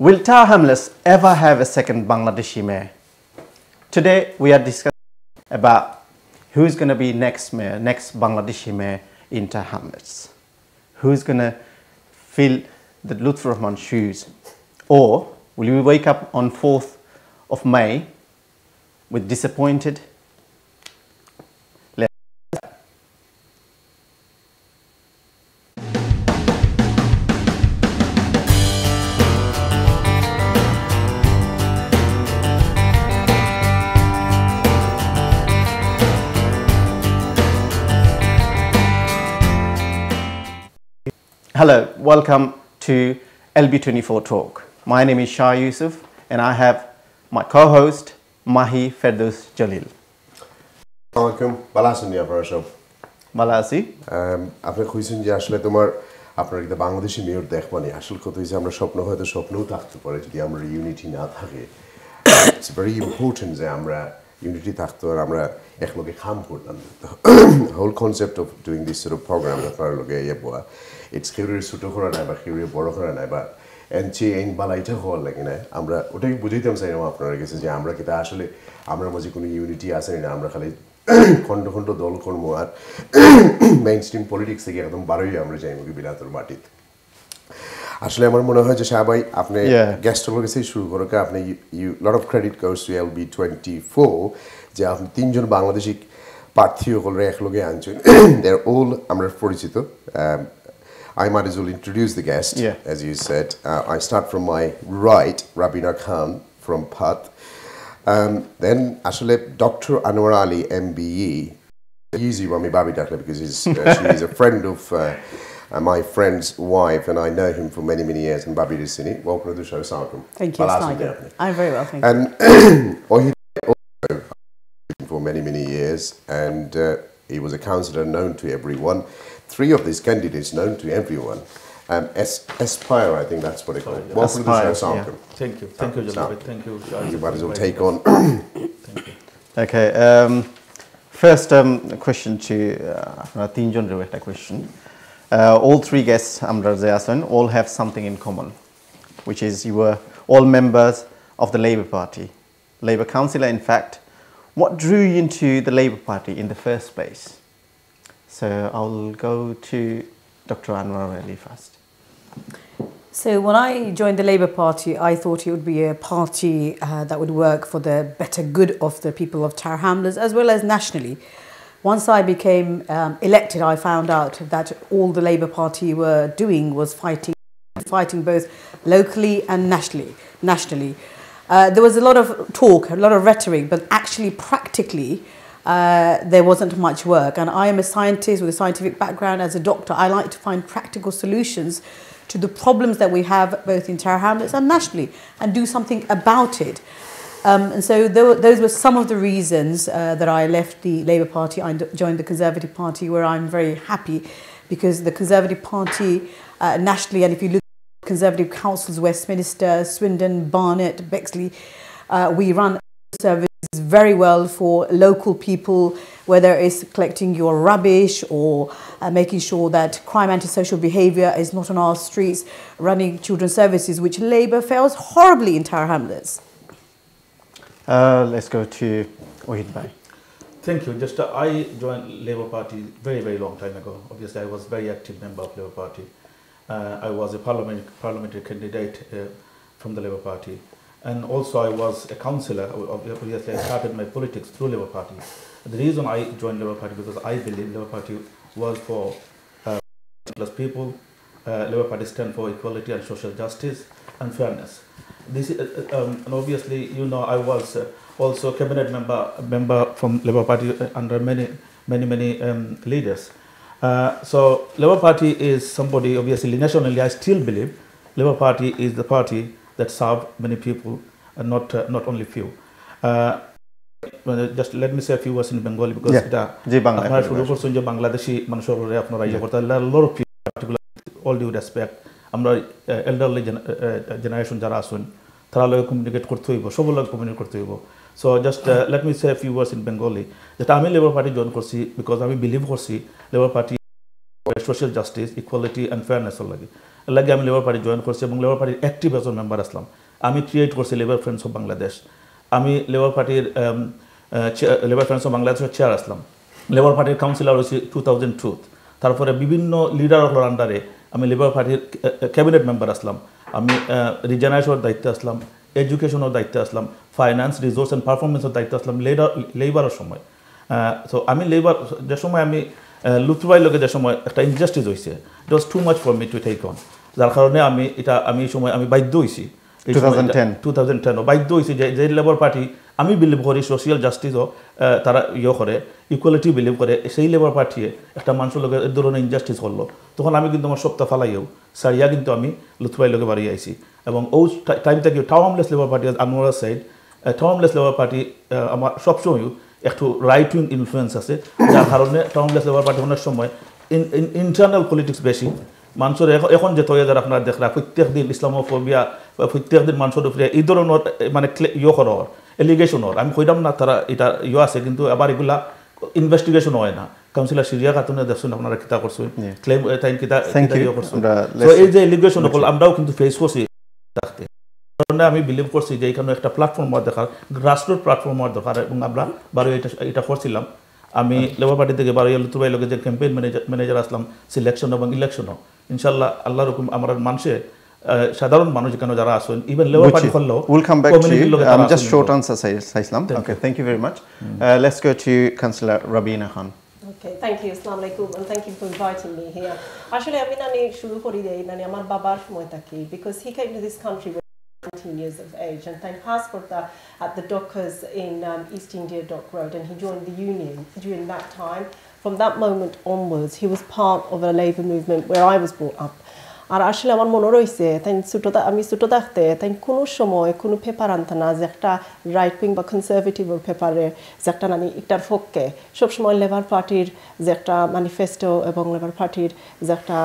Will Tower Hamlets ever have a second Bangladeshi mayor? Today we are discussing about who's going to be next mayor, next Bangladeshi mayor in Tower Hamlets. Who's going to fill the Lutfur Rahman's shoes? Or will we wake up on 4th of May with disappointed? Hello, welcome to LB24 Talk. My name is Shah Yusuf and I have my co-host Mahi Ferdows Jalil. Assalamualaikum, balasun ya parasho. Balasi. আপনি কইছেন যে আসলে তোমার আপনার একটা Bangladeshi mayor দেখবানি আসল কথা হইছে আমরা স্বপ্ন হয়তো স্বপ্নও থাকতে পারে যদি আমরা ইউনিটি না থাকে ইটস ভেরি ইম্পর্টেন্ট যে আমরা ইউনিটি থাকতো আর আমরা একলগে কাম করতাম whole concept of doing this sort of programme আপনার লগে ইয়েবা ইটস কেরিয়ার ছোট করা নাই বা কেরিয়ার বড় করা নাই বা এনচে এন বালাইটা হওয়ার লাগে না আমরা ওটাই বুঝাইতাম চাই না আপনার কাছে যে আমরা কিতা আসলে আমরা মাঝে কোনো ইউনিটি আছে না আমরা খালি খন্ড খন্ড দল কর্ম আর মেইন স্ট্রিম পলিটিক্স থেকে একদম বারোই আমরা যাই মুখে বিলাতর মাটিতে আসলে আমার মনে হয় যে সবাই আপনি গেস্টের কাছে শুরু করে আপনি you lot of credit goes to LB24 যে আপনি তিনজন বাংলাদেশি প্রার্থী হলে একলগে আনছেন দে আর অল আমরা পরিচিত I might as well introduce the guest, as you said. I start from my right, Rabina Khan from Path. Then, actually, Dr. Anwar Ali, MBE. Easy Rami Babi Dakla because she is a friend of my friend's wife, and I know him for many, many years. And Babi Dissini, welcome to the show, Salkum. Thank you. I'm very well, thank you. And also for many, many years, and he was a councillor known to everyone. Three of these candidates known to everyone. Aspire, I think that's what they call it. Welcome to the show, Salkum. Thank you. Thank you, Jalil. Thank you. You might as well take on. Thank you. Okay. First question to Tinjon Reweta question. All three guests, Amra Zayasan, all have something in common, which is you were all members of the Labour Party. Labour councillor, in fact. What drew you into the Labour Party in the first place? So I'll go to Dr. Anwar Ali first. So when I joined the Labour Party, I thought it would be a party that would work for the better good of the people of Tower Hamlets as well as nationally. Once I became elected, I found out that all the Labour Party were doing was fighting both locally and nationally. There was a lot of talk, a lot of rhetoric, but actually practically there wasn't much work. And I am a scientist with a scientific background. As a doctor, I like to find practical solutions to the problems that we have both in Tower Hamlets and nationally and do something about it. And so those were some of the reasons that I left the Labour Party. I joined the Conservative Party, where I'm very happy because the Conservative Party nationally, and if you look at Conservative councils, Westminster, Swindon, Barnet, Bexley, we run services very well for local people, whether it's collecting your rubbish or making sure that crime antisocial behaviour is not on our streets, running children's services, which Labour fails horribly in Tower Hamlets. Let's go to Ohid Bhai. Thank you. Just I joined Labour Party very, very long time ago. Obviously, I was a very active member of Labour Party. I was a parliamentary candidate from the Labour Party. And also I was a councillor. Obviously, I started my politics through Labour Party. The reason I joined Labour Party because I believe Labour Party was for plus people. Labour Party stands for equality and social justice and fairness. This and obviously, you know, I was also cabinet member from Labour Party under many leaders. So Labour Party is somebody, obviously nationally, I still believe Labour Party is the party that serve many people and not only few. Just let me say a few words in Bengali because Bangladeshi a lot of people, particularly all due respect, আমরা elderly generation যারা আছেন তারা লগে communicate করতে হইব সবার লগে communicate করতে হইব so just let me say a few words in Bengali that আমি লেবার পার্টি জয়েন করছি বিকজ আমি বিলিভ করছি labour party social justice, equality and fairness. লাগে আমি লেবার পার্টি জয়েন করছি এবং লেবার পার্টির অ্যাক্টিভ একজন মেম্বার আসলাম। আমি ক্রিয়েট করছি লেবার ফ্রেন্ডস অফ বাংলাদেশ। আমি লেবার পার্টির লেবার ফ্রেন্ডস অফ বাংলাদেশের চেয়ার আসলাম। লেবার পার্টির কাউন্সিলর হয়েছি 2002। তারপরে বিভিন্ন লিডার হলোর আন্ডারে আমি লেবার পার্টির ক্যাবিনেট মেম্বার আসলাম। আমি রিজেনারেশনের দায়িত্বে আসলাম, এডুকেশনের দায়িত্বে আসলাম, ফাইন্যান্স, রিসোর্স অ্যান্ড পারফরমেন্সের দায়িত্বে আসলাম লেবারের সময়। সো আমি লেবার যে সময় আমি লুথুবাই লোকে যে সময় একটা ইনজাস্টিস হয়েছে, it was too much for me to take on. যার কারণে আমি এই সময় আমি বাধ্য হয়েছি 2010 বাধ্য হয়েছি যে লেবার পার্টি আমি বিলিভ করি সোশিয়াল জাস্টিসও তারা করে, ইকুয়ালিটি বিলিভ করে, সেই লেবার পার্টি একটা মানুষের লোকের এই ধরনের ইনজাস্টিস করলো, তখন আমি কিন্তু আমার সপ্তাহ ফালাইও সারিয়া কিন্তু আমি লুথুবাই লোকে বাড়ি আইছি। এবং ওই টাইম থেকে tower Hamlets labour party Anwar side, tower Hamlets labour party আমার সবসময় একটু রাইট উইং ইনফ্লুয়েন্স আছে, যার কারণে টাওয়ার হ্যামলেটস লেবার পার্টি অনেক সময় ইন্টারনাল পলিটিক্স বেশি। মানুষের এখন যে তৈরি যারা আপনারা দেখরা প্রত্যেক দিন ইসলামোফোবিয়া, প্রত্যেক দিন মানুষের উপরে এই ধরনের মানে করার এলিগেশনের, আমি কইলাম না তারা এটা আছে, কিন্তু আবার এগুলা ইনভেস্টিগেশন হয় না। কাউন্সিলর সিরিয়া খাতুনে দেখছেন আপনারা কিতা করছেন, ক্লেম তাই কিতা করছেন। তো এই যে এলিগেশন হল আমরাও কিন্তু ফেস করছি থাকতে, কারণে আমি বিলিভ করছি যে এখানে একটা প্ল্যাটফর্ম হওয়ার দরকার, গ্রাসরুট প্ল্যাটফর্ম হওয়ার দরকার। এবং আমরা বারো এটা করছিলাম। আমি লেবার পার্টি থেকে বারো লুতুবাই লোকের যে ক্যাম্পেইন ম্যানেজার আসলাম সিলেকশন এবং ইলেকশনও, ইনশাল্লাহ আল্লাহর হুকুম আমার মানুষে সাধারণ মানুষ কেন যারা আসেন ইভেন লেবার পার্টি করলেও we'll come back to you. Just short answer, Saislam. Okay, thank you very much. Let's go to Councillor Rabina Khan. Okay, thank you. Assalamu alaikum, and thank you for inviting me here. Actually, আমি নানি শুরু করি দেই নানি আমার বাবার সময় থাকি, because he came to this country when 19 years of age, and thank passport at the Dockers in East India Dock Road, and he joined the union during that time. From that moment onwards, he was part of a labour movement where I was brought up. আর আসলে আমার মনে রয়েছে আমি ছোটো থাকতে তাই কোনো সময় কোনো পেপার আনতে না যে একটা রাইট উইং বা কনজারভেটিভ পেপারে যে একটা নানি একটার পক্ষে সবসময় লেবার পার্টির যে একটা ম্যানিফেস্টো এবং লেবার পার্টির যে একটা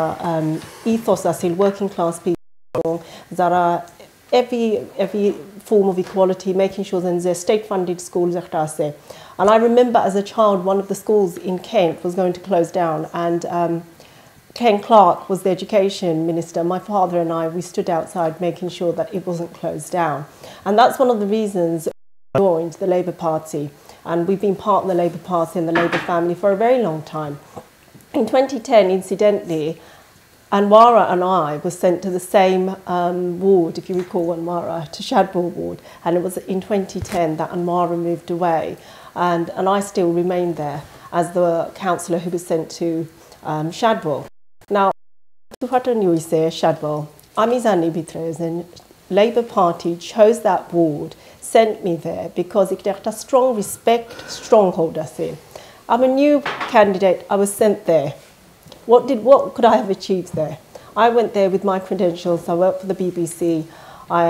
ইথস আছে ওয়ার্কিং ক্লাস পিপল যারা every form of equality, making sure that there's state-funded schools একটা আছে. And I remember as a child, one of the schools in Kent was going to close down, and Ken Clark was the education minister. My father and I, we stood outside making sure that it wasn't closed down. And that's one of the reasons I joined the Labour Party. And we've been part of the Labour Party and the Labour family for a very long time. In 2010, incidentally, Anwara and I were sent to the same ward, if you recall Anwara, to Shadwell ward. And it was in 2010 that Anwara moved away. And I still remained there as the councillor who was sent to Shadwell. Now, to what you say, Shadwell, Amizani Bitres and Labour Party chose that ward, sent me there because it had a strong respect, stronghold I say. I'm a new candidate, I was sent there. What could I have achieved there? I went there with my credentials, I worked for the BBC, I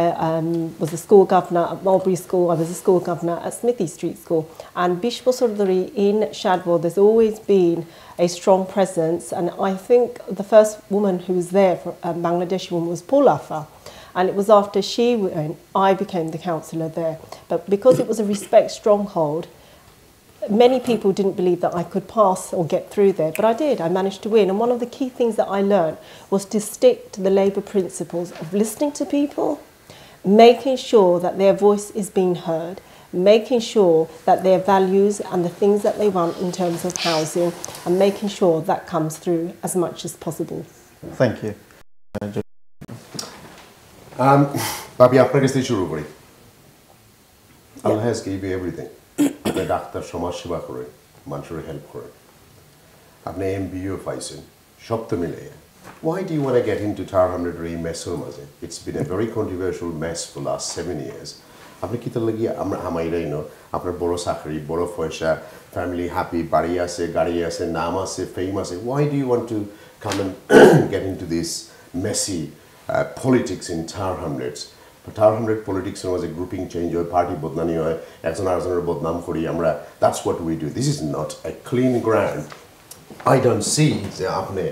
was a school governor at Mulberry School, I was a school governor at Smithy Street School. And Bishwasurdari in Shadwell, there's always been a strong presence, and I think the first woman who was there, Bangladeshi woman, was Pulafa. And it was after she went, I became the councillor there. But because it was a respect stronghold, many people didn't believe that I could pass or get through there, but I did. I managed to win. And one of the key things that I learned was to stick to the Labour principles of listening to people, making sure that their voice is being heard, making sure that their values and the things that they want in terms of housing, and making sure that comes through as much as possible. Thank you. Babi, আপনার কাছ থেকে শুরু করি। Allah has gave you everything. আপনি doctor, সমাজ সেবা করেন, মানুষের হেল্প করেন, আপনি MBA পাইছেন, সব তো মিলে। Why do you want to get into Tower Hamlets এই মেসের মাঝে? It's been a very controversial mess for the last 7 years. আপনি কি তার লাগি আমরা আমাইরাই ন আপনার বড় চাকরি, বড় পয়সা, ফ্যামিলি হ্যাপি, বাড়ি আছে, গাড়ি আছে, নাম আছে, ফেম আছে. Why do you want to come and get into this messy politics in Tower Hamlets? Tower Hamlets politics was a grouping change or party বদনানি হয়, একজন আরেকজনের বদনাম করি আমরা. That's what we do. This is not a clean ground. I don't see যে আপনি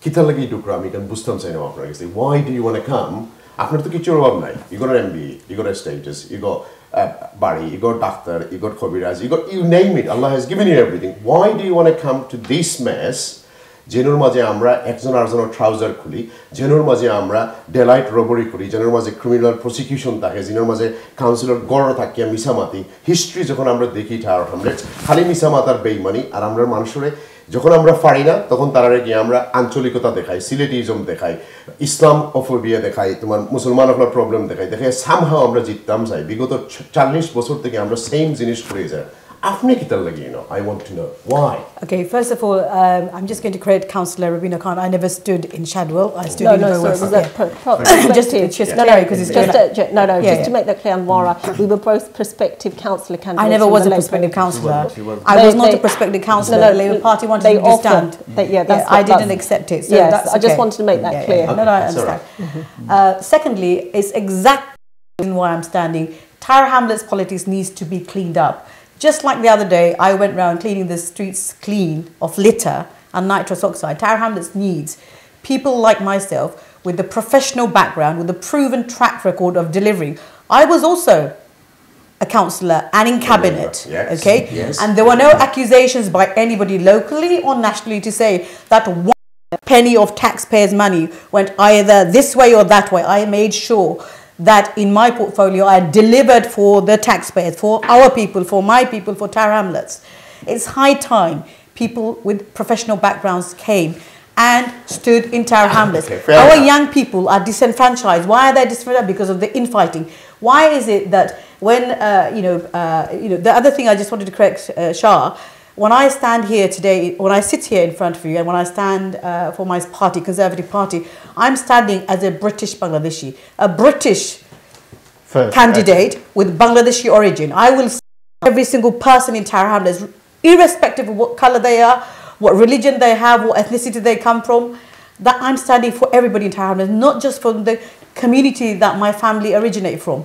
কিতার লাগি টুকরা আমি কেন বুঝতাম চাই না আপনার কাছে. Why do you want to come? আপনার তো কিছুর অভাব নাই. You got an MBA, you got a status, you got বাড়ি, you got doctor, you got কবিরাজ, you name it. Allah has given you everything. Why do you want to come to this mess যেনোর মাঝে আমরা একজন আরেকজনের trouser খুলি যেনোর মাঝে আমরা delight robbery করি যেনোর মাঝে ক্রিমিনাল প্রসিকিউশন থাকে যেনোর মাঝে কাউন্সিলর গড় থাকিয়া মিসামাতি হিস্ট্রি যখন আমরা দেখি টাওয়ার হ্যামলেটস খালি মিসামাতার বেইমানি আর আমরা মানুষরে যখন আমরা পারি না তখন তারারে গিয়ে আমরা আঞ্চলিকতা দেখাই সিলেটিজম দেখাই ইসলামোফোবিয়া দেখাই তোমার মুসলমান আপনার প্রবলেম দেখাই সামহাও আমরা জিততাম যাই বিগত 40 বছর থেকে আমরা সেম জিনিস করে যাই আপনি কি তার লাগি I want to know why. Okay, first of all, I'm just going to credit Councillor Rabina Khan. I never stood in Shadwell. I stood in the just to make that clear, Anwara, we were both prospective councillor candidates. I never was a prospective councillor. I was not a prospective councillor. The Labour Party wanted me to stand. I didn't accept it. So yes, I just wanted to make that clear. No, I understand. Secondly, it's exactly why I'm standing. Tower Hamlets politics needs to be cleaned up. Just like the other day, I went around cleaning the streets clean of litter and nitrous oxide. Tower Hamlets needs people like myself with the professional background, with the proven track record of delivering. I was also a councillor and in cabinet, okay? Yes. And there were no accusations by anybody locally or nationally to say that one penny of taxpayers' money went either this way or that way. I made sure that in my portfolio I delivered for the taxpayers, for our people, for my people, for Tower Hamlets. It's high time people with professional backgrounds came and stood in Tower Hamlets. Our young people are disenfranchised. Why are they disenfranchised? Because of the infighting. Why is it that when the other thing I just wanted to correct Shah, when I stand here today, when I sit here in front of you and when I stand for my party, Conservative Party, I'm standing as a British Bangladeshi, a British candidate with Bangladeshi origin. I will see every single person in Tower Hamlets, irrespective of what colour they are, what religion they have, what ethnicity they come from, that I'm standing for everybody in Tower Hamlets, not just from the community that my family originate from.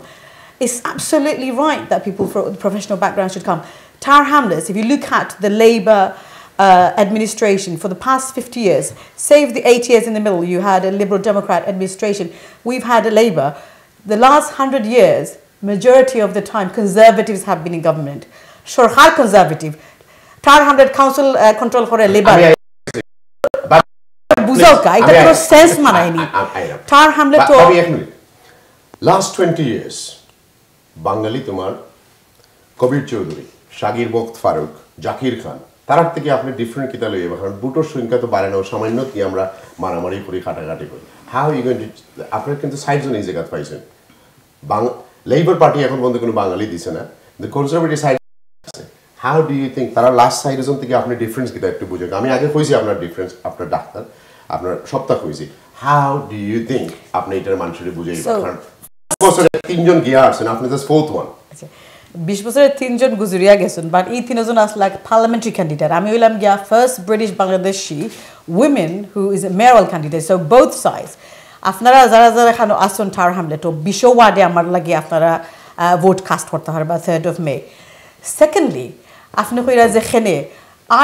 It's absolutely right that people from professional backgrounds should come. Tower Hamlets, if you look at the Labour administration for the past 50 years, save the 8 years in the middle, you had a Liberal Democrat administration, we've had a Labour. The last 100 years, majority of the time, Conservatives have been in government. Shorhar Conservative. Tower Hamlet Council control for a Labour. Buzauka, এটা কোনো sense মানায়নি Tower Hamlet তো last 20 years বাঙালি তোমার কবির চৌধুরী শাগির বক্ত ফারুক জাকির খান তার থেকে আপনি different কিতা লইয়ে কারণ বুটোর সংখ্যা তো বাড়ে না সামান্য কি আমরা মারামারি করি কাটাকাটি করি হাউ ইউ গোইং টু আপনারা কিন্তু সাইডজন এই জায়গা পাইছেন লেবার পার্টি এখন বন্ধ কোনো বাঙালি দিছে না the conservative side how do you think তারা লাস্ট সাইডজন থেকে আপনি ডিফারেন্স কিতা একটু বুঝে আমি আগে কইছি আপনার ডিফারেন্স আপনার ডাক্তার আপনার সপ্তাহ কইছি হাউ ডু ইউ থিঙ্ক আপনি এটার মানুষের বুঝাই কারণ বছরে তিনজন গিয়া আছেন আপনি জাস্ট ফোর্থ ওয়ান 20 বছরে তিনজন গুজরিয়া গেছেন বাট এই তিনজন আসলে পার্লামেন্টারি ক্যান্ডিডেট আমি হইলাম গিয়া first British Bangladeshi women who is a mayoral candidate so both sides আপনারা যারা যারা এখানে আসুন টাওয়ার হ্যামলেট ও 20 ওয়ার্ডে আমার লাগে আপনারা ভোট কাস্ট করতে হবে বা 3rd of May. Secondly, আপনি কইরা যেখানে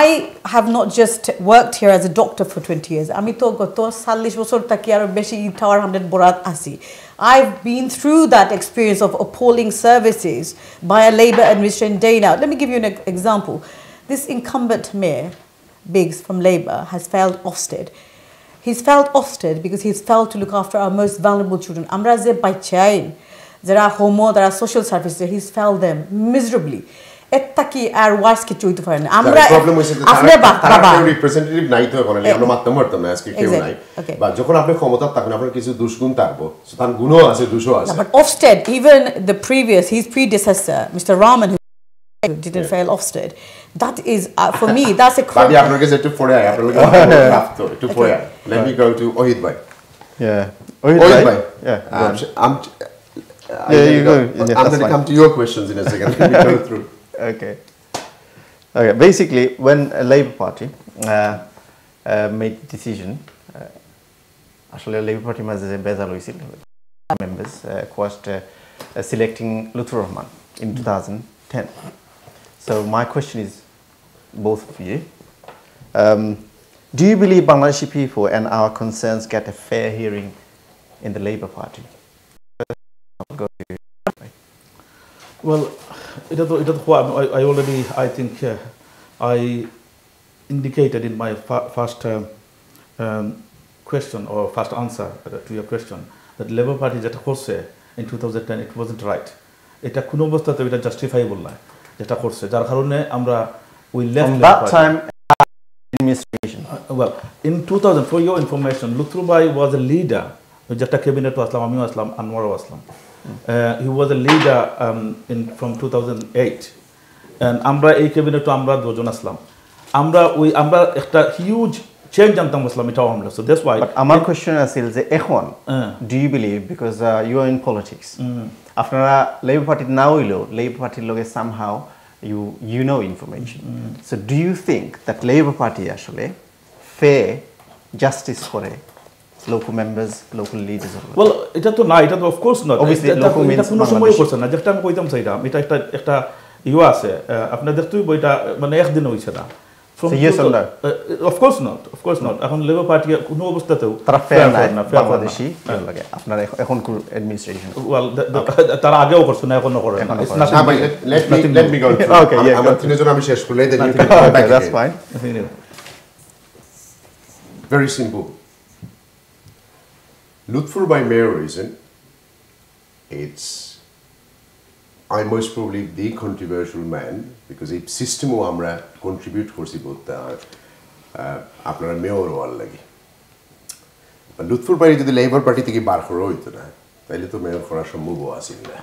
I have not just worked here as a doctor for 20 years. আমি তো গত 40 বছর থেকে আরো বেশি টাওয়ার হ্যামলেট বরাত আছি. I've been through that experience of appalling services by a Labour administration day and out. Let me give you an example. This incumbent mayor, Biggs from Labour, has failed Ofsted. He's failed Ofsted because he's failed to look after our most vulnerable children. Amra ze baichain, there are homo, there are social services. He's failed them miserably. Ettaki আর ওয়ার্স কিছু হইতে পারে না আমরা problem হইছে আপনি বাবা representative নাই তো এখন আমরা মারতে পারতাম না আজকে কেউ নাই বা যখন আপনি ক্ষমতা থাকেন আপনার কিছু দুষ্গুণ থাকবো তার গুণও আছে দোষও আছে but Ofsted even the previous his predecessor Mr. Rahman who didn't fail Ofsted that is for me that's a বাকি আপনার কাছে একটু পড়ে আয় আপনার রাখতো একটু পড়ে আয় let me go to Ohid bhai Ohid bhai you go I'm going to come to your questions in a second let me go through Okay. Basically, when a Labour Party made decision, actually, Labour Party was members caused selecting Lutfur Rahman in 2010. So my question is, both of you, do you believe Bangladeshi people and our concerns get a fair hearing in the Labour Party? Well, I think I indicated in my first question or first answer to your question that Labour Party যেটা করছে in 2010 it wasn't right. এটা কোনো অবস্থাতে এটা justifiable না যেটা করছে যার কারণে আমরা we left from that time administration. Well, in 2000, for your information, Lutfur Bhai was a leader. যেটা ক্যাবিনেট আসলাম আমিও আসলাম আনোয়ারও আসলাম he was a leader from 2008 and আমরা এই ক্যাবিনেটে আমরা দুজন আসলাম আমরা একটা হিউজ চেঞ্জ আনতাম আসলাম এটা আমরা so that's why but আমার question আছিল যে এখন do you believe because you are in politics আপনারা Labour Party now হইলো Labour Party লগে somehow you know information so do you think that Labour Party আসলে fair justice করে local members local leaders well এটা তো না এটা তো of course not obviously local means কোনো সময় করছে না যেটা আমি কইতাম চাইতাম এটা একটা ইউ আছে আপনি দেখতেই বইটা মানে একদিন হইছে না so yes or no of course not এখন লেবার পার্টি কোনো অবস্থাতেও তারা ফেয়ার না বাংলাদেশি লাগে আপনার এখন কোন অ্যাডমিনিস্ট্রেশন well তারা আগেও করছে না এখনো করে না let me go okay আমার তিনজন আমি শেষ করলে then you can come back that's fine very simple Lutfur Bhai Mayorism, it's I most probably the controversial man because if system ও আমরা contribute করছি বলতে আপনারা মেয়র হওয়ার লাগে লুৎফুর ভাই যদি লেবার পার্টি থেকে বার করা হইতো না তাহলে তো মেয়র করা সম্ভব আসিল না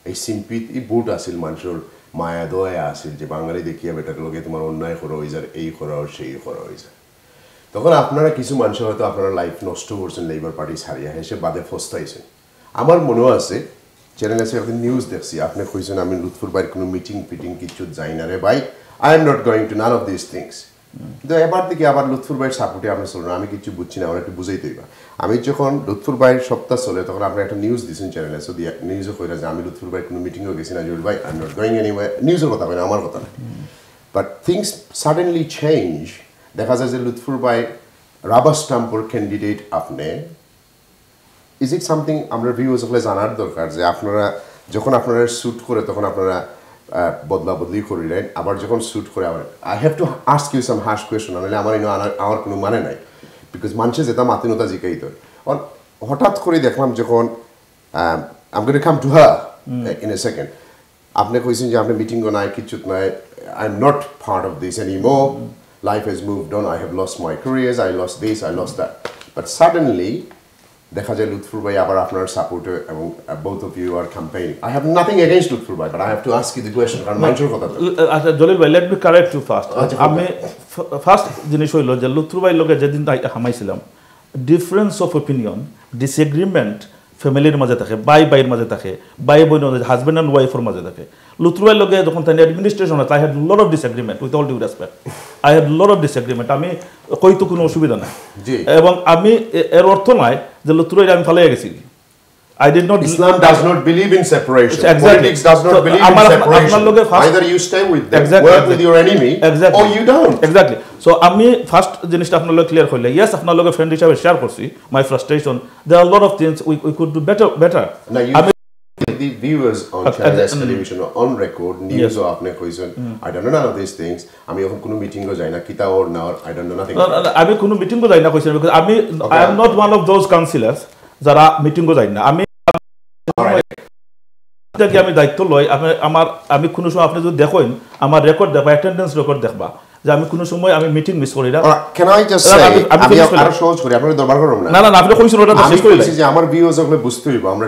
এই সিম্পিতি বুট আসিল মানুষের মায়া দয়া আসিল যে বাঙালি দেখিয়া বেটার লোকে তোমার অন্যায় করা হয়ে যায় এই করা সেই করা হয়ে যায় তখন আপনারা কিছু মানুষ হয়তো আপনারা লাইফ নষ্ট করছেন লেবার পার্টি ছাড়িয়া হেসে বাদে ফস্তাইছেন আমার মনেও আছে চ্যানেল আছে আপনি নিউজ দেখছি আপনি কইছেন আমি লুৎফুর ভাইয়ের কোনো মিটিং কিছু যাই না রে ভাই I am not going to none of this things কিন্তু এবার থেকে আবার লুৎফুর ভাইয়ের সাপোর্টে আপনি চলুন আমি কিছু বুঝছি না আমার একটু বুঝাইতে হইবা আমি যখন লুৎফুর ভাইয়ের সপ্তাহ চলে তখন আপনি একটা নিউজ দিয়েছেন চ্যানেলে সো নিউজও কইরা যে আমি লুৎফুর ভাইয়ের কোনো মিটিংও গেছি না জুল ভাই I am not going anyway নিউজের কথা বলে আমার কথা না বাট থিংস সাডেনলি চেঞ্জ দেখা যায় যে লুৎফুর ভাই রাবার স্টাম্পর ক্যান্ডিডেট আপনি ইজ ইট সামথিং আমরা ভিউয়ার্স হলে জানার দরকার যে আপনারা যখন আপনারা শ্যুট করে তখন আপনারা বদলা বদলি করিলেন আবার যখন শ্যুট করে আবার I have to ask you some harsh question নাহলে আমার কোনো মানে নাই বিকজ মানুষে যেটা মাতিনতা জিকাইত হঠাৎ করে দেখলাম যখন I'm going to come to her in a second আপনি কইছেন যে আপনি মিটিংও নাই কিছু নাই I am not part of this anymore life has moved on I have lost my careers I lost this I lost that but suddenly দেখা যায় লুৎফুর ভাই আবার আপনার সাপোর্টে এবং both of you are campaigning I have nothing against Lutfur ভাই but I have to ask you the question কারণ মানুষের কথা আচ্ছা জলিল ভাই let me correct you first আমি ফার্স্ট জিনিস হইল যে লুৎফুর ভাই লোকে যেদিন হামাইছিলাম ডিফারেন্স অফ অপিনিয়ন ডিসএগ্রিমেন্ট ফ্যামিলির মাঝে থাকে বাইয়ের মাঝে থাকে বাই বোন হাজব্যান্ড অ্যান্ড ওয়াইফের মাঝে থাকে লুৎফুর ভাইয়ের লোকে যখন তাই অ্যাডমিনিস্ট্রেশন হয় I had lot of disagreement with all due respect I had lot of disagreement আমি কইতো কোনো অসুবিধা নাই এবং আমি এর অর্থ নাই যে লুৎফুর ভাই আমি ফালাইয়া গেছি I did not. Islam does not believe in separation. Exactly. Politics does not believe in separation. Either you stay with them, work with your enemy, or you don't. Exactly. So, আমি first জিনিসটা আপনার লগে clear করলে yes আপনার লগে friend হিসাবে share করছি my frustration there are a lot of things we could do better now you the viewers on Channel television on record news of আপনি কইছেন I don't know none of these things আমি এখন কোনো meeting ও যাই না কিতা or now I don't know nothing আমি কোনো মিটিং ও যাই না কইছেন because I am not one of those councillors যারা মিটিং ও যাই না আমি আমি দায়িত্ব লই আমি কোনো সময় আপনি যদি দেখেন আমার রেকর্ড দেখবা অ্যাটেন্ডেন্স রেকর্ড দেখবা যে আমি কোনো সময় আমি মিটিং মিস করি না can I just say আমি আরো সহজ করি আপনারা দরবার করুন না না আপনি কইছেন ওটা শেষ করি যে আমার ভিউয়ার্স গুলো বুঝতে হইব আমরা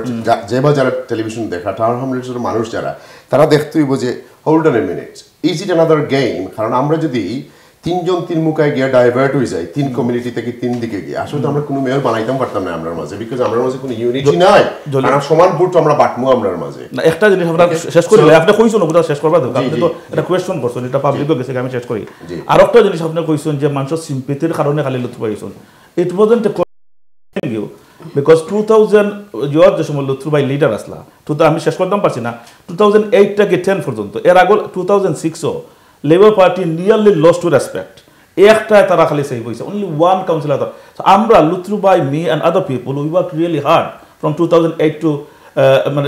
যেবা যারা টেলিভিশন দেখা টাওয়ার হ্যামলেটস এর মানুষ যারা তারা দেখতে হইব যে hold on a minute is it another game কারণ আমরা যদি তিনজন তিন মুখায় গিয়া ডাইভার্ট হয়ে যায় তিন কমিউনিটি থেকে তিন দিকে গিয়ে আসলে আমরা কোনো মেয়র বানাইতাম পারতাম না আমরার মাঝে বিকজ আমরার মাঝে কোনো ইউনিটি নাই কারণ সমান ভোট আমরা বাটমু আমরার মাঝে না একটা জিনিস আমরা শেষ করি আপনি কইছেন ওটা শেষ করবা দাও আপনি তো এটা কোশ্চেন করছেন এটা পাবলিকও গেছে আমি শেষ করি আর একটা জিনিস আপনি কইছেন যে মানুষের সিম্পথির কারণে খালি লুৎফুর ভাই হইছেন it wasn't a you because 2000 your যে সময় লুৎফুর ভাই লিডার আসলা তো আমি শেষ করতাম পারছি না 2008 থেকে 10 পর্যন্ত এর আগে 2006 ও Labour Party nearly lost to respect. একটা তারা খালি সেই হইছে only one councillor so আমরা লুৎফুর ভাই me and other people we worked really hard from 2008 to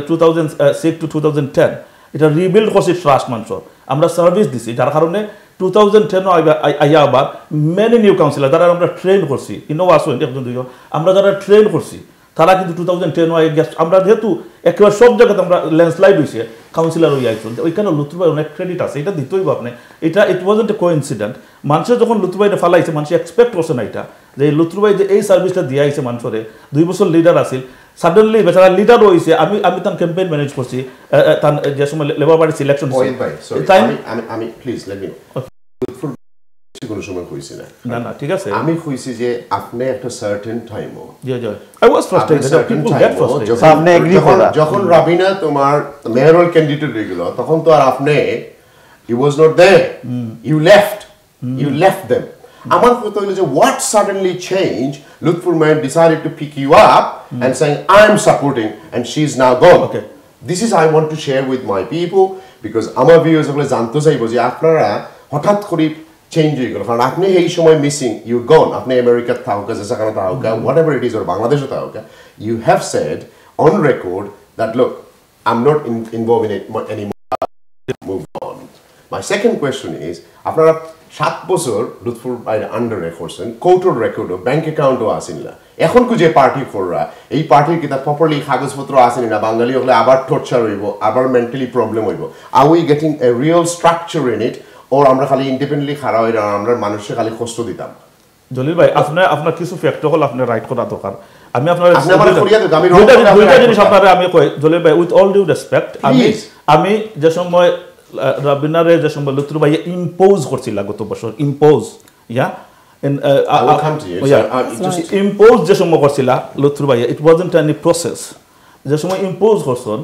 2006 to 2010 এটা রিবিল্ড করছি ট্রাস্ট মানুষ আমরা সার্ভিস দিছি যার কারণে 2010 আইয়া আবার মেনি নিউ কাউন্সিলর যারা আমরা ট্রেন করছি আসুন একজন দুইজন আমরা যারা ট্রেন করছি তারা কিন্তু 2010 আই গেস্ট আমরা যেহেতু একেবারে সব জায়গাতে আমরা ল্যান্ডস্লাইড হয়েছে কাউন্সিলর হয়ে আইসুন ওইখানে লুতুর ভাই অনেক ক্রেডিট আছে এটা দিতেই আপনি এটা ইট ওয়াজন্ট এ কোইন্সিডেন্ট মানুষের যখন লুতুর ভাইটা ফালাইছে মানুষ এক্সপেক্ট করছে না এটা যে লুতুর ভাই যে এই সার্ভিসটা দিয়ে আইছে মানুষের 2 বছর লিডার আছিল সাডেনলি বেচারা লিডার হয়েছে আমি তার ক্যাম্পেইন ম্যানেজ করছি তার যে সময় লেবার পার্টি সিলেকশন আমি প্লিজ লেট মি কোনো সময় কইছি না না না ঠিক আছে আমি কইছি যে আপনি একটা সার্টেন টাইমও I was frustrated people gate frustrated আপনি এগ্রি করা যখন রাবিনা তোমার মেয়রাল ক্যান্ডিডেট হয়ে গেল তখন তো আর আপনি he was not there you left them আমার কথা হলো যে what suddenly changed Lutfur Mayor decided to pick you up and saying I am supporting and she's now gone. Okay, this is I want to share with my people because আমার viewers গুলো জানতে চাইবো যে আপনারা হঠাৎ করে change হয়ে গেল কারণ আপনি এই সময় মিসিং ইউ গন আপনি আমেরিকার থাকুকা যেখানে থাকুকা whatever it is or বাংলাদেশে থাকুকা you have said on record that look I am not involve in it anymore move on my second question is আপনারা 7 বছর লুৎফুর ভাইয়ের আন্ডারে করছেন কোর্টের রেকর্ডও ব্যাংক অ্যাকাউন্টও আসেন না এখন যে পার্টি কররা এই পার্টির কিতা প্রপারলি কাগজপত্র আসেনি না বাঙালি হলে আবার টর্চার হইব আবার মেন্টালি প্রবলেম হইব আর we getting a real structure in it or আমরা খালি ইন্ডিপেন্ডেন্টলি খাড়া হই না আমরা মানুষকে খালি কষ্ট দিতাম জলিল ভাই আপনার কিছু ফ্যাক্টর হল আপনি রাইট করা দরকার আমি আপনার দুইটা জিনিস আপনার আমি কই জলিল ভাই উইথ অল ডিউ রেসপেক্ট আমি যে সময় রাবিনারে যে সময় লুতুর ভাই ইম্পোজ করছিল গত বছর ইম্পোজ ইম্পোজ যে সময় করছিল লুতুর ভাই ইট ওয়াজন্ট এনি প্রসেস যে সময় ইম্পোজ করছেন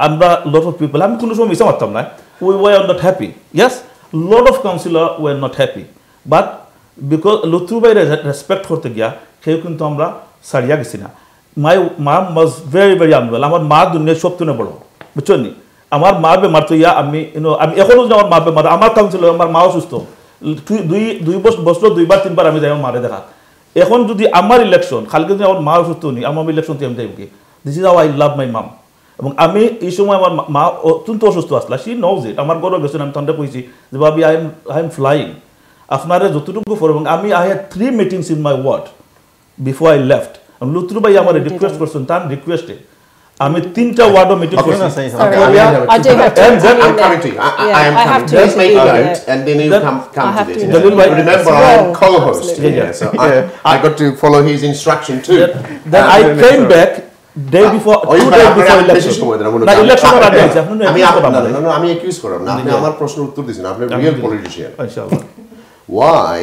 আমরা লট অফ পিপল আমি কোনো সময় মিশা মারতাম না we were not happy. Yes, lot of councillor were not happy. But because Lutfur Bhai respect করতে গিয়া কেউ কিন্তু আমরা সারিয়া গেছি না my mom was very very unwell আমার মা দুনিয়ার সবথেকে বড় বুঝছেন নি আমার মা বেমার তো ইয়া আমি আমি এখনো আমার মা বেমার আমার কাউন্সিলর আমার মাও সুস্থ দুই বছর দুইবার তিনবার আমি যাই আমার মারে দেখা এখন যদি আমার ইলেকশন কালকে যদি আমার মা অসুস্থ নি আমার ইলেকশন আমি যাই কি this is how I love my mum এবং আমি এই সময় আমার মা অত্যন্ত অসুস্থ আসলা সি নোজ ইট আমার গরো গেছেন আমি তন্ডে কইছি যে ভাবি আই এম ফ্লাইং আপনারা যতটুকু ফর এবং আমি I had 3 meetings in my ward before I left Lutfur ভাই আমার রিকোয়েস্ট করছেন তার রিকোয়েস্টে আমি 3টা ওয়ার্ডও মিটিং করছি I got to follow his instruction too. Then I came back day before 2 days before election না ইলেকশন আর আগে আছে আপনি আমি একিউজ করব না আপনি আমার প্রশ্নের উত্তর দিছেন আপনি রিয়েল পলিটিশিয়ান ইনশাআল্লাহ why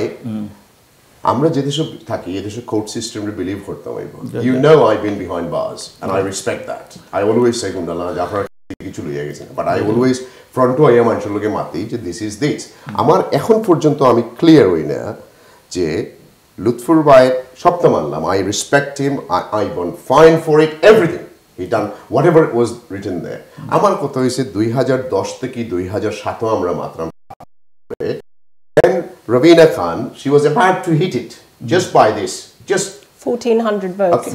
আমরা যে দেশে থাকি এই দেশে কোর্ট সিস্টেমে বিলিভ করতে হইব you know I've been behind bars and I respect that I always say গুন্ডালা আপনারা কিছু লইয়া গেছেন but I always front to আইয়া মানুষের লগে মাতি যে this is this আমার এখন পর্যন্ত আমি ক্লিয়ার হই না যে Lutfur Bhai সবটা মানলাম I respect him I won't fine for it everything he done whatever was written there আমার কথা হইছে 2010 থেকে 2007 আমরা মাত্রাম and Ravina Khan she was about to hit it just by this just 1400 votes okay.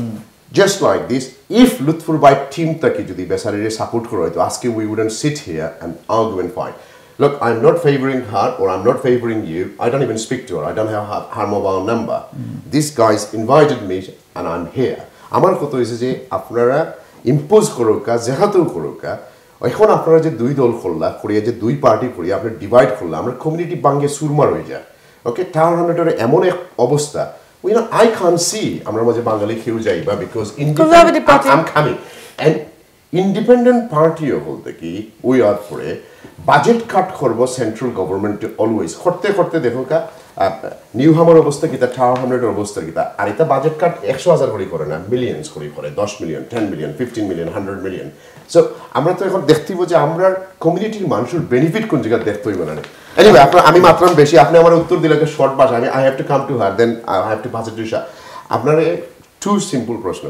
Just like this if Lutfur Bhai team taki jodi besarire support koro hoyto aske we wouldn't sit here and argue and fight look I'm not favoring her or I'm not favoring you I don't even speak to her I don't have her mobile number these guys invited me and I'm here amar koto hoyse je apnara impose koroka jehatul koroka এখন আপনারা যে দুই দল করলা করিয়া যে দুই party করিয়া আপনি ডিভাইড করলা আমরা কমিউনিটি ভাঙে সুরমার হয়ে যায় ওকে টাওয়ার হ্যামলেটের এমন এক অবস্থা we know I can't see আমরা মাঝে বাঙালি খেউ যাইবা because I'm coming and independent party বলতে কি we are for a budget cut করব সেন্ট্রাল গভর্নমেন্ট অলওয়েজ করতে করতে দেখো কা নিউ হামার অবস্থা কিতা টাওয়ার হ্যামলেটের অবস্থা কিতা আর এটা বাজেট কাট 100,000 করে করে না মিলিয়নস করে 10 million 10 million 15 million 100 million so আমরা তো এখন দেখতেইব যে আমরা কমিউনিটির মানুষের বেনিফিট কোন জায়গা দেখতে হইব না এনিওয়ে আমি মাত্রাম বেশি আপনি আমার উত্তর দিলে শর্ট ভাষা আমি I have to come to her then I have to pass it to শা আপনার টু সিম্পল প্রশ্ন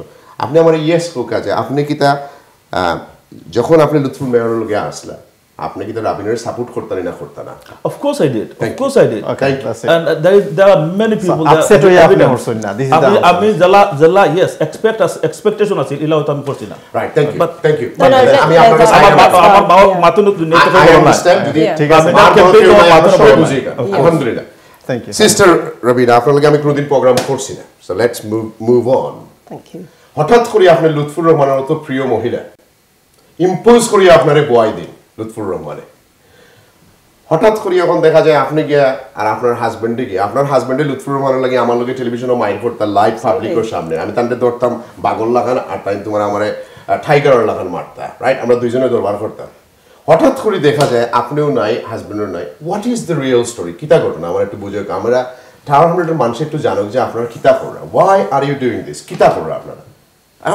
আপনি আমার ইয়েস কো কাজে আপনি কিতা যখন আপনি লুৎফুর মেয়রের লগে আসলা আপনি কি তো রাবিনের সাপোর্ট করতেন না করতেন না? Of course I did. Of course I did. Okay, that's it. And there are many people So, upset হয়ে আপনি করছেন না, this is the answer. আমি জেলা yes expectation আছে ইলা হয়তো আমি করছি না। Right, thank you. But Thank you. No, no, আমি let- আপনার let- কাছে let- আমার বাবা মাতুন নেতে I করব না। understand যদি ঠিক আছে। মান campaign কেউ নাই, আমরা মাথা সবাই বলবো বুঝি না। এটা। আলহামদুলিল্লাহ। Thank you. সিস্টার রবিনা, আপনার লগে আমি কোনোদিন প্রোগ্রাম করছি না, so let's move on. Thank you. হঠাৎ করে আপনি লুৎফুর রহমানের মতো প্রিয় মহিলা ইম্পোজ করি আপনারে বয় দিন লুৎফুর রহমানে। হঠাৎ করে এখন দেখা যায় আপনি গিয়া আর আপনার হাজবেন্ডে গিয়ে আপনার হাজবেন্ডে লুৎফুর রহমানের লাগে আমার লগে টেলিভিশনও মাইন্ড করতাম লাইভ পাবলিকের সামনে, আমি তান্ডে ধরতাম বাগল লাগান আর তাই তোমার আমার টাইগার লাগান মারতা, রাইট? আমরা দুইজনে দরবার করতাম। হঠাৎ করে দেখা যায় আপনিও নাই, হাজবেন্ডও নাই। What is the real story? কিতা ঘটনা আমার একটু বুঝে, আমরা টাওয়ার হ্যামলেটের মানুষ একটু জানুক যে আপনারা কিতা করা, why are you doing this, কিতা করা আপনারা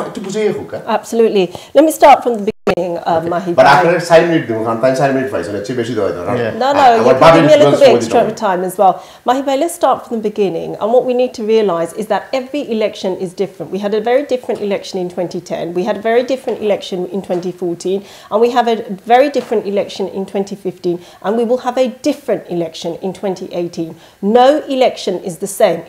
একটু বুঝিয়ে হোক। Absolutely. Let me start from the beginning, Mahi. But আপনার 4 মিনিট দিব, কারণ তাই 4 মিনিট পাইছেন, এর চেয়ে বেশি দেওয়া হয় না। No, no, you're giving me a little bit extra time as well. Mahibay, let's start from the beginning. And what we need to realise is that every election is different. We had a very different election in 2010. We had a very different election in 2014. And we have a very different election in 2015. And we will have a different election in 2018. No election is the same.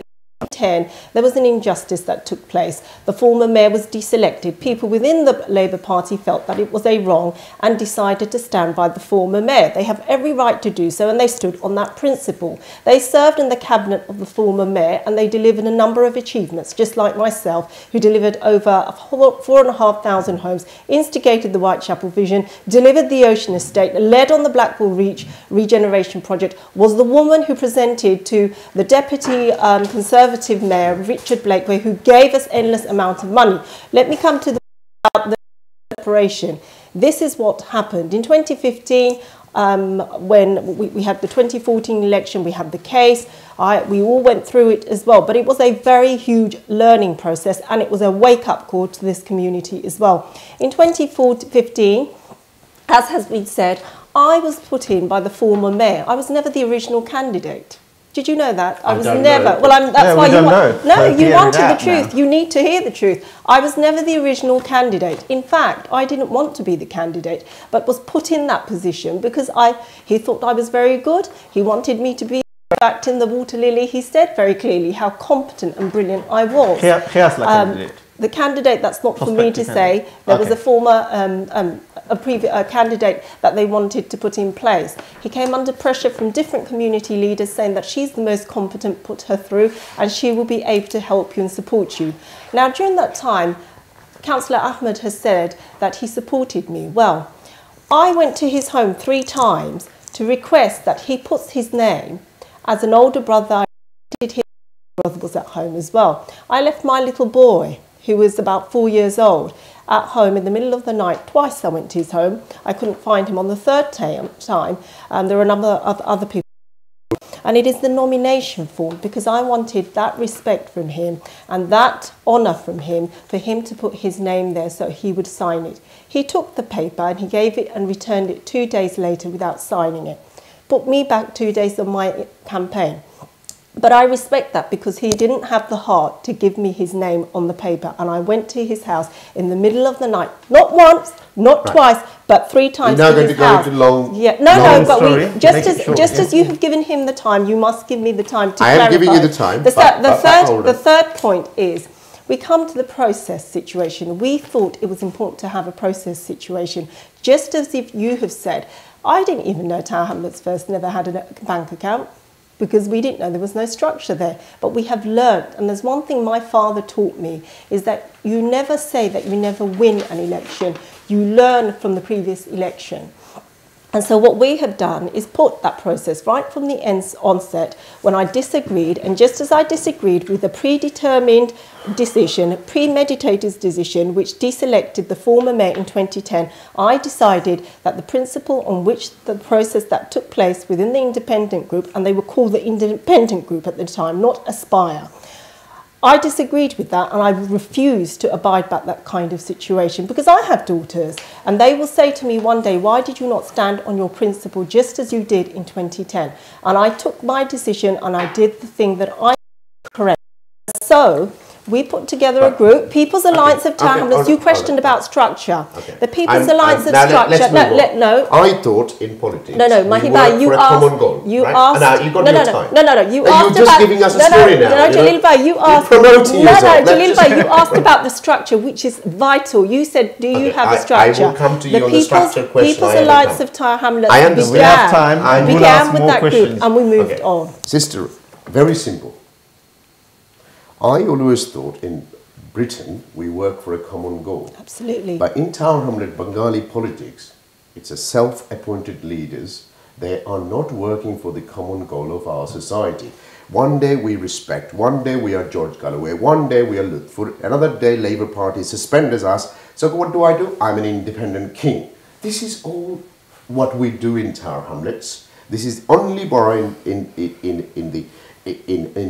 10, there was an injustice that took place. The former mayor was deselected. People within the Labour Party felt that it was a wrong and decided to stand by the former mayor. They have every right to do so, and they stood on that principle. They served in the cabinet of the former mayor, and they delivered a number of achievements, just like myself, who delivered over 4,500 homes, instigated the Whitechapel Vision, delivered the Ocean Estate, led on the Blackwall Reach regeneration project, was the woman who presented to the deputy Conservative Mayor, Richard Blakeway, who gave us endless amount of money. Let me come to the separation. This is what happened. In 2015, when we had the 2014 election, we had the case, we all went through it as well, but it was a very huge learning process, and it was a wake-up call to this community as well. In 2015, as has been said, I was put in by the former mayor. I was never the original candidate. Did you know that? I was never. Know. Well, that's Yeah, why we you don't know. No, But you hearing wanted the that truth. now. You need to hear the truth. I was never the original candidate. In fact, I didn't want to be the candidate, but was put in that position because he thought I was very good. He wanted me to be. In fact, in the Water Lily, he said very clearly how competent and brilliant I was. Here's like candidate. The candidate, that's not for me to Prospective say. There was Okay. a former a candidate that they wanted to put in place. He came under pressure from different community leaders saying that she's the most competent, put her through, and she will be able to help you and support you. Now, during that time, Councillor Ahmed has said that he supported me. Well, I went to his home 3 times to request that he puts his name as an older brother. His brother was at home as well. I left my little boy, who was about 4 years old, at home in the middle of the night. Twice I went to his home. I couldn't find him on the 3rd time. There were a number of other people. And it is the nomination form, because I wanted that respect from him and that honour from him, for him to put his name there so he would sign it. He took the paper and he gave it and returned it 2 days later without signing it. Put me back 2 days on my campaign. But I respect that, because he didn't have the heart to give me his name on the paper. And I went to his house in the middle of the night, not once, not twice, but 3 times You're now to going his to go house. into long, Yeah, no, long but story. just Make it short, just as you have given him the time, you must give me the time to I am clarify. giving you the time, The third point is, we come to the process situation. We thought it was important to have a process situation, just as if you have said. I didn't even know Tower Hamlets first never had a bank account, because we didn't know there was no structure there. But we have learned, and there's one thing my father taught me, is that you never say that you never win an election. You learn from the previous election. And so what we have done is put that process right from the onset, when I disagreed, and just as I disagreed with a predetermined decision, a premeditated decision, which deselected the former mayor in 2010, I decided that the principle on which the process that took place within the independent group, and they were called the independent group at the time, not Aspire, I disagreed with that, and I refused to abide by that kind of situation, because I have daughters, and they will say to me one day, why did you not stand on your principle just as you did in 2010? And I took my decision and I did the thing that I correct. So We put together a group, People's Alliance of Tower Hamlets. You questioned about structure. The People's Alliance of Structure. No. I thought in politics. No, Mahiba, you asked. Common goal, you right? asked. Now, you got your time. No. You asked You're just about, giving us a story now. No, Jalil Bhai, you asked. You're promoting yourself. Jalil Bhai, you asked about the structure, which is vital. You said, do you have a structure? I will come to you on the structure question. People's Alliance of Tower Hamlets We have time. began with that group, and we moved on. Sister, very simple. I always thought in Britain we work for a common goal. Absolutely. But in Tower Hamlet Bengali politics, it's a self-appointed leaders. They are not working for the common goal of our society. One day we respect, one day we are George Galloway, one day we are Lutfur, another day Labour Party suspends us. So what do? I'm an independent king. This is all what we do in Tower Hamlets. This is only borrowing in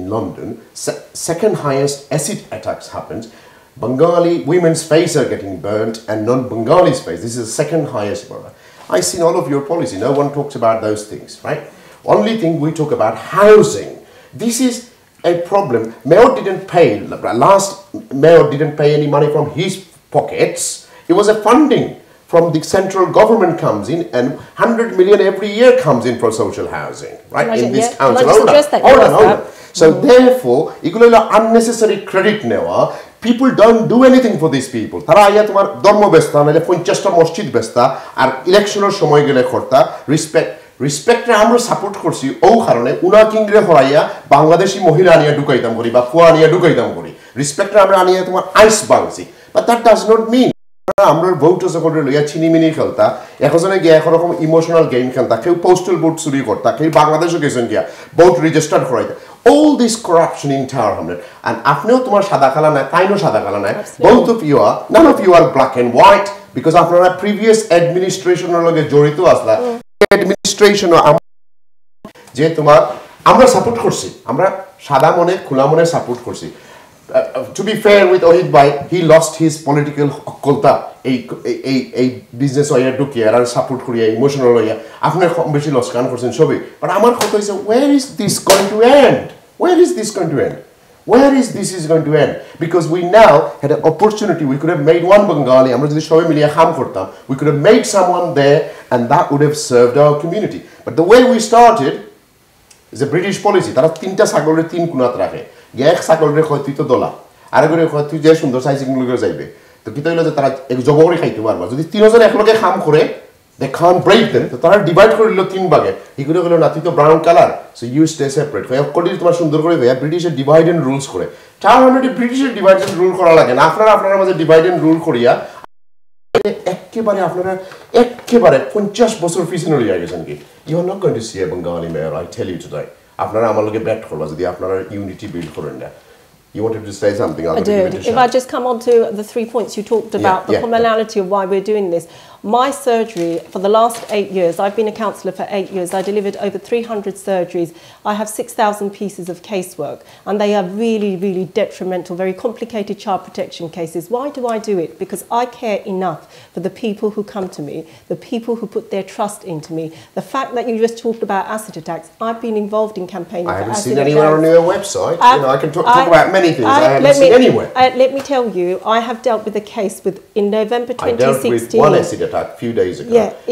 London. Second highest acid attacks happened. Bengali women's face are getting burnt and non-Bengalis' face. This is the second highest borough. I see all of your policy. No one talks about those things, right? Only thing we talk about housing. This is a problem. Mayor didn't pay. Last mayor didn't pay any money from his pockets. It was a funding from the central government comes in, and 100 million every year comes in for social housing, right? In this council. Hold on. So therefore, unnecessary credit never. People don't do anything for these people. Tara aya tomar dharma besta nale 50 ta মসজিদ besta আর ইলেকশনের সময় গেলে করতা respect আমরা support করছি ও কারণে উনা কিংরে হরাইয়া বাংলাদেশি মহিলা আনিয়া ঢুকাইতাম করি বা ফুয়া আনিয়া ঢুকাইতাম করি রেসপেক্ট আমরা আনিয়া তোমার আইস বাংসি but that does not mean আমরা ভোটার্স করে লইয়া চিনিমিনি খেলতা একজনে গিয়া একরকম ইমোশনাল গেম খেলতা কেউ পোস্টাল ভোট চুরি করতা কেউ বাংলাদেশে গেছেন গিয়া ভোট রেজিস্টার করাইতা all this corruption in Tower Hamlet and আপনিও তোমার সাদা কালা না তাইনো সাদা কালা না both of you are none of you are black and white because আপনারা previous administration এর লগে জড়িত আসলা administration যে তোমার আমরা সাপোর্ট করছি আমরা সাদা মনে খোলা মনে সাপোর্ট করছি to be fair with Ohid Bhai, he lost his political অক্কলতা এই বিজনেস ওয়া ঢুকিয়ে আর সাপোর্ট করিয়া ইমোশনাল হইয়া আপনার বেশি লস কান করছেন সবই বাট আমার কথা হইছে where is this going to end where is this going to end where is this is going to end because we now had an opportunity we could have made one Bengali আমরা যদি সবাই মিলে কাম করতাম we could have made someone there and that would have served our community but the way we started is a British policy তারা তিনটা ছাগলের তিন কোণাত রাখে এক ছাগলের কয় তুই তো দলা আরেকরে কয় তুই যে সুন্দর সাইজিং লগে যাইবে তো কি তাইলে যে তারা এক জগরে খাইতে পারবা যদি তিনজন একলগে কাম করে they can't break them তো তারা ডিভাইড করে দিল তিন ভাগে ইগুলো হলো না তুই তো brown colour so you stay separate কয় কোটি তোমার সুন্দর করে কয় ব্রিটিশের ডিভাইড এন্ড রুলস করে টাওয়ার হ্যামলেটে ব্রিটিশের ডিভাইড এন্ড রুল করা লাগে না আপনারা মাঝে ডিভাইড এন্ড রুল করিয়া একেবারে আপনারা একেবারে 50 বছর পিছনে লইয়া গেছেন কি are you not going to see a Bengali mayor I tell you today আপনারা আমার লগে ব্যাট করবা যদি আপনারা ইউনিটি বিল্ড করেন না You wanted to say something. I did. If I just come on to the 3 points you talked about, the commonality of why we're doing this. My surgery, for the last 8 years, I've been a counsellor for 8 years. I delivered over 300 surgeries. I have 6,000 pieces of casework, and they are really, really detrimental, very complicated child protection cases. Why do I do it? Because I care enough for the people who come to me, the people who put their trust into me. The fact that you just talked about acid attacks, I've been involved in campaigning for acid attacks. I haven't seen anywhere on your website. I can talk about many things. I haven't seen anywhere. Let me tell you, I have dealt with a case in November 2016. I dealt with one acid attack a few days ago. Yeah, a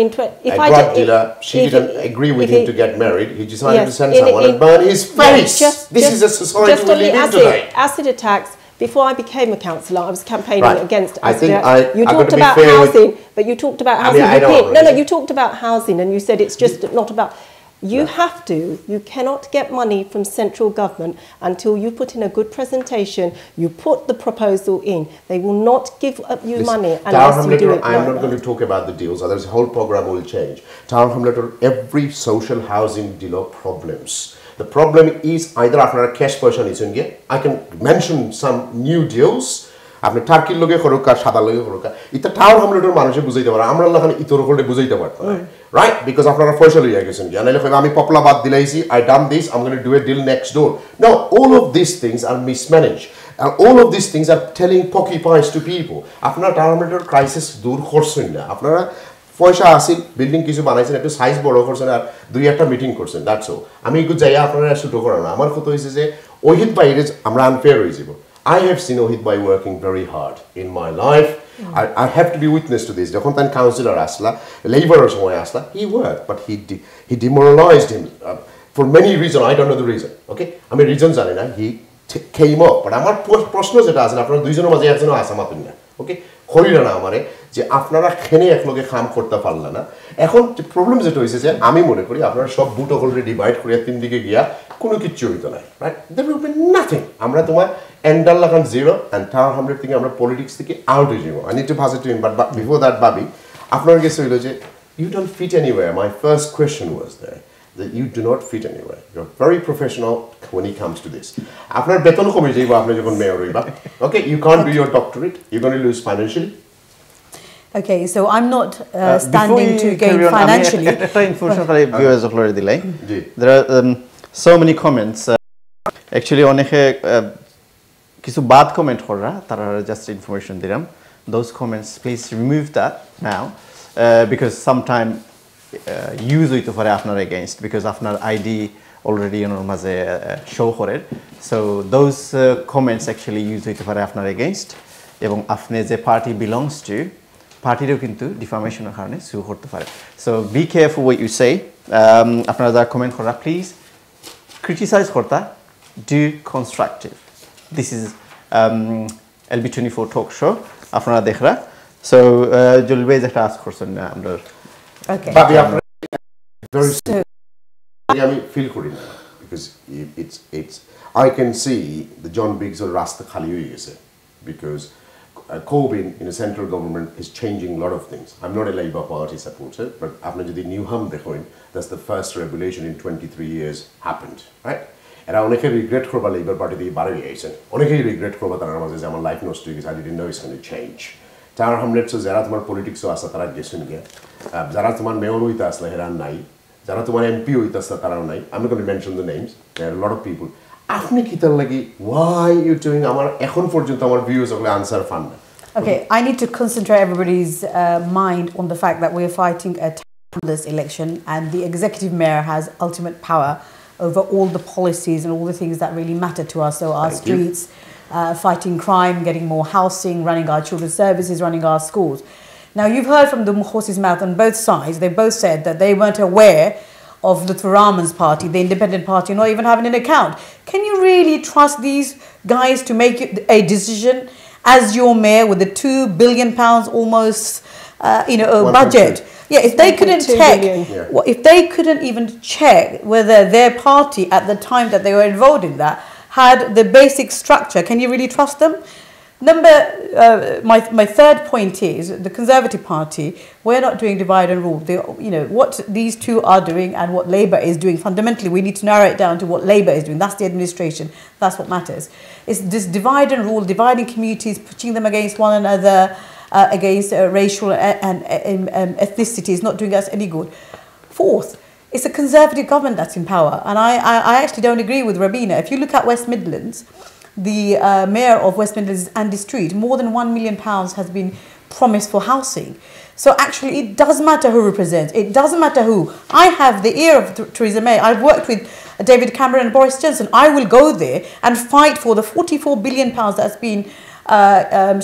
drug dealer, she didn't agree with him to get married. He decided to send someone and burn his face. This is a society we live in today. Acid attacks. Before I became a councillor, I was campaigning against acid attacks. You talked about housing, but you talked about housing. You talked about housing, and you said it's just not about. You cannot get money from central government until you put in a good presentation, you put the proposal in. They will not give you money unless you do it. I'm not going to talk about the deals, otherwise the whole program will change. Tower Hamlet, every social housing deal of problems. The problem is either after a cash person is in here, I can mention some new deals. আপনি টার্কির লগে খরকা সাদা লগে খরকা এটা tower হামলেটের মানুষে বুঝাইতে পারে আমরা লাখানে ইতর করে বুঝাইতে পারতাম রাইট বিকজ আপনারা পয়সা লইয়া গেছেন কি নাইলে আমি পপলা বাদ দিলাইছি I done this I am going to do a deal next door no all of this things are mismanage and all of these things are telling porcupines to people আপনারা টাওয়ার হামলেটের ক্রাইসিস দূর করছেন না আপনারা পয়সা আসিল building কিছু বানাইছেন একটু size বড় করছেন আর দুই একটা মিটিং করছেন দ্যাটস অল আমি একটু যাইয়া আপনারা শুরু করা না আমার কথা হইছে যে ওহিদ বাইরে আমরা আনফেয়ার হয়ে যাব I have seen Ohit Bhai working very hard in my life. I have to be witness to this. যখন তার কাউন্সিলর আসলা, লেবারের সময় আসলা, he worked, but he demoralized him for many reasons. I don't know the reason. Okay, আমি reason জানি না. He came up, but আমার প্রশ্ন যেটা আছে আপনারা দুইজনের মাঝে একজনও আসামাতুন না. Okay, খলিরা না আমারে যে আপনারা খেনে একলগে কাম করতে পারলা না। এখন প্রবলেম যেটা হইছে যে আমি মনে করি আপনারা সব বুট অলরেডি ডিভাইড করে তিন দিকে গিয়া কোনো কিছু হইতো না, right? there will be nothing. আমরা তোমার এন্ডার লাগান জিরো and Tower Hamlet থেকে আমরা পলিটিক্স থেকে আউট হয়ে যাব. I need to pass it to him, but before that, Babi, আপনার কাছে হইলো যে you don't fit anywhere. My first question was there that you do not fit anywhere. You're very professional when it comes to this. আপনার বেতন কমে যাইবা আপনি যখন মেয়র হইবা. Okay, you can't do your doctorate. You're going to lose financially. Okay, so I'm not standing to gain financially. There are so many comments. Actually, অনেকে কিছু বাদ কমেন্ট করা তারা just information দিলাম. Those comments, please remove that now because sometime use হইতে পারে আপনার against because আপনার ID already ওনার মাঝে show করে. So those comments actually use হইতে পারে আপনার against এবং আপনি যে party belongs to পার্টিরও কিন্তু ডিফামেশনের কারণে সু করতে পারে। So be careful what you say. আপনারা যারা কমেন্ট করা প্লিজ ক্রিটিসাইজ করতা do constructive. This is LB24 Talk show আপনারা দেখরা। সো জলিল ভাই একটা আস্ক করছেন না আমরা বাবি আপনারা আমি ফিল করি না because it's I can see the John Biggs or রাস্তা খালি হয়ে গেছে because Corbyn in the central government is changing a lot of things. I'm not a Labour Party supporter, but after the New Ham dekhoin, that's the first revolution in 23 years happened, right? And I oneke regret korba Labour Party di bare aisen. Oneke regret korba tarar maze je amar life nosto hoye geche. I didn't know it's going to change. Tower Hamlets jara tomar politics o asa tara gechen gaya. Jara tomar mayor hoite asla heran nai. Jara tomar MP hoite asla tarao nai. I'm not going to mention the names. There are a lot of people. আপনি কি তার লাগি why you doing আমার এখন পর্যন্ত আমার views ওগুলো answer fun না। Okay, I need to concentrate everybody's mind on the fact that we're fighting a this election and the executive mayor has ultimate power over all the policies and all the things that really matter to us. So our streets, fighting crime, getting more housing, running our children's services, running our schools. Now you've heard from the horse's mouth on both sides. They both said that they weren't aware of Lutfi Rahman's party, the independent party, not even having an account. Can you really trust these guys to make a decision as your mayor with the £2 billion almost, budget? Yeah, if they couldn't check, if they couldn't even check whether their party at the time that they were involved in that had the basic structure, can you really trust them? My third point is the Conservative Party. We're not doing divide and rule. What these two are doing and what Labour is doing. Fundamentally, we need to narrow it down to what Labour is doing. That's the administration. That's what matters. It's this divide and rule, dividing communities, pushing them against one another, against racial and ethnicity is not doing us any good. Fourth, it's a Conservative government that's in power, and I actually don't agree with Rabina. If you look at West Midlands. The mayor of West Midlands, Andy Street, more than £1 million has been promised for housing. So actually, it doesn't matter who represents. It doesn't matter who. I have the ear of Theresa May. I've worked with David Cameron and Boris Johnson. I will go there and fight for the £44 billion that's been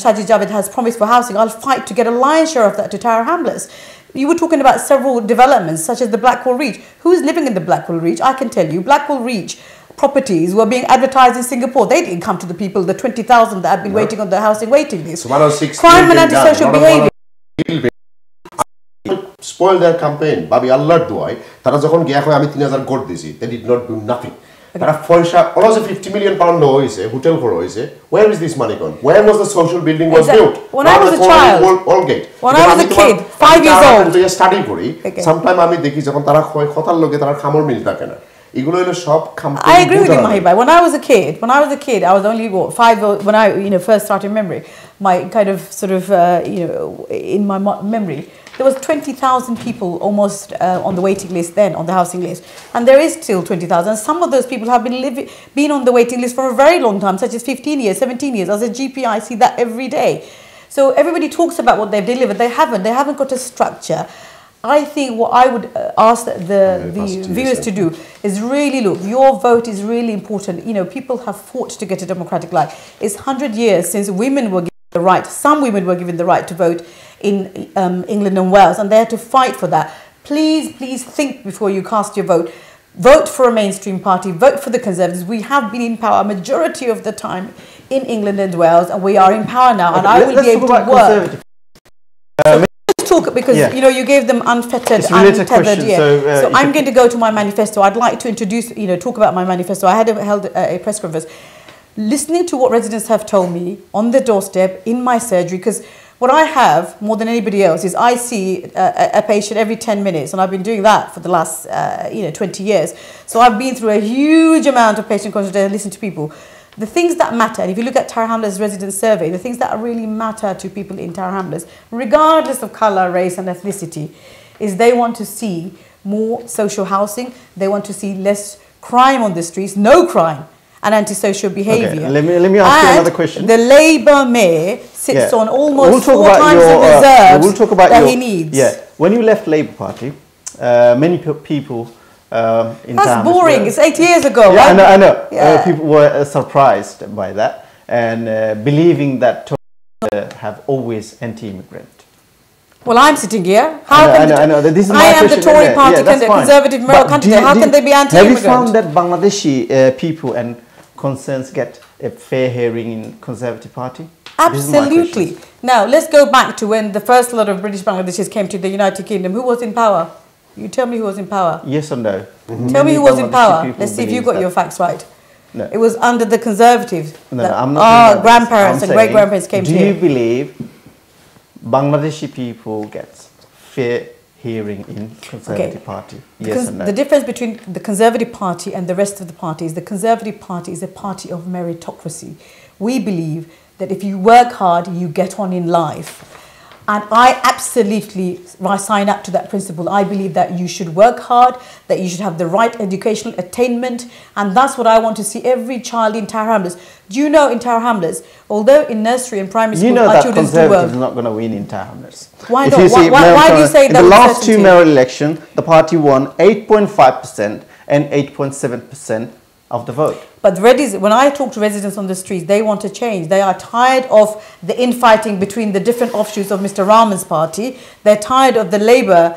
Sajid Javid has promised for housing. I'll fight to get a lion's share of that to Tower Hamlets. You were talking about several developments, such as the Blackwall Reach. Who's living in the Blackwall Reach? I can tell you, Blackwall Reach properties were being advertised in Singapore. They didn't come to the people, the 20,000 that have been waiting on the housing waiting list. Crime and antisocial behaviour. Spoil their campaign. Babi Allah duai. Tara jokhon giya koi ami 3000 vote disi. They did not do nothing. Tara foisha all the £50 million no hoise, hotel for hoise. Where is this money gone? Where was the social building was built? When I was a child. When I was a kid, 5 years old. To study kori. Sometime ami dekhi jokhon tara khoi khotar loge tara khamor mil থাকে না। I agree with you, Mahibhai. When I was a kid, I was only 5 when I first started remembering. My kind of sort of in my memory, there was 20,000 people almost on the waiting list then, on the housing list, and there is still 20,000. Some of those people have been on the waiting list for a very long time, such as 15 years, 17 years. As a GP, I see that every day. So everybody talks about what they've delivered. They haven't got a structure. I think what I would ask the viewers to do is really look, your vote is really important. You know, people have fought to get a democratic life. It's 100 years since women were given the right, some women were given the right to vote in England and Wales, and they had to fight for that. Please, please think before you cast your vote. Vote for a mainstream party, vote for the Conservatives. We have been in power a majority of the time in England and Wales, and we are in power now, and I will be able to work. Talk because you know you gave them unfettered, untethered. So I'm going to go to my manifesto. I'd like to introduce, you know, talk about my manifesto. I had held a press conference, listening to what residents have told me on the doorstep in my surgery. Because what I have more than anybody else is I see a patient every 10 minutes, and I've been doing that for the last 20 years. So I've been through a huge amount of patient consultation and listen to people. The things that matter, and if you look at Tower Hamlets resident survey, the things that really matter to people in Tower Hamlets, regardless of colour, race and ethnicity, is they want to see more social housing, they want to see less crime on the streets, no crime, and antisocial behaviour. Okay, let me ask you another question. The Labour Mayor sits on almost 4 times the reserves that he needs. Yeah, when you left Labour Party, many people that's boring. It's 8 years ago. Yeah, I know. Yeah. People were surprised by that and believing that Tories have always anti-immigrant. Well, I'm sitting here. I know. This is my I am the Tory party Conservative Mayor candidate. How can they be anti-immigrant? Have you found that Bangladeshi people and concerns get a fair hearing in Conservative Party? Absolutely. Now, let's go back to when the first lot of British Bangladeshis came to the United Kingdom. Who was in power? You tell me who was in power. Yes or no? Tell me who was in power. Let's see if you got your facts right. No. It was under the Conservatives. No, I'm not. Our grandparents and great-grandparents came to here. Do you believe Bangladeshi people get fair hearing in Conservative Party? Yes or no? The difference between the Conservative Party and the rest of the parties, the Conservative Party is a party of meritocracy. We believe that if you work hard, you get on in life. And I absolutely sign up to that principle. I believe that you should work hard, that you should have the right educational attainment, and that's what I want to see every child in Tower Hamlets. Do you know in Tower Hamlets, although in nursery and primary school, our children do well. You know that Conservatives are not going to win in Tower Hamlets. Why not? Why do you say that? In the last 2 mayoral elections, the party won 8.5% and 8.7% of the vote. But when I talk to residents on the streets, they want to change. They are tired of the infighting between the different offshoots of Mr. Rahman's party. They're tired of the Labour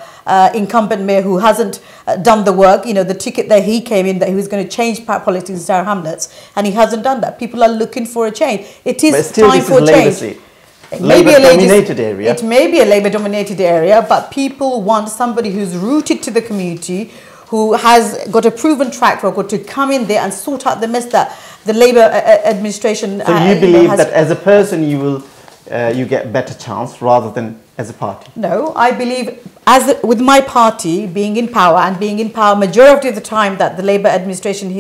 incumbent mayor who hasn't done the work. You know, the ticket that he came in, that he was going to change politics in Tower Hamlets, and he hasn't done that. People are looking for a change. It is time for change. It may be a Labour-dominated area. It may be a Labour-dominated area, but people want somebody who's rooted to the community, who has got a proven track record to come in there and sort out the mess that the Labour administration. So you believe that as a person you get better chance rather than as a party? No, I believe with my party being in power and being in power majority of the time that the Labour administration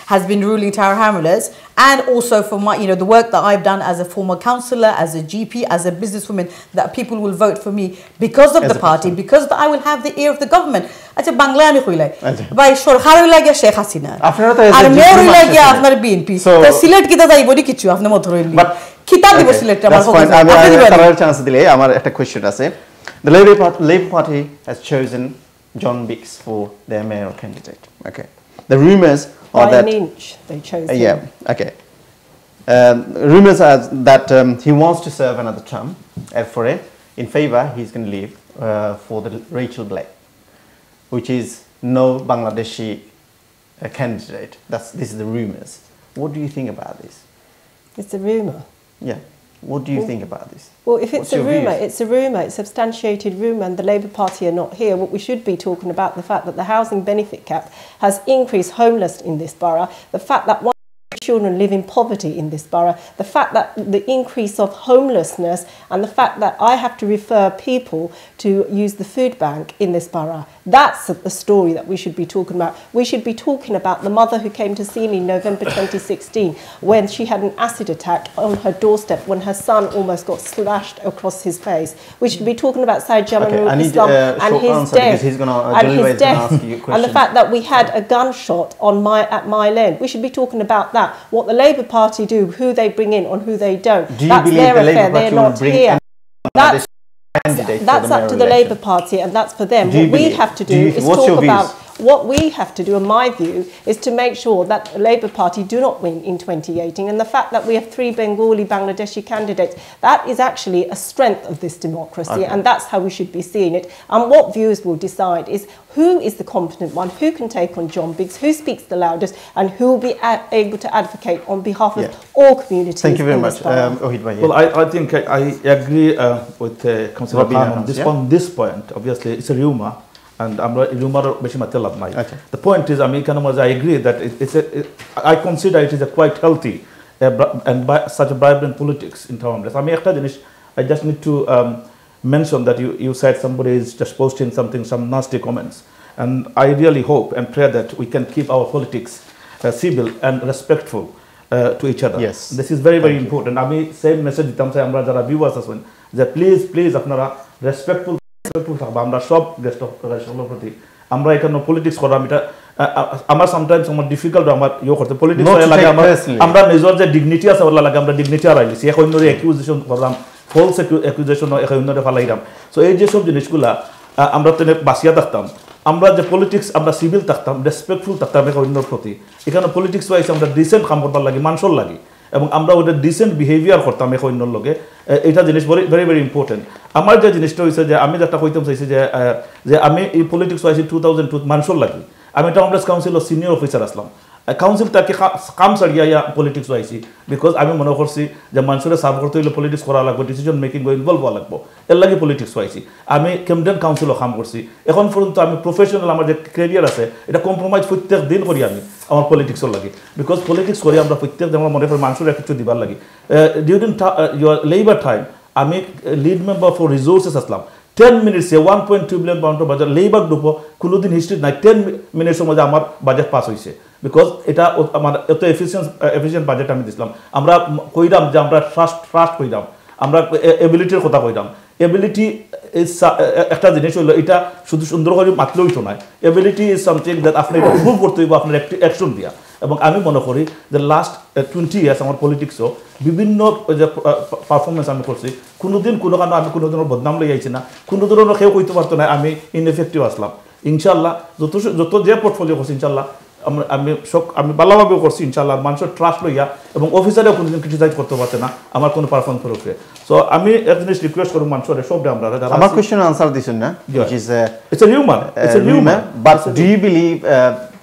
has been ruling Tower Hamlets, and also for my the work that I've done as a former councillor, as a GP, as a businesswoman, that people will vote for me because of the party, because I will have the ear of the government. আচ্ছা বাংলা আমি কইলাই ভাই সরকারের লাগিয়া শেখ হাসিনা আর mayor লাগিয়া আপনার BNP তো সিলেট কিটা যাইব নি কিছু আপনি মত রইলি কিতা দিব সিলেট আমার ফোকাস আমি তার চান্স দিলে আমার একটা কোশ্চেন আছে The Labour Party has chosen John Biggs for their mayoral candidate. Okay. The rumours are that... By an inch they chose him. Yeah, okay. Rumours are that he wants to serve another term. For it, in favour, he's going to leave for the Rachel Black, which is no Bangladeshi candidate. This is the rumours. What do you think about this? It's a rumour. Yeah. What do you think about this? Well, if it's a rumour, it's a rumour, it's a substantiated rumour, and the Labour Party are not here. What we should be talking about, the fact that the housing benefit cap has increased homelessness in this borough, the fact that children live in poverty in this borough, the fact that the increase of homelessness, and the fact that I have to refer people to use the food bank in this borough. That's the story that we should be talking about. We should be talking about the mother who came to see me in November 2016 when she had an acid attack on her doorstep, when her son almost got slashed across his face. We should be talking about Said Jamalul Islam and his death, and the fact that we had a gunshot at Mile End. We should be talking about that. What the Labour Party do, who they bring in, and who they don't. Do you believe the Labour Party will bring candidate that's for the up to mayoral the election. Labour Party, and that's for them. Do you What we believe- have to do do you- is what's your talk about. views? What we have to do, in my view, is to make sure that the Labour Party do not win in 2018. And the fact that we have 3 Bengali Bangladeshi candidates, that is actually a strength of this democracy, Okay. and that's how we should be seeing it. And what viewers will decide is who is the competent one, who can take on John Biggs, who speaks the loudest, and who will be able to advocate on behalf of all communities. Thank you very in much. this borough. Ohid bhai, Well, I think I agree with Councillor Robina Khan on Hans, this, yeah? on this point. Obviously, it's a rumor, and rumor beshi matel lab nai. Okay. The point is, I agree that I consider it is a quite healthy and such a vibrant politics in Tower Hamlets. I just need to mention that you said somebody is just posting some nasty comments, and I really hope and pray that we can keep our politics civil and respectful to each other. Yes. This is very important. Same message ditam say amra jara viewers asen যে please আপনারা respectful থাকবা আমরা সব guest প্রতি আমরা এখানে politics করা এটা আমার সামটাইমস আমার ডিফিকাল্ট আমার করতে পলিটিক্স লাগে আমরা নিজের যে ডিগনিটি আছে ওলা লাগে আমরা ডিগনিটি আর আইলিছি এক অন্যরে অ্যাকিউজেশন করলাম ফলস অ্যাকিউজেশন এক অন্যরে ফালাইলাম সো এই যে সব জিনিসগুলা আমরা তেনে বাঁচিয়া থাকতাম আমরা যে পলিটিক্স আমরা সিভিল থাকতাম রেসপেক্টফুল থাকতাম এক অন্যর প্রতি এখানে পলিটিক্স ওয়াইজ আমরা ডিসেন্ট কাম করবার লাগে মানুষের লাগে এবং আমরা ওদের ডিসেন্ট বিহেভিয়ার করতাম এক অন্যর লগে এটা জিনিস ভেরি ইম্পর্টেন্ট আমার যে জিনিসটা হয়েছে যে আমি যেটা কইতাম চাইছি যে আমি এই পলিটিক্স ওয়াইজ 2002 মানুষের লাগে আমি টাউন কাউন্সিলর সিনিয়র অফিসার আসলাম কাউন্সিল তাকে কাম সারিয়া পলিটিক্স আইসি বিকজ আমি মনে করছি যে মানুষের সার্ভ করতে হলে পলিটিক্স করা লাগবে ডিসিশন মেকিং ইনভলভ হওয়া লাগবে এর লাগে পলিটিক্স আইসি আমি কেমডেন কাউন্সিলও কাম করছি এখন পর্যন্ত আমি প্রফেশনাল আমার যে ক্যারিয়ার আছে এটা কম্প্রোমাইজ প্রত্যেক দিন করি আমি আমার পলিটিক্সের লাগে বিকজ পলিটিক্স করি আমরা প্রত্যেক দিন আমার মনে করি মানুষের কিছু দিবার লাগে ডিউরিং ইউর লেবার টাইম আমি lead member for resources Aslam 10 minutes 1.2 billion pound budget labour group কোনোদিন হিস্ট্রি নাই 10 মিনিটের মধ্যে আমার বাজেট পাস হয়েছে বিকজ এটা আমার এত এফিসিয়েন্ট বাজেট আমি দিছিলাম আমরা কইরাম যে আমরা ট্রাস্ট কইরাম আমরা এবিলিটির কথা কইরাম এবিলিটি ইজ একটা জিনিস হলো এটা শুধু সুন্দর করে মাতলেও তো নয় এবিলিটি ইজ সামথিং দ্যাট আপনি এটা প্রুভ করতে হইব আপনার একটি অ্যাকশন দিয়া এবং আমি মনে করি যে লাস্ট 20 ইয়ার্স আমার পলিটিক্সও বিভিন্ন যে পারফরমেন্স আমি করছি কোনোদিন কোনো কারণে আমি কোনো ধরনের বদনাম লই আইছি না কোনো ধরনের কেউ কইতে পারতো না আমি ইনএফেক্টিভ আসলাম ইনশাল্লাহ যত যে পোর্টফোলিও করছি ইনশাল্লাহ আমি ভালোভাবে করছি ইনশাল্লাহ মানুষের ট্রাস্ট লইয়া এবং অফিসারেও কোনোদিন ক্রিটিসাইজ করতে পারছে না আমার কোনো পারফরমেন্স রূপে সো আমি এক জিনিস রিকোয়েস্ট করব মানুষের সব আমরা আমার কোশ্চেন আনসার দিছেন না which is it's a rumor but do you believe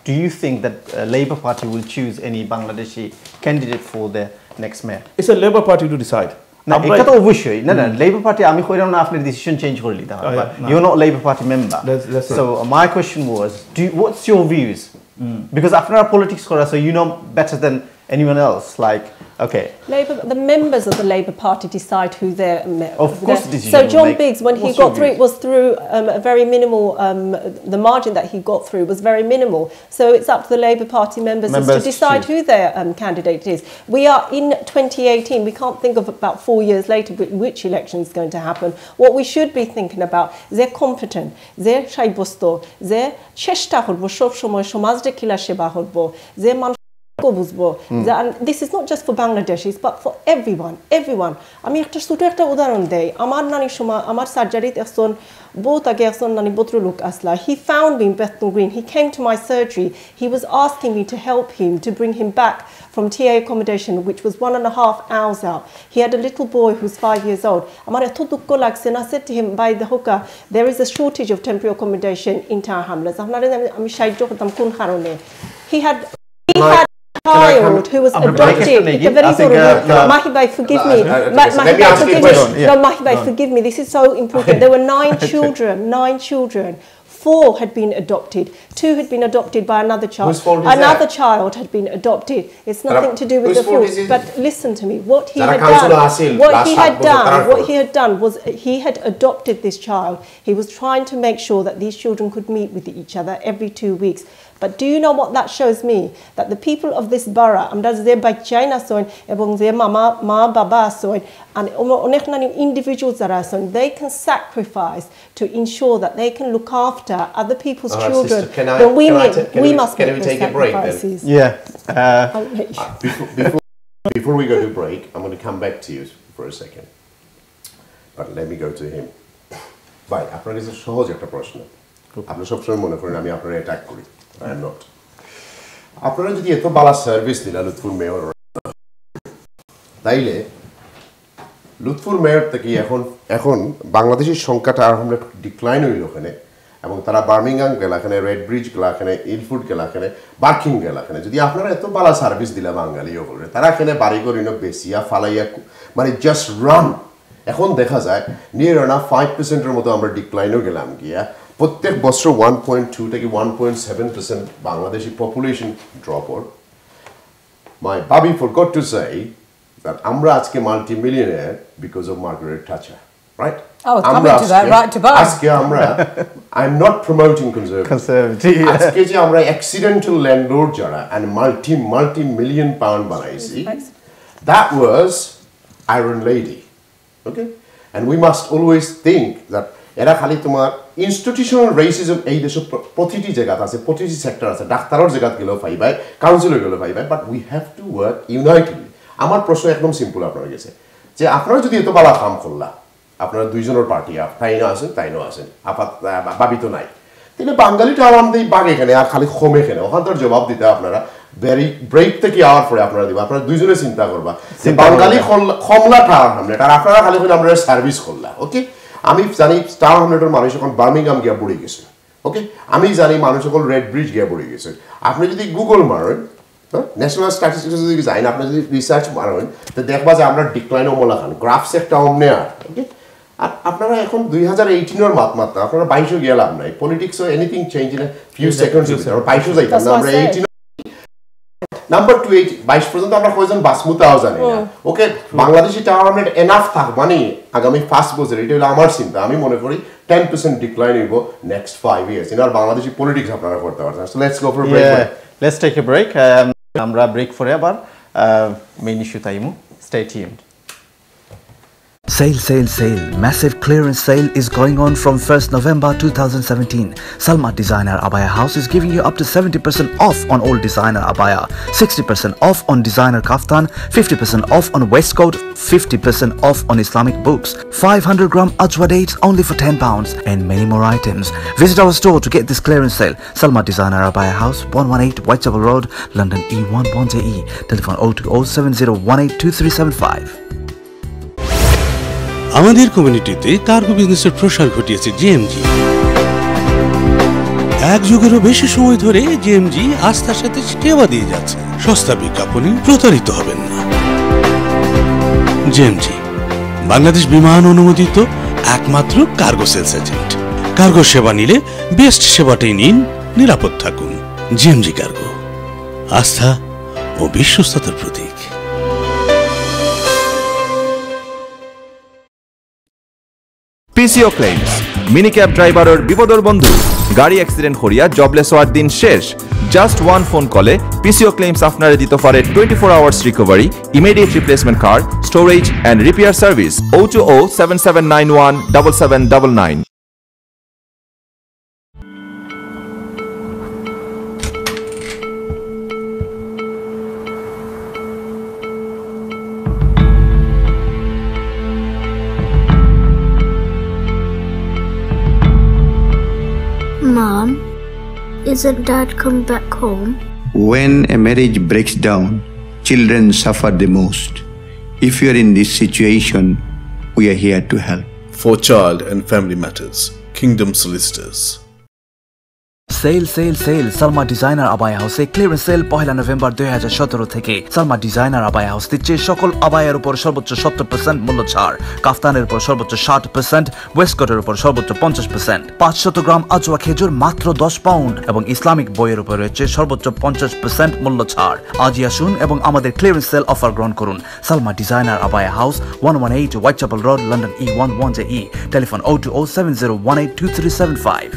do you think that Labour Party will choose any Bangladeshi candidate for the next mayor? It's a Labour Party to decide. না এটা তো অবশ্যই না Labour Party আমি কইরাম না আপনি decision change করে নিতে হবে you're not Labour Party member so my question was what's your views because আপনারা politics করা so you know better than anyone else like okay the members of the Labour Party decide who their of course decision so John Biggs when he got through it was through a very minimal the margin that he got through was very minimal so it's up to the Labour Party members to decide who their candidate is we are in 2018 we can't think of about 4 years later which election is going to happen what we should be thinking about they're competent they're সাব্যস্ত যে চেষ্টা করব সব সময় সমাজে কিলা সেবা করব যে and this is not just for Bangladeshis but for everyone আমি একটা ছোট একটা উদাহরণ দেই আমার নানির সময় আমার সার্জারিতে একজন বহুত আগে একজন নানি ভদ্রলোক আসলা he found me in Bethnal Green he came to my surgery he was asking me to help him to bring him back from TA accommodation which was 1.5 hours out he had a little boy who was 5 years old আমার এত দুঃখ লাগছে and I said to him by the hooker there is a shortage of temporary accommodation in Tower Hamlets আমি সাহায্য করতাম কোন কারণে he had child who was adopted. Mahibhai, forgive me. Mahibhai, forgive me. This is so important. There were 9 children. 4 had been adopted. 2 had been adopted by another child. Whose fault is another that? child had been adopted. It's nothing to do with the fault. But listen to me. What he had done was he had adopted this child. He was trying to make sure that these children could meet with each other every 2 weeks. But do you know what that shows me? That the people of this borough, they're by China soin, ebong their ma baba soin, and individuals that are soin, they can sacrifice to ensure that they can look after other people's children. Sister, we must can we take a break then? Yeah. Before we go to break, I'm going to come back to you for a second. But let me go to him. ভাই আপনার কাছে সহজ একটা প্রশ্ন, আপনি সবসময় মনে করেন আমি আপনার অ্যাটাক করি, আই এম নট। আপনারা যদি এত ভালো সার্ভিস দিলা লুৎফুর মেয়র, তাইলে লুৎফুর মেয়র থেকে এখন বাংলাদেশের সংখ্যাটা আমরা ডিক্লাইন হইল ওখানে, এবং তারা বার্মিংহাম গেল এখানে, রেড ব্রিজ গেল এখানে, ইলফুড গেল এখানে, বার্কিং গেল এখানে। যদি আপনারা এত ভালো সার্ভিস দিলা বাঙালিও বলবে, তারা এখানে বাড়িঘর বেসিয়া ফালাইয়া মানে জাস্ট রান। এখন দেখা যায় নিয়ার না 5%-এর মতো আমরা ডিক্লাইনও গেলাম গিয়া। প্রত্যেক বছর 1.2 থেকে 1.7% বাংলাদেশি population drop or. My baby forgot to say that আমরা আজকে multimillionaire because of Margaret Thatcher, right? Oh, coming to that, right to buy. আজকে আমরা I'm not promoting conservative. আজকে যে আমরা accidental landlord যারা and multi-million pound বানাইছি, that was Iron Lady, okay? And we must always think that এরা খালি তোমার ইনস্টিটিউশনাল রেসিজম এই দেশের প্রতিটি জায়গাতে আছে, প্রতিটি সেক্টর আছে, ডাক্তারের জায়গাত গেলেও পাইবাই, কাউন্সিলর গেলেও পাইবাই, but we have to work unitedly. আমার প্রশ্ন একদম সিম্পল আপনার কাছে, যে আপনারা যদি এত ভালো কাম করলা, আপনারা দুইজনের পার্টি, তাইনও আছেন তাইনও আছেন, বাবি তো নাই, তাহলে বাঙালিটা আমাদের বাঘ এখানে আর খালি কমে এখানে, ওখান তোর জবাব দিতে আপনারা ব্রেক থেকে আওয়ার পরে আপনারা দিব, আপনারা দুইজনে চিন্তা করবা যে বাঙালি কমলা টাওয়ার হামলেট আর আপনারা খালি করে আমরা সার্ভিস করলা, ওকে? আমি জানি টাওয়ার হামলেটের মানুষ এখন বার্মিংহাম গিয়া পড়ে গেছে, ওকে? আমি জানি মানুষ এখন রেড ব্রিজ গিয়া পড়ে গেছে। আপনি যদি গুগল মারেন, ন্যাশনাল স্ট্যাটিস্টিক্স যদি যাই না, আপনি যদি রিসার্চ মারেন, তো দেখবা যে আমরা ডিক্লাইন অমলা খান, গ্রাফস একটা অমনে আর, ওকে? আর আপনারা এখন 2018-এর মাত্রা, আপনারা 22 গেলাম নাই, politics anything change in few seconds, আমরা 22 যাইতাম না, আমরা 18 নাম্বার 22 পর্যন্ত আমরা কয়জন বাসমুতাও জানি না, ওকে? বাংলাদেশি টাওয়ার হামলেট এনাফ থাক মানে আগামী 5 বছর, এটা হলো আমার চিন্তা। আমি মনে করি 10% ডিক্লাইন হইব next 5 years in our Bangladeshi politics আপনারা করতে পারছেন। So let's go for break. Let's take a break. আমরা ব্রেক পরে আবার মেইন ইস্যু তাইমু, stay tuned. Sale, sale, sale. Massive clearance sale is going on from 1st November 2017. Salma Designer Abaya House is giving you up to 70% off on all designer abaya, 60% off on designer kaftan, 50% off on waistcoat, 50% off on Islamic books, 500-gram ajwa dates only for £10, and many more items. Visit our store to get this clearance sale. Salma Designer Abaya House, 118 Whitechapel Road, London E11JE. Telephone 02070182375. আমাদের কমিউনিটিতে cargo বিজনেসের প্রসার ঘটিয়েছে GMG. এক যুগেরও বেশি সময় ধরে GMG আস্থার সাথে সেবা দিয়ে যাচ্ছে। সস্তা বিজ্ঞাপনে প্রতারিত হবেন না। জিএমজি বাংলাদেশ বিমান অনুমোদিত একমাত্র কার্গো সেলস এজেন্ট। কার্গো সেবা নিলে বেস্ট সেবাটাই নিন, নিরাপদ থাকুন। জিএমজি কার্গো, আস্থা ও বিশ্বস্ততার প্রতীক। পিসিও ক্লেইমস মিনিক্যাব ড্রাইভারের বিপদর বন্ধু। গাড়ি অ্যাক্সিডেন্ট করিয়া জবলেস হওয়ার দিন শেষ। জাস্ট ওয়ান ফোন কলে পিসিও ক্লেইমস আপনারা দিতে পারে 24 hours recovery, immediate replacement car, storage and repair service. 02077917799। Mom, isn't Dad come back home? When a marriage breaks down, children suffer the most. If you are in this situation, we are here to help. For Child and Family Matters, Kingdom Solicitors. Sale, sale, sale. Salma Designer Abaya House clearance sale 1 November 2017 থেকে। Salma designer abaya house দিচ্ছে সকল আবায়ার উপর সর্বোচ্চ 70% মূল্য ছাড়, কাফতানের উপর সর্বোচ্চ 60%, ওয়েস্টকোটের উপর সর্বোচ্চ 50%, 500 গ্রাম আজওয়া খেজুর মাত্র 10 পাউন্ড এবং ইসলামিক বইয়ের উপর রয়েছে সর্বোচ্চ 50% মূল্য ছাড়। আজই আসুন এবং আমাদের ক্লিয়ারেন্স সেল অফার গ্রহণ করুন। Salma designer abaya house, 118 Whitechapel Road, London E11JE. Telephone 02070182375.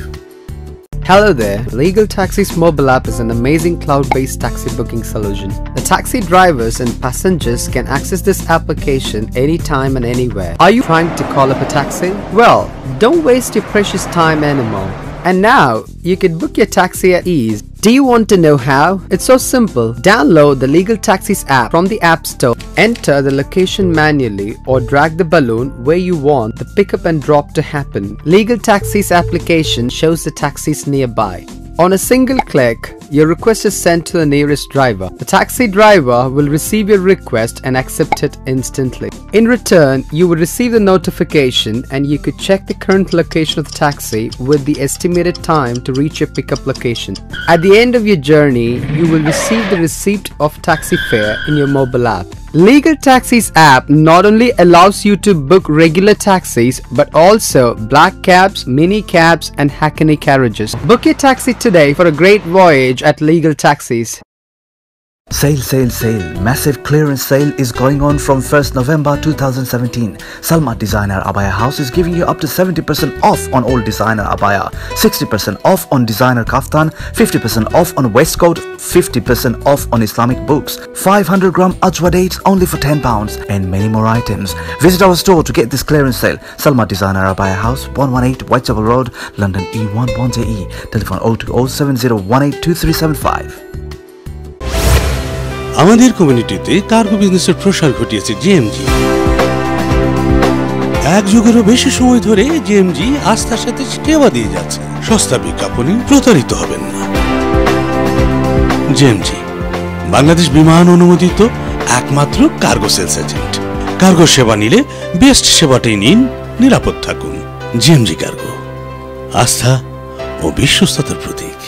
Hello there. Legal Taxi's mobile app is an amazing cloud-based taxi booking solution. The taxi drivers and passengers can access this application anytime and anywhere. Are you trying to call up a taxi? Well, don't waste your precious time anymore. And now, you can book your taxi at ease Do you want to know how? It's so simple. Download the Legal Taxis app from the App Store. Enter the location manually or drag the balloon where you want the pickup and drop to happen. Legal Taxis application shows the taxis nearby. On a single click, your request is sent to the nearest driver. The taxi driver will receive your request and accept it instantly. In return, you will receive the notification and you could check the current location of the taxi with the estimated time to reach your pickup location. At the end of your journey, you will receive the receipt of taxi fare in your mobile app. Legal Taxis app not only allows you to book regular taxis but also black cabs, mini cabs and hackney carriages. Book your taxi today for a great voyage at Legal Taxis. Sale. Massive clearance sale is going on from 1st November 2017. Salma Designer Abaya House is giving you up to 70% off on all designer abaya, 60% off on designer kaftan, 50% off on waistcoat, 50% off on Islamic books, 500 gram ajwa dates only for £10 and many more items. Visit our store to get this clearance sale. Salma Designer Abaya House, 118 Whitechapel Road, London E11JE. Telephone 02070182375. আমাদের কমিউনিটিতে cargo বিজনেসের প্রসার ঘটিয়েছে GMG. এক যুগেরও বেশি সময় ধরে GMG আস্থার সাথে সেবা দিয়ে যাচ্ছে। সস্তা বিজ্ঞাপনে প্রতারিত হবেন না। জিএমজি বাংলাদেশ বিমান অনুমোদিত একমাত্র কার্গো সেলস এজেন্ট। কার্গো সেবা নিলে বেস্ট সেবাটাই নিন, নিরাপদ থাকুন। জিএমজি কার্গো, আস্থা ও বিশ্বস্ততার প্রতীক।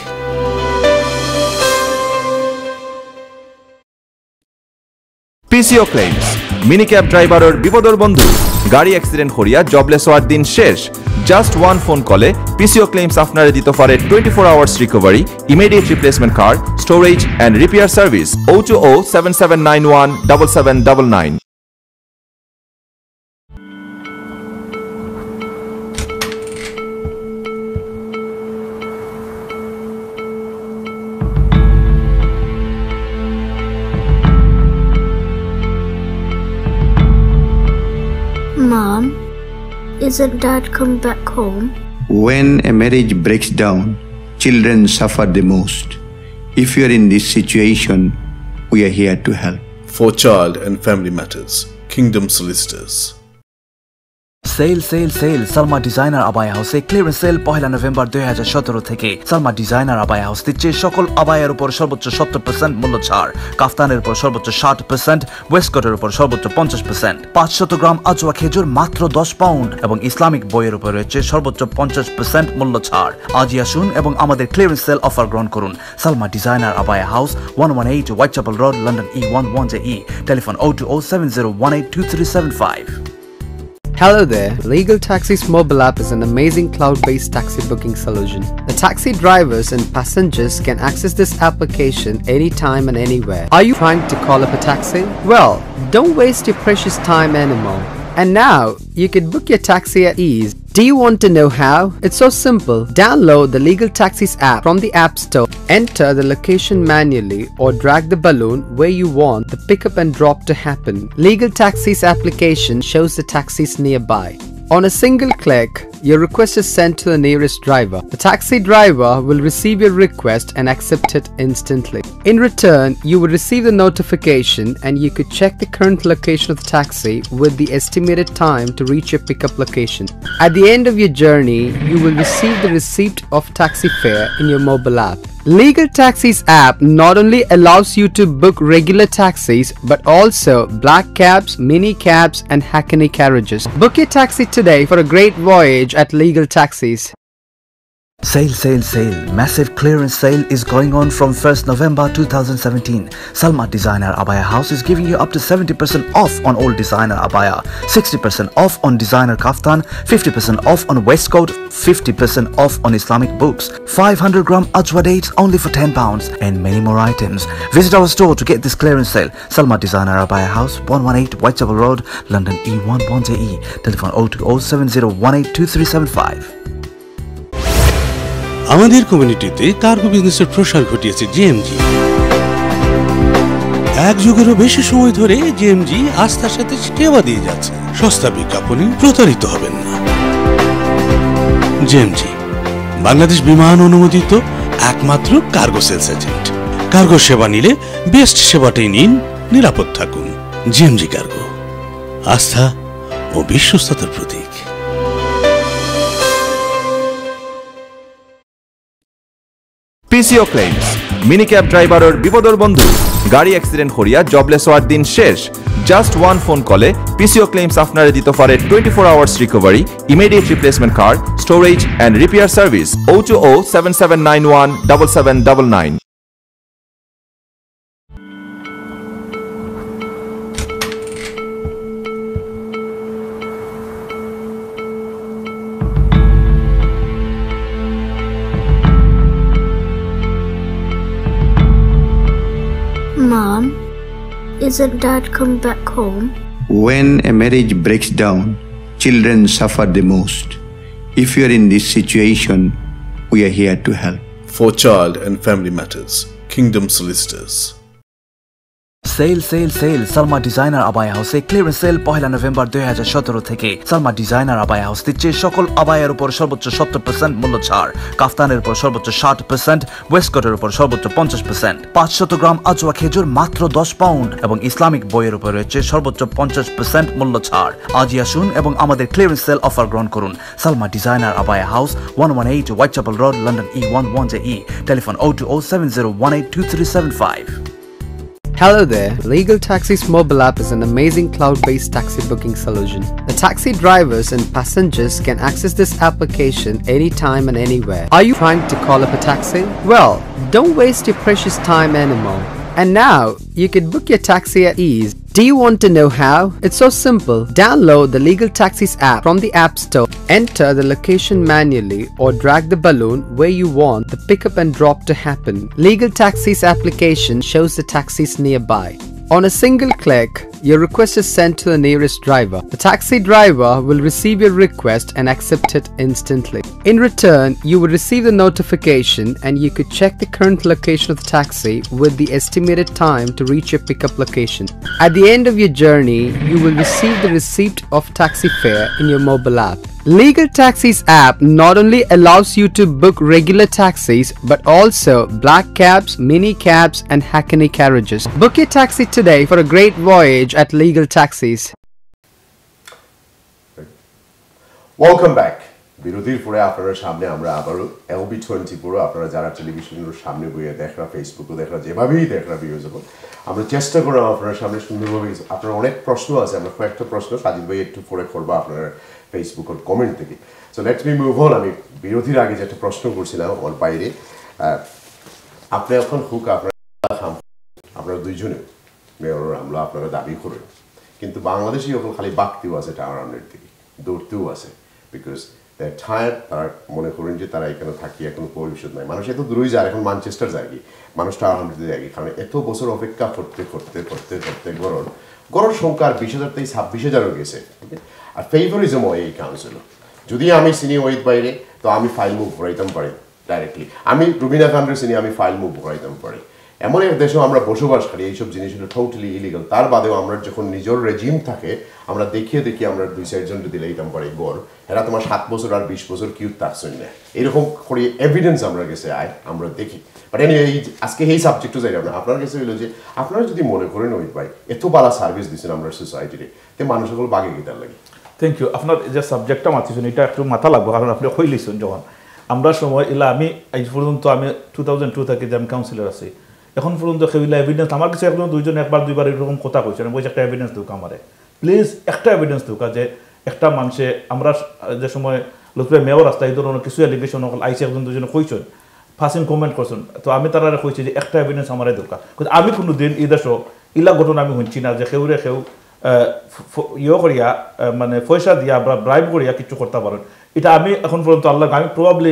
PCO claims minicab driver বিপদর বন্ধু গাড়ি অ্যাক্সিডেন্ট করিয়া জবলেস হওয়ার দিন শেষ জাস্ট ওয়ান ফোন কলে PCO claims আপনারে দিতে পারে 24 hours recovery immediate replacement car storage and repair service 02077917799 Mom, isn't Dad come back home? When a marriage breaks down, children suffer the most. If you are in this situation, we are here to help. For child and family matters, Kingdom Solicitors. Sale Salma designer আবায়া হাউসে clearance sale 1 November 2017 থেকে। Salma designer abaya house দিচ্ছে সকল আবায়ার উপর সর্বোচ্চ 70% মূল্য ছাড়, কাফতানের উপর সর্বোচ্চ 60%, ওয়েস্টকোটের উপর সর্বোচ্চ 50%, 500 গ্রাম আজওয়া খেজুর মাত্র 10 পাউন্ড এবং ইসলামিক বইয়ের উপর রয়েছে সর্বোচ্চ 50% মূল্য ছাড়। আজই আসুন এবং আমাদের ক্লিয়ারেন্স সেল অফার গ্রহণ করুন। Salma designer abaya house, 118 Whitechapel Road, London E11JE. Telephone 02070182375. Hello there. Legal Taxis mobile app is an amazing cloud-based taxi booking solution. The taxi drivers and passengers can access this application anytime and anywhere. Are you trying to call up a taxi? Well, don't waste your precious time anymore. And now, you can book your taxi at ease. Do you want to know how? It's so simple. Download the Legal Taxis app from the App Store. Enter the location manually or drag the balloon where you want the pickup and drop to happen. Legal Taxis application shows the taxis nearby. On a single click, your request is sent to the nearest driver. The taxi driver will receive your request and accept it instantly. In return, you will receive the notification and you could check the current location of the taxi with the estimated time to reach your pickup location. At the end of your journey, you will receive the receipt of taxi fare in your mobile app. Legal Taxis app not only allows you to book regular taxis but also black cabs, mini cabs and hackney carriages. Book your taxi today for a great voyage at Legal Taxis. Sale. Massive clearance sale is going on from 1st November 2017. Salma Designer Abaya House is giving you up to 70% off on all designer abaya, 60% off on designer kaftan, 50% off on waistcoat, 50% off on Islamic books, 500 gram ajwa dates only for £10 and many more items. Visit our store to get this clearance sale. Salma Designer Abaya House, 118 Whitechapel Road, London E11JE. Telephone 02070182375. আমাদের কমিউনিটিতে cargo বিজনেসের প্রসার ঘটিয়েছে GMG. এক যুগেরও বেশি সময় ধরে GMG আস্থার সাথে সেবা দিয়ে যাচ্ছে। সস্তা বিজ্ঞাপনে প্রতারিত হবেন না। জিএমজি বাংলাদেশ বিমান অনুমোদিত একমাত্র কার্গো সেলস এজেন্ট। কার্গো সেবা নিলে বেস্ট সেবাটাই নিন, নিরাপদ থাকুন। জিএমজি কার্গো, আস্থা ও বিশ্বস্ততার প্রতীক। পিসিও ক্লেমস মিনি ক্যাব ড্রাইভারের বিপদর বন্ধু। গাড়ি অ্যাক্সিডেন্ট করিয়া জবলেস হওয়ার দিন শেষ। জাস্ট ওয়ান ফোন কলে পিসিও ক্লেমস আপনারে দিতে পারে 24 hours recovery, immediate replacement car, storage and repair service. 02077917799। Mom, isn't Dad come back home? When a marriage breaks down, children suffer the most. If you are in this situation, we are here to help. For child and family matters, Kingdom Solicitors. Sale sale sale Salma designer আবায়া হাউসে clearance sale 1 November 2017 থেকে। Salma designer abaya house দিচ্ছে সকল আবায়ার উপর সর্বোচ্চ 70% মূল্য ছাড়, কাফতানের উপর সর্বোচ্চ 60%, ওয়েস্টকোটের উপর সর্বোচ্চ 50%, 500 গ্রাম আজওয়া খেজুর মাত্র 10 পাউন্ড এবং ইসলামিক বইয়ের উপর রয়েছে সর্বোচ্চ 50% মূল্য ছাড়। আজই আসুন এবং আমাদের ক্লিয়ারেন্স সেল অফার গ্রহণ করুন। Salma designer abaya house, 118 Whitechapel road, London E11JE, telephone 02070182375। Hello there. Legal Taxi's mobile app is an amazing cloud-based taxi booking solution. The taxi drivers and passengers can access this application anytime and anywhere. Are you trying to call up a taxi? Well, don't waste your precious time anymore. And now, you can book your taxi at ease. Do you want to know how? It's so simple. Download the Legal Taxis app from the App Store. Enter the location manually or drag the balloon where you want the pickup and drop to happen. Legal Taxis application shows the taxis nearby. On a single click, your request is sent to the nearest driver. The taxi driver will receive your request and accept it instantly. In return, you will receive the notification and you could check the current location of the taxi with the estimated time to reach your pickup location. At the end of your journey, you will receive the receipt of taxi fare in your mobile app. Legal Taxis app not only allows you to book regular taxis but also black cabs, mini cabs and hackney carriages. Book your taxi today for a great voyage at Legal Taxis. Welcome back. বিরতির পরে আপনাদের সামনে আমরা আবারও LB24 আপনারা যারা টেলিভিশনের সামনে বইয়ে দেখরা, ফেসবুকে দেখরা, যেভাবেই দেখরা ভিডিও যখন আমরা চেষ্টা করলাম আপনার সামনে সুন্দরভাবে। আপনার অনেক প্রশ্ন আছে, আমরা কয়েকটা প্রশ্ন সাজিদ ভাই একটু পরে করবো আপনার ফেসবুকের কমেন্ট থেকে। So let's me move on. আমি বিরতির আগে যেটা প্রশ্ন করছিলাম ওর বাইরে, আপনি এখন হুক আপনারা দুইজনে মেয়র হামলা আপনারা দাবি করেন, কিন্তু বাংলাদেশি এখন খালি বাকতেও আছে, টাওয়ার হামলেট থেকে দৌড়তেও আছে, বিকজ টায়ার তারা মনে করেন যে তারা এখানে থাকি এখন ভবিষ্যৎ নাই। মানুষ এত দূরই যায়, এখন ম্যানচেস্টার যায় কি, মানুষ টাওয়ার হামলেটে যায় কি, কারণ এত বছর অপেক্ষা করতে করতে করতে করতে গড়ের সংখ্যা 20,000 থেকে 26,000ও গেছে। আর ফেভারিজমও এই কাউন্সিল। যদি আমি চিনি ওই বাইরে তো আমি ফাইল মুভ করাইতাম পারি ডাইরেক্টলি, আমি রুবিনা খানরে চিনি, আমি ফাইল মুভ করাইতাম পারি। এমন এক দেশেও আমরা বসবাস করি, এইসব জিনিসগুলো টোটালি ইলিগাল। তার বাদেও আমরা যখন নিজের রেজিম থাকে আমরা দেখিয়ে আমরা 2-4 জন দিলেইতাম পারি গড়, এরা তোমার 7 বছর আর 20 বছর কিউ থাকছেন না, এরকম করে এভিডেন্স আমরা গেছে আমরা দেখি। বাট এই আজকে এই সাবজেক্টও যাই না, আপনার কাছে হইলো যে আপনারা যদি মনে করেন ওই ভাই এত ভালো সার্ভিস দিচ্ছেন আমরা সোসাইটিতে, তো মানুষ সকল বাগে গিয়ে লাগে। Thank you. আপনার যে সাবজেক্টটা মাতিছেন এটা একটু মাথা লাগবে, কারণ আপনি কইলিছেন যখন আমরা সময় এলা আমি আজ পর্যন্ত আমি 2002 থেকে যে আমি কাউন্সিলর আছি, এখন পর্যন্ত সেগুলো এভিডেন্স আমার কাছে একজন দুইজন একবার দুইবার এরকম কথা কইছেন, বলছে একটা এভিডেন্স দিক আমারে প্লিজ, একটা এভিডেন্স দিক যে একটা মানুষে আমরা যে সময় লোকপ্রিয় মেয়র রাস্তা এই ধরনের কিছু এলিগেশন আইসি একজন দুজনে কইছেন, ফার্সিং কমেন্ট করছেন, তো আমি তারা কইছি যে একটা এভিডেন্স আমার দরকার। আমি কোনো দিন এই দেশ ইলা ঘটনা আমি শুনছি না যে সেউরে সেউ ইয়ে করিয়া মানে পয়সা দিয়া বা ব্রাইব করিয়া কিছু করতে পারেন। এটা আমি এখন পর্যন্ত আল্লাহ আমি প্রবাবলি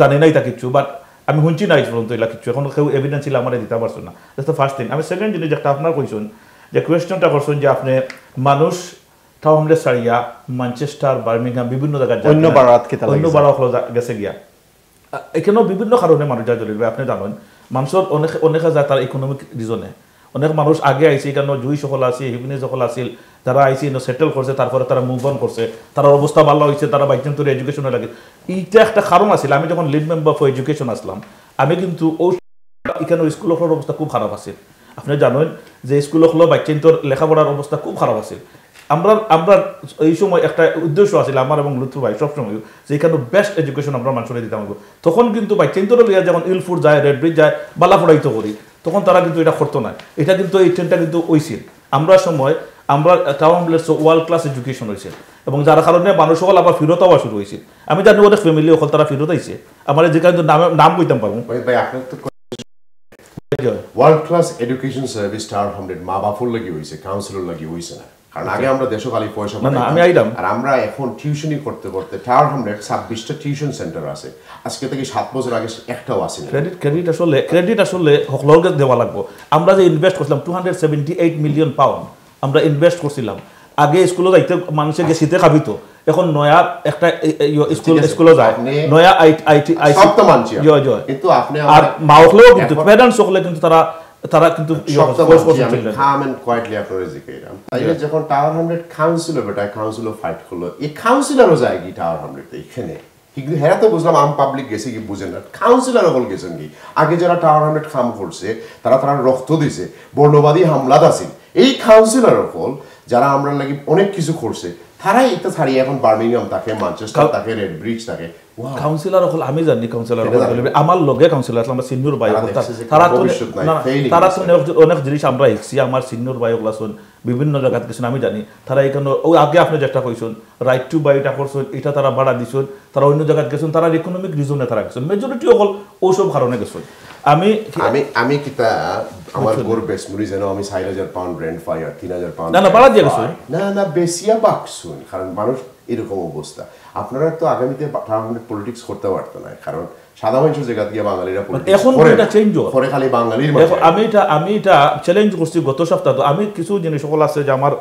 জানি নাই তা কিছু, বাট আমি শুনছি না এই পর্যন্ত এলা কিছু, এখন কেউ এভিডেন্স ছিল আমার দিতে পারছেন না। That's the first thing. আমি সেকেন্ড জিনিস একটা আপনার কইছেন যে কোয়েশ্চনটা করছেন যে আপনি মানুষ টাউন হামলেট ছাড়িয়া ম্যানচেস্টার, বার্মিংহাম বিভিন্ন জায়গায় অন্য বারো গেছে গিয়া, এখানেও বিভিন্ন কারণে মানুষ যায় জড়িত। আপনি জানেন মানুষের অনেকে যায় তার ইকোনমিক রিজনে, অনেক মানুষ আগে আইসি এখানে জুই সকল আছে, হিবিনি সকল আছিল, যারা আইসি সেটেল করছে, তারপরে তারা মুভ অন করছে, তার অবস্থা ভালো হয়েছে, তারা বাইচান্তরে এডুকেশনে লাগে। এইটা একটা কারণ আছিল আমি যখন লিড মেম্বার ফর এডুকেশন আসলাম আমি কিন্তু এখানে স্কুলের অবস্থা খুব খারাপ আছে আপনি জানেন যে স্কুলগুলো বাচ্চাদের লেখাপড়ার অবস্থা খুব খারাপ আছে আমরা এই সময় একটা উদ্দেশ্য আছিল আমার এবং লুৎফু ভাই সবসময় যে এখানে বেস্ট এডুকেশন আমরা মানুষের দিতাম তখন কিন্তু বাচ্চাদের লিয়া যখন ইলফুর যায় রেড ব্রিজ যায় বালা পড়াইতে করি তখন তারা কিন্তু এটা করতো না এটা কিন্তু এই ট্রেনটা কিন্তু হইছিল আমরা সময় আমরা town Hamlets world class education হয়েছে এবং যার কারণে মানুষ সকল আবার ফিরত হওয়া শুরু হয়েছে আমি জানি অনেক ফ্যামিলি সকল তারা ফিরত আইছে আমার যেখানে নাম কইতাম পারবো world class education service tower hamlet মা বাপুর লাগি হইছে কাউন্সিলর লাগি হইছে না কারণ আগে আমরা দেশে খালি পয়সা আমি আইলাম আর আমরা এখন টিউশনই করতে করতে টাওয়ার হামলেট 26টা টিউশন সেন্টার আছে আজকে থেকে 7 বছর আগে একটাও আসে না ক্রেডিট আসলে সকলকে দেওয়া লাগবে আমরা যে ইনভেস্ট করছিলাম 278 মিলিয়ন পাউন্ড আমরা ইনভেস্ট করছিলাম আগে স্কুলে যাইতে মানুষে গেছিতে খাবিতো এখন নয়া একটা স্কুলে যায় নয়া আইটি সব তো মানছি কিন্তু আপনি আর মাওখলেও কিন্তু প্যারেন্টস সকলে কিন্তু তারা কিন্তু কাম এন্ড কোয়াইটলি আপনারা জিজ্ঞাসা তাইলে যখন tower hamlet councillor councillor fight করলো এই কাউন্সিলরও যায় কি টাওয়ার হামলেট এখানে কিন্তু হেরা তো বুঝলাম আম পাবলিক গেছে কি বুঝেন না কাউন্সিলর হল গেছেন কি আগে যারা টাওয়ার হামলেট কাম করছে তারা রক্ত দিছে বর্ণবাদী হামলাত আছে এই কাউন্সিলর হল যারা আমরা লাগি অনেক কিছু করছে তারাই এটা ছাড়িয়ে এখন বার্মিংহাম থাকে ম্যানচেস্টার থাকে রেড ব্রিজ থাকে কাউন্সিলর হল আমি জানি কাউন্সিলর আমার লগে কাউন্সিলর আমার সিনিয়র ভাই তারা তো অনেক জিনিস আমরা শিখছি আমার সিনিয়র ভাই ওগুলা শুন বিভিন্ন জায়গা কিছু আমি জানি তারা এখানে ওই আগে আপনি যেটা কইছেন রাইট টু বাই এটা করছেন এটা তারা বাড়া দিছেন তারা অন্য জায়গায় গেছেন তারা ইকোনমিক রিজনে তারা গেছেন মেজরিটি হল ওসব কারণে গেছেন আমি কিতা আমার গোর বেস্ট মুড়ি যেন আমি 4000 পাউন্ড রেন্ট পাই আর 3000 পাউন্ড না বাড়া দিয়ে গেছেন না বেশিয়া বাকছুন কারণ মানুষ এরকম অবস্থা আপনারা তো আগামীতে পলিটিক্স করতে পারতো না কারণ সাদা মানুষের জায়গা দিয়ে বাঙালিরা এখন এটা চেঞ্জ করে খালি বাঙালির আমি এটা চ্যালেঞ্জ করছি গত সপ্তাহে আমি কিছু জিনিস সকল আছে যে আমার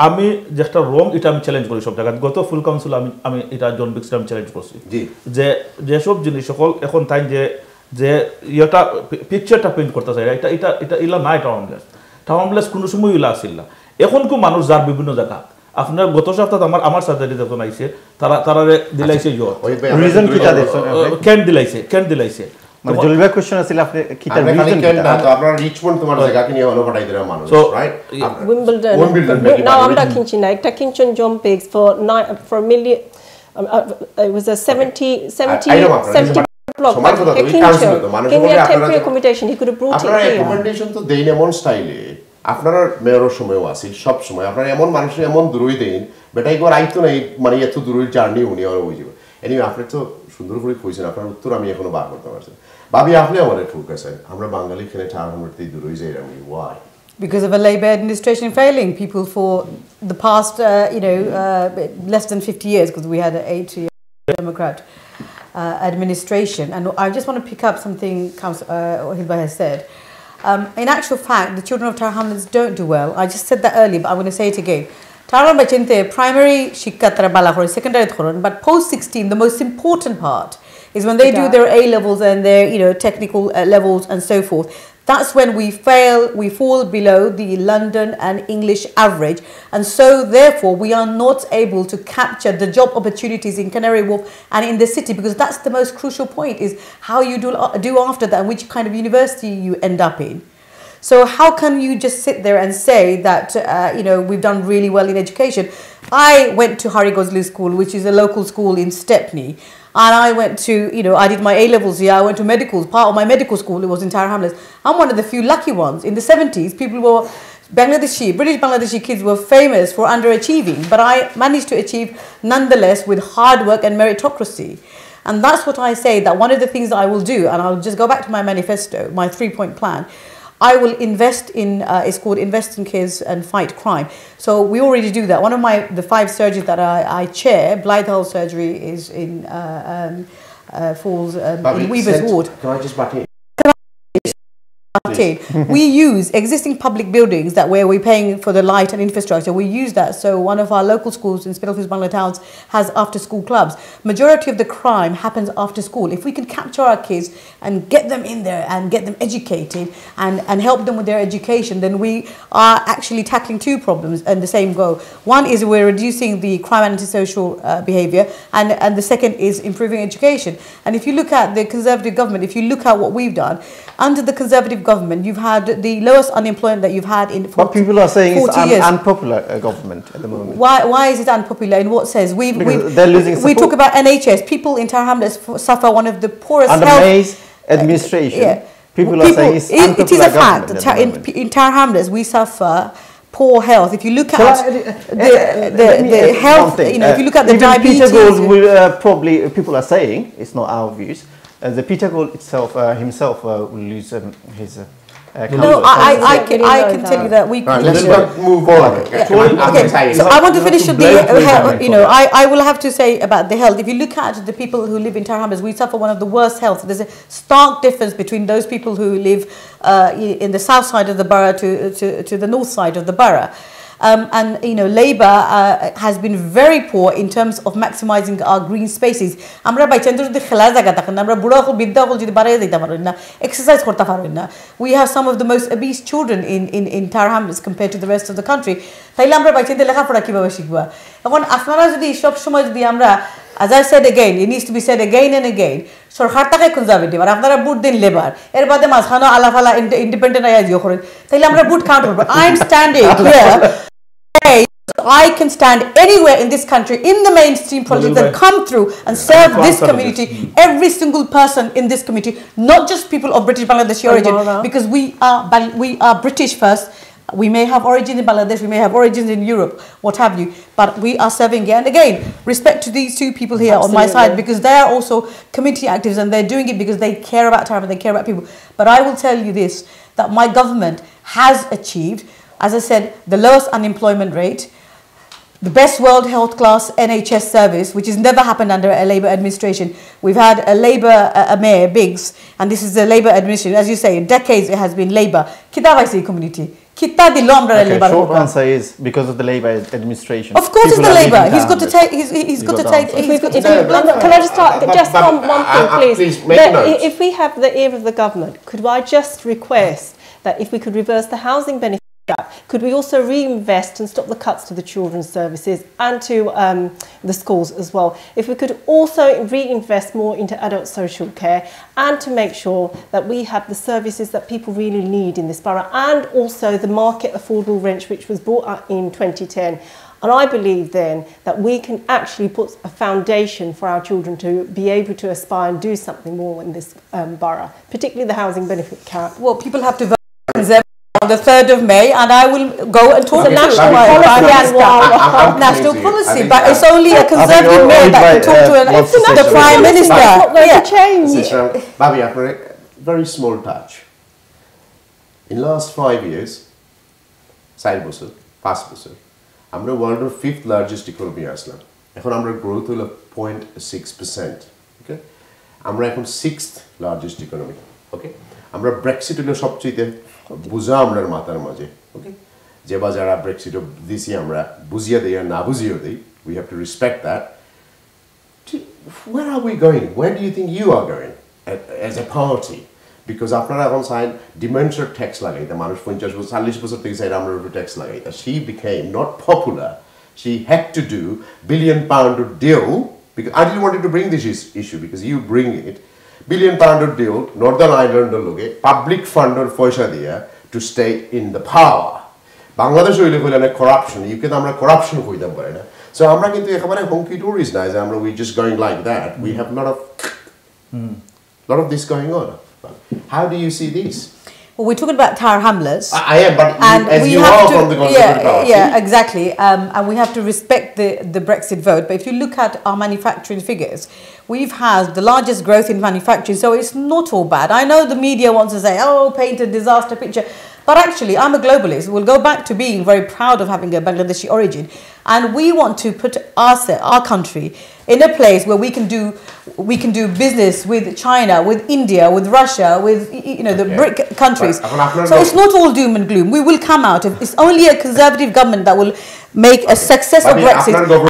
আমি যেটা রং এটা আমি চ্যালেঞ্জ করি সব জায়গায় গত ফুল কাউন্সিল আমি এটা জন বিক্সটা আমি চ্যালেঞ্জ করছি যে যেসব জিনিস সকল এখন তাই যে ইয়েটা পিকচারটা প্রিন্ট করতে চাই এটা এটা এটা ইলা নাই টাউন হামলেটস কোনো সময় ইলা আসিল না এখন কো মানুষ যার বিভিন্ন জায়গা আপনার গত সপ্তাহে আমার সার্জারি যখন আইছে তারা দিলাইছে রিজন কিটা দিছে কেন দিলাইছে মানে জলবায়ু কোশ্চেন আছিল আপনি কিটা রিজন না তো আপনারা রিচমন্ড তোমার জায়গা কি নিয়ে হলো পাঠাই দিরা মানুষ রাইট Wimbledon now আমরা কিনছি না একটা কিনচন jump pigs for million it was a 70 block accommodation he could have brought it here accommodation তো দেই এমন স্টাইলে আপনারা মেয়রের সময়ও আছে সব সময় আপনারা এমন মানুষের এমন দূরই দেন বেটা একবার আইতো না মানে এত দূরের জার্নি উনি আর হয়ে যাবে এনিওয়ে আপনি তো সুন্দর করে কইছেন আপনার উত্তর আমি এখনো বার করতে পারছি ভাবি আপনি আমারে ঠিক আছে আমরা বাঙালি খেলে টাউন হামলেটে দূরই যাই আমি why because of a Labour administration failing people for the past less than 50 years because we had an 8-year Democrat administration and I just want to pick up something Hilba has said. In actual fact, the children of Tower Hamlets don't do well. I just said that earlier, but I'm going to say it again. Tower Hamlets primary shikka tara bala khore, secondary khoron, but post 16, the most important part is when they do their A levels and their technical levels and so forth. That's when we fall below the London and English average, and so therefore we are not able to capture the job opportunities in Canary Wharf and in the city, because that's the most crucial point, is how you do after that and which kind of university you end up in. So how can you just sit there and say that we've done really well in education? I went to Harry Gosley School, which is a local school in Stepney. And I went to, I did my A-levels here. I went to medicals. Part of my medical school, it was in Tower Hamlets. I'm one of the few lucky ones. In the 70s, British Bangladeshi kids were famous for underachieving. But I managed to achieve nonetheless with hard work and meritocracy. And that's what I say, that one of the things that I will do, and I'll just go back to my manifesto, my 3-point plan, I will invest in, it's called Invest in Kids and Fight Crime. So we already do that. One of the 5 surgeries that I chair, Blythe surgery, is in falls in Weaver's Ward. Can I just back in? we use existing public buildings that where we're paying for the light and infrastructure. We use that. So one of our local schools in Spitalfields, Bangla Towns has after-school clubs. Majority of the crime happens after school. If we can capture our kids and get them in there and get them educated and help them with their education, then we are actually tackling two problems in the same go. One is we're reducing the crime and antisocial behaviour, and the second is improving education. And if you look at the Conservative government, if you look at what we've done, under the Conservative government, you've had the lowest unemployment that you've had in 40 years. What people are saying is unpopular government at the moment. Why is it unpopular? In what sense? They're losing support. We talk about NHS. People in Tower Hamlets suffer one of the poorest under May's administration. People are saying it's unpopular. It is a fact. In Tower Hamlets, we suffer poor health. If you look at the health, if you look at the diabetes, Peter Gold will probably, people are saying, it's not our views, the Peter Gold itself himself will lose his. No, I can tell you that we. Right, let's move on. Okay, so I want to finish with the. I will have to say about the health. If you look at the people who live in Tower Hamlets, we suffer one of the worst health. There's a stark difference between those people who live in the south side of the borough to the north side of the borough. And Labour has been very poor in terms of maximizing our green spaces. আমরা বাইচেন্দ্র যদি খেলার জায়গা থাকে না, আমরা বুড়া হল বিদ্যা হল যদি বাড়াইয়া দিতে পারি না, এক্সারসাইজ করতে পারি না. We have some of the most obese children in Tower Hamlets compared to the rest of the country. তাইলে আমরা বাইচেন্দ্র লেখাপড়া কিভাবে শিখবা? এখন আপনারা যদি সব সময় যদি আমরা, as I said again, it needs to be said again and again, সরকার টাকা কনজারভেটিভ আর আপনারা বুট দিন লেবার, এর বাদে মাঝখানে আলাফালা ইন্ডিপেন্ডেন্ট আইয়া দিও করেন, তাইলে আমরা বুট কাউন্ট করবো. I am standing here. I can stand anywhere in this country in the mainstream politics and come through and serve this community, every single person in this community, not just people of British Bangladeshi origin, because we are British first. We may have origins in Bangladesh, we may have origins in Europe, what have you, but we are serving here. And again, respect to these two people here on my side, because they are also community activists and they're doing it because they care about Tara, they care about people. But I will tell you this, that my government has achieved, as I said, the lowest unemployment rate, the best world health class NHS service, which has never happened under a Labour administration. We've had a Labour mayor, Biggs, and this is a Labour administration. As you say, in decades it has been Labour. Kita vaisi community. Kita di lomra Labour. Short answer is because of the Labour administration. Of course, it's the Labour. He's got to take. He's got to take. Can I just start? Just one thing, please. If we have the ear of the government, could I just request that if we could reverse the housing benefit? Could we also reinvest and stop the cuts to the children's services and to the schools as well? If we could also reinvest more into adult social care and to make sure that we have the services that people really need in this borough, and also the market affordable rent which was brought up in 2010. And I believe then that we can actually put a foundation for our children to be able to aspire and do something more in this borough, particularly the housing benefit cap. Well, people have to vote on the 3rd of May, and I will go and talk to national policy, but it's only a Conservative mayor that can talk to the Prime Minister. Babi, very small touch. In last 5 years, 5 বছর, আমরা ওয়ার্ল্ডের 5th largest economy আসলাম. এখন আমরা growth হলো 0.6%. ওকে, আমরা এখন 6th largest economy. ওকে, আমরা Brexit হলো সবচেয়ে বুঝা আমরার মাথার মাঝে. ওকে, যে বা যারা ব্রেক্সিট দিছি আমরা বুঝিয়ে দেই আর না বুঝিয়ে দেই, we have to respect that. Where are we going? Where do you think you are going as a party? Because আপনারা এখন সাইন ডিমেনশন ট্যাক্স লাগাইতে, মানুষ 40 বছর থেকে সাইন আমরা ট্যাক্স লাগাইতে. She became not popular. She had to do £1 billion deal, because I didn't want to bring this issue because you bring it. £1 billion deal, Northern Ireland loge public funder পয়সা দিয়া to stay in the power. Bangladesh হইলে হইলে corruption, you can আমরা corruption কইতাম পারে না. So আমরা কিন্তু একেবারে hunky dories না, যে আমরা we just going like that. We have lot of this going on. How do you see this? Well, we're talking about Tower Hamlets. I am, but as you are from the Conservative Party. Yeah, exactly. And we have to respect the Brexit vote. But if you look at our manufacturing figures, we've had the largest growth in manufacturing, so it's not all bad. I know the media wants to say, oh, paint a disaster picture. But actually, I'm a globalist. We'll go back to being very proud of having a Bangladeshi origin. And we want to put our country in a place where we can do business with China, with India, with Russia, with the BRIC countries. So it's not all doom and gloom. We will come out. It's only a conservative government that will make a success of Brexit.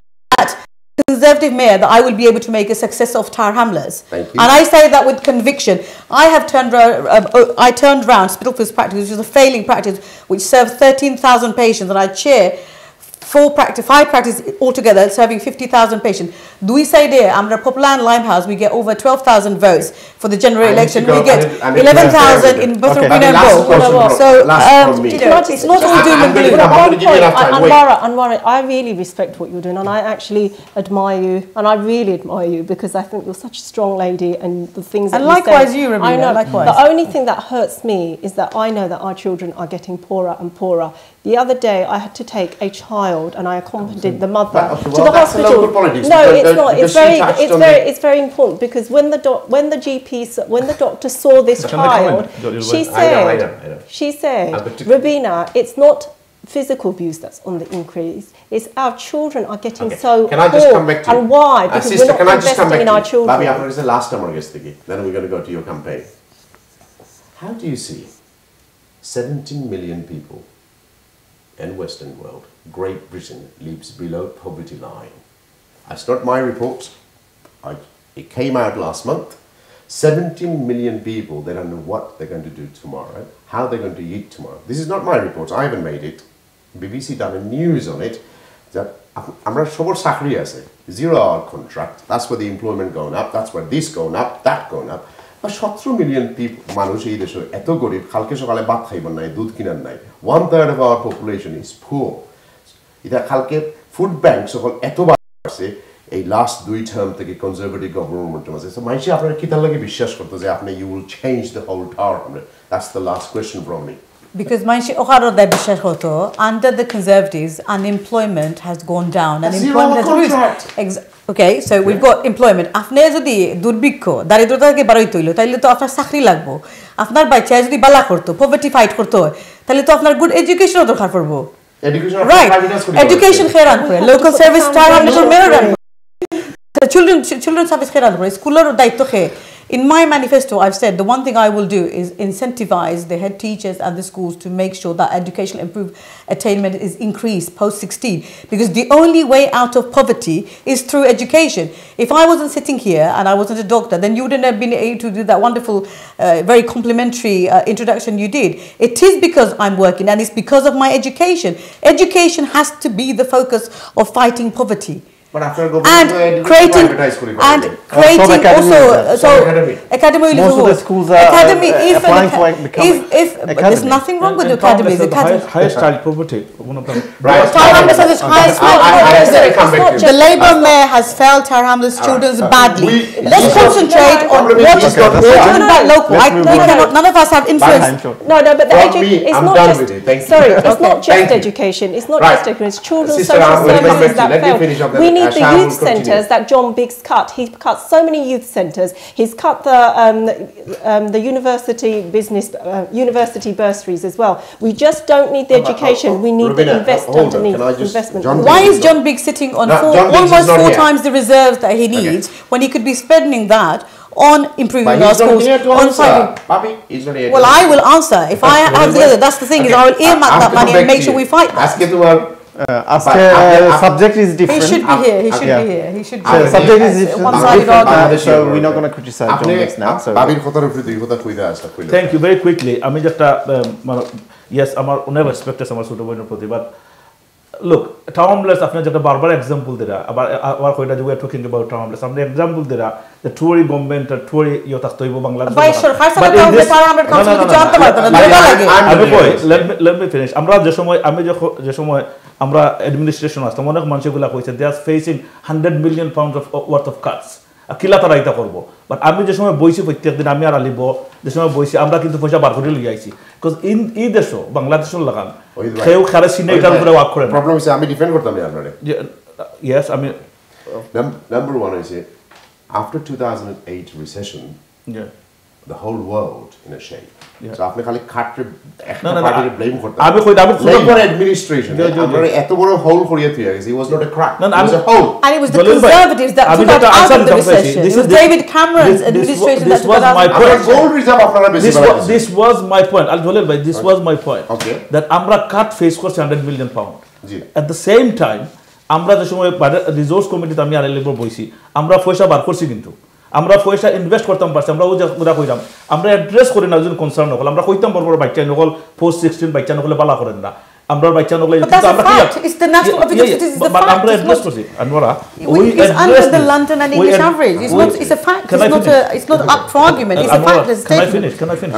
Conservative mayor that I will be able to make a success of Tower Hamlets. Thank you. And I say that with conviction. I turned around Spitalfields practice, which is a failing practice, which serves 13,000 patients, and I chair 5 practices altogether, serving 50,000 patients. Do we say there, I'm a popular in Limehouse, we get over 12,000 votes for the general election. We get 11,000 in Buttergreen and Bow. So, it's not all doom and gloom. Anwar, I really respect what you're doing, and I actually admire you, and I really admire you, because I think you're such a strong lady, and the things that you say. And likewise you, Rabina. I know. Likewise. The only thing that hurts me is that I know that our children are getting poorer and poorer. The other day, I had to take a child, and I accompanied the mother to the hospital. No, it's not. It's very important, because when the doctor saw this child, she said, Rabina, it's not physical abuse that's on the increase. It's our children are getting so poor. And why? Because we're not investing in our children. Babi, after the last time, then we're going to go to your campaign. How do you see 17 million people in Western world, Great Britain lives below poverty line? That's not my report. It came out last month. 17 million people, they don't know what they're going to do tomorrow, how they're going to eat tomorrow. This is not my report. I haven't made it. BBC done a news on it. That I'm not sure what Sakri has it. 0-hour contract. That's where the employment going up. That's where this going up, that going up. But 17 million people, মানুষ এই দেশে এত গরিব, কালকে সকালে ভাত খাইবার নাই, দুধ কিনার নাই. 1/3 of our population is poor. এটা কালকে ফুড ব্যাংক সকল এত বাড়ছে এই লাস্ট 2 টার্ম থেকে কনজারভেটিভ গভর্নমেন্টের মাঝে। সো মানুষ আপনারা কি তার লাগে বিশ্বাস করতে যে আপনি you will change the whole Tower Hamlet? That's the last question from me. Because under the Conservatives, unemployment has gone down. Unemployment has reduced. Okay, so we've got employment. Afne jodi durbikho, daridrotake baroito hilo, taile to afnar chakri lagbo. Afnar bachcha jodi bala korto, poverty fight korto, taile to afnar good education o dorkar porbo. Right. Education khairan kore, local service Tower Hamlets mayor ran. Children service khairan kore, schooler daitto khe. In my manifesto, I've said the one thing I will do is incentivize the head teachers and the schools to make sure that educational attainment is increased post-16, because the only way out of poverty is through education. If I wasn't sitting here and I wasn't a doctor, then you wouldn't have been able to do that wonderful, very complimentary introduction you did. It is because I'm working, and it's because of my education. Education has to be the focus of fighting poverty. But after creating also academy. Most of the schools are applying for becoming academy. There's nothing wrong with the academies. Highest child poverty, one of them. Right. The Labour mayor has failed Tower Hamlets students badly. Let's concentrate on what is local. None of us have influence. No, but the education is not just. Sorry, it's not just education. It's not just education. It's children's social services that failed. We need the youth centres that John Biggs cut. He cut so many youth centres. He's cut the university bursaries as well. We just don't need the education. We need the investment. Why is John Biggs sitting on almost 4 times the reserves that he needs when he could be spending that on improving our schools? Well, I will answer. If I have that's the thing, is I will earmark that money and make sure we fight that. Subject is different. He should be here. He should be here. He should be here. Subject is different. So we're not going to criticize John Biggs now. So Thank you. Very quickly, I mean, just yes, I'm never expected some sort of wonderful, but look, Tower Hamlets, after just a barbar example there. About we are talking about Tower Hamlets. Some example there. The Tory government, Tory yotastoibo Bangladesh. Let me finish. Amra administration আসতো অনেক মানুষগুলা কইছে they are facing 100 million pounds of worth of cuts Akila তারা এটা করব but আমি যে সময় বইছি প্রত্যেকদিন আমি আর আলিব যে সময় বইছি আমরা কিন্তু পয়সা বার করে লই আইছি বিকজ এই দেশো বাংলাদেশের লাগান কেউ খারে সিনে এটার উপরে ওয়ার্ক করে প্রবলেম হইছে আমি ডিফেন্ড করতাম আপনারে yes I mean number one is after 2008 recession the whole world in a shape. Yeah. So আপনি খালি খাটরে একটা No, পার্টিকে ব্লেম করতে আমি কই আমি labor administration আমরা এত বড় হোল করিয়ে তুই গেছে it was not a crack No, it was a hole And it was the Conservatives that took us out of the recession. It was David Cameron's administration that took us out of the recession. gold reserve আপনারা বেশি this was my point. Al-Jalil bhai, this was my point. Okay. That আমরা cut face করছি 100 million pound. G At the same time আমরা যে সময় resource কমিটিতে আমি আর labour বইছি আমরা পয়সা বার করছি কিন্তু আমরা পয়সা ইনভেস্ট করতাম পারছি আমরা ওরা কইতাম আমরা অ্যাড্রেস করি না যদি কনসার্ন হল আমরা কইতাম বড় বড় বাচ্চা নকল পোস্ট 16 বাচ্চা নকলে বালা করেন না আমরা বাচ্চা নকলে But that's a fact. It's the national because it is the fact. আমরা অ্যাড্রেস করছি Anwara It's under the London and English average. It's not. It's a fact. It's not up for argument. It's a fact. It's a statement. Can I finish?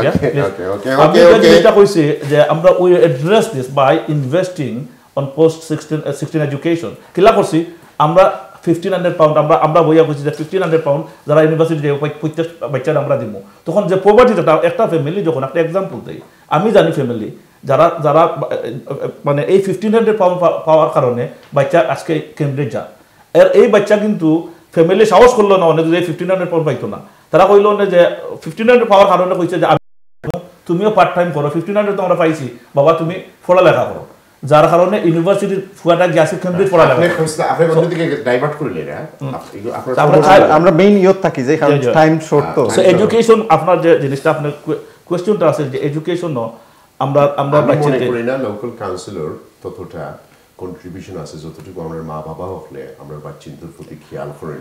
Okay. আমি যেটা কইছি যে আমরা we address this by investing on post 16 education কিলা করছি আমরা 1500 pound আমরা বইয়া কইছি যে 1500 পাউন্ড যারা ইউনিভার্সিটি যে প্রত্যেক বাচ্চারা আমরা দিব তখন যে পভার্টি একটা ফ্যামিলি যখন একটা एग्जांपल দেই আমি জানি ফ্যামিলি যারা মানে এই 1500 পাউন্ড পাওয়ার কারণে বাচ্চা আজকে কেমব্রিজ যা এই বাচ্চা কিন্তু ফ্যামিলি সাহস করলো না অনেক যে 1500 পাউন্ড পাইতো না তারা কইলো না যে 1500 পাওয়ার কারণে কইছে যে তুমিও পার্ট টাইম করো 1500 তো আমরা পাইছি বাবা তুমি পড়ালেখা করো যার কারণে ইউনিভার্সিটি ফুয়াটা গ্যাসে কেমব্রিজ পড়ালেখা আপনি অন্যদিকে ডাইভার্ট করে নিলেন আমরা মেইন ইয়ত থাকি যে কারণ টাইম শর্ট তো সো এডুকেশন আপনার যে জিনিসটা আপনার কোশ্চেনটা আছে যে এডুকেশন আমরা মনে করি না লোকাল কাউন্সিলর ততটা কন্ট্রিবিউশন আছে যতটুকু আমরা মা বাবা হলে আমরা বাচ্চাদের প্রতি খেয়াল করি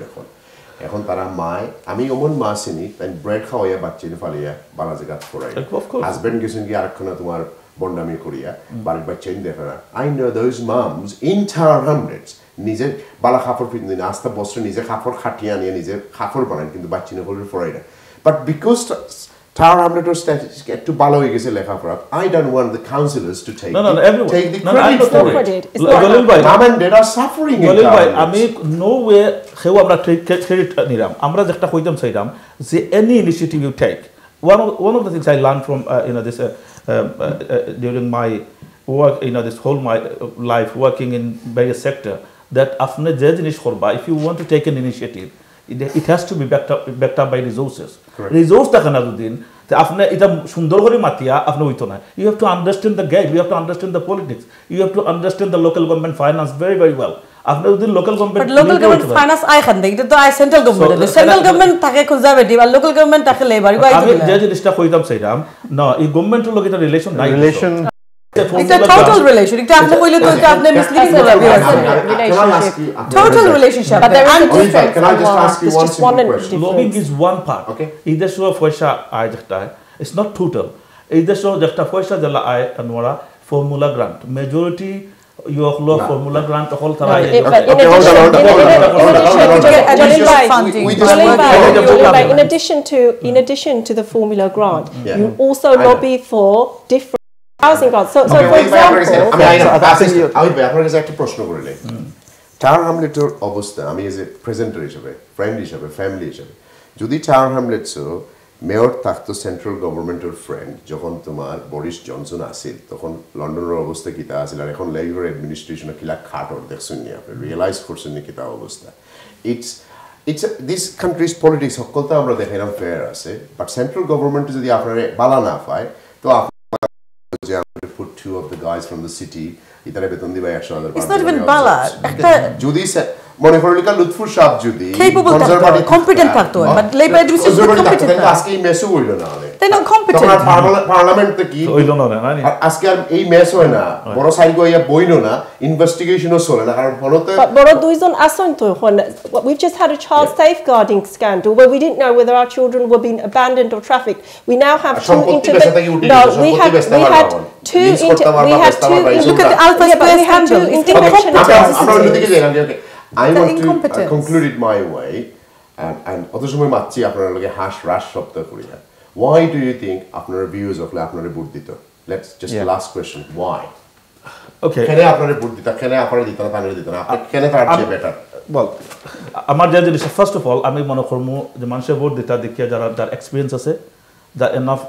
এখন তারা মায় আমি অমন মা চিনি তাই ব্রেড খাওয়াইয়া বাচ্চাদের ফালিয়া বালা জায়গা ফরাই হাজবেন্ড গেছেন কি আরেকখানা তোমার বন্ডামি করিয়া বাড়ির বাচ্চাই দেখে না I know those mum's in Tower Hamlets নিজে বালা খাফর পিন্দি না আস্তা বস্ত্র নিজে খাফর খাটিয়ে নিয়ে নিজে খাফর বানান কিন্তু বাচ্চি না হলে ফরাই না but because Tower Hamlets statistics একটু ভালো হয়ে গেছে লেখাপড়া I don't want the councillors to take the credit for it. Mom and dad are suffering in Tower Hamlets. আমি no way হেও আমরা ক্রেডিট নিলাম আমরা যেটা কইতাম চাইতাম যে any initiative you take one of the things I learned from this during my work this whole my life working in various sector that আপনি যে জিনিস করবা if you want to take an initiative it has to be backed up by resources. Resource টাকা না দিন আপনি এটা সুন্দর করে মাতিয়া আপনি হইতো না you have to understand the game you have to understand the politics you have to understand the local government finance very very well আপনি যদি local government but local government finance আই খান দেই তো আই সেন্ট্রাল গভর্নমেন্ট সেন্ট্রাল গভর্নমেন্ট থাকে conservative আর local government থাকে লেবার আমি যে জিনিসটা কইতাম সেইরাম না এই গভর্নমেন্টের লগে এটা রিলেশন নাই relation It's a total relation. It's after we look at the misleading total relationship. But there is a difference. Can I just ask you one simple question? Lobbying is one part. Okay. Either show পয়সা আয় যেটা it's not total. Either show যেটা পয়সা জলা আয় Anwara formula grant. Majority you have law formula grant all tara in addition to the formula grant you also lobby for different housing grants so for example আমি আপনার কাছে একটা প্রশ্ন করলে Tower Hamlets অবস্থা আমি এজ এ প্রেজেন্টার হিসেবে friend হিসেবে ফ্যামিলি হিসেবে যদি Tower Hamlets মেয়র থাকতো সেন্ট্রাল গভর্নমেন্টের ফ্রেন্ড যখন তোমার বরিস জনসন আসিল তখন লন্ডনের অবস্থা কিতা আসিল আর এখন লেবার অ্যাডমিনিস্ট্রেশনে কিলা খাটর দেখছেন নি আপনি রিয়েলাইজ করছেন নি কিতা অবস্থা ইটস দিস কান্ট্রিজ পলিটিক্স সকলটা আমরা দেখাইলাম ফেয়ার আছে বাট সেন্ট্রাল গভর্নমেন্ট যদি আপনারা বালা না পায় তো যে আমরা put two of the guys from the city ইতারে বেতন দিবা 100,000 It's not even bala যদি মনে করলিকা লুৎফুর সাহেব যদি কনজারভেটিভ কম্পিটেন্ট থাকতো বাট লেবার অ্যাডমিনিস্ট্রেশন কম্পিটেন্ট আজকে এই মেসও হইল না they're not competent পার্লামেন্টে কি হইল না আজকে আর এই মেস হয় না বড় সাইড গইয়া বইনো না ইনভেস্টিগেশনও চলে না কারণ হলতে বড় দুইজন আসন তো we've just had a child safeguarding scandal where we didn't know whether our children were being abandoned or trafficked we now have two look at the Alpha Square scandal I want to conclude it my way and other সময় মাচ্ছি আপনারা লগে হাস রাস শব্দ করি না why do you think আপনারা views of আপনারা vote দিত let's just last question why okay কেন আপনারা ভোট দিতা কেন আপনারা দিতা না তানরে দিতা না আপনি কেন তার চেয়ে বেটার well আমার যে জিনিস ফার্স্ট অফ অল আমি মনে করব যে মানুষের ভোট দিতা দেখিয়া যারা যার এক্সপেরিয়েন্স আছে that enough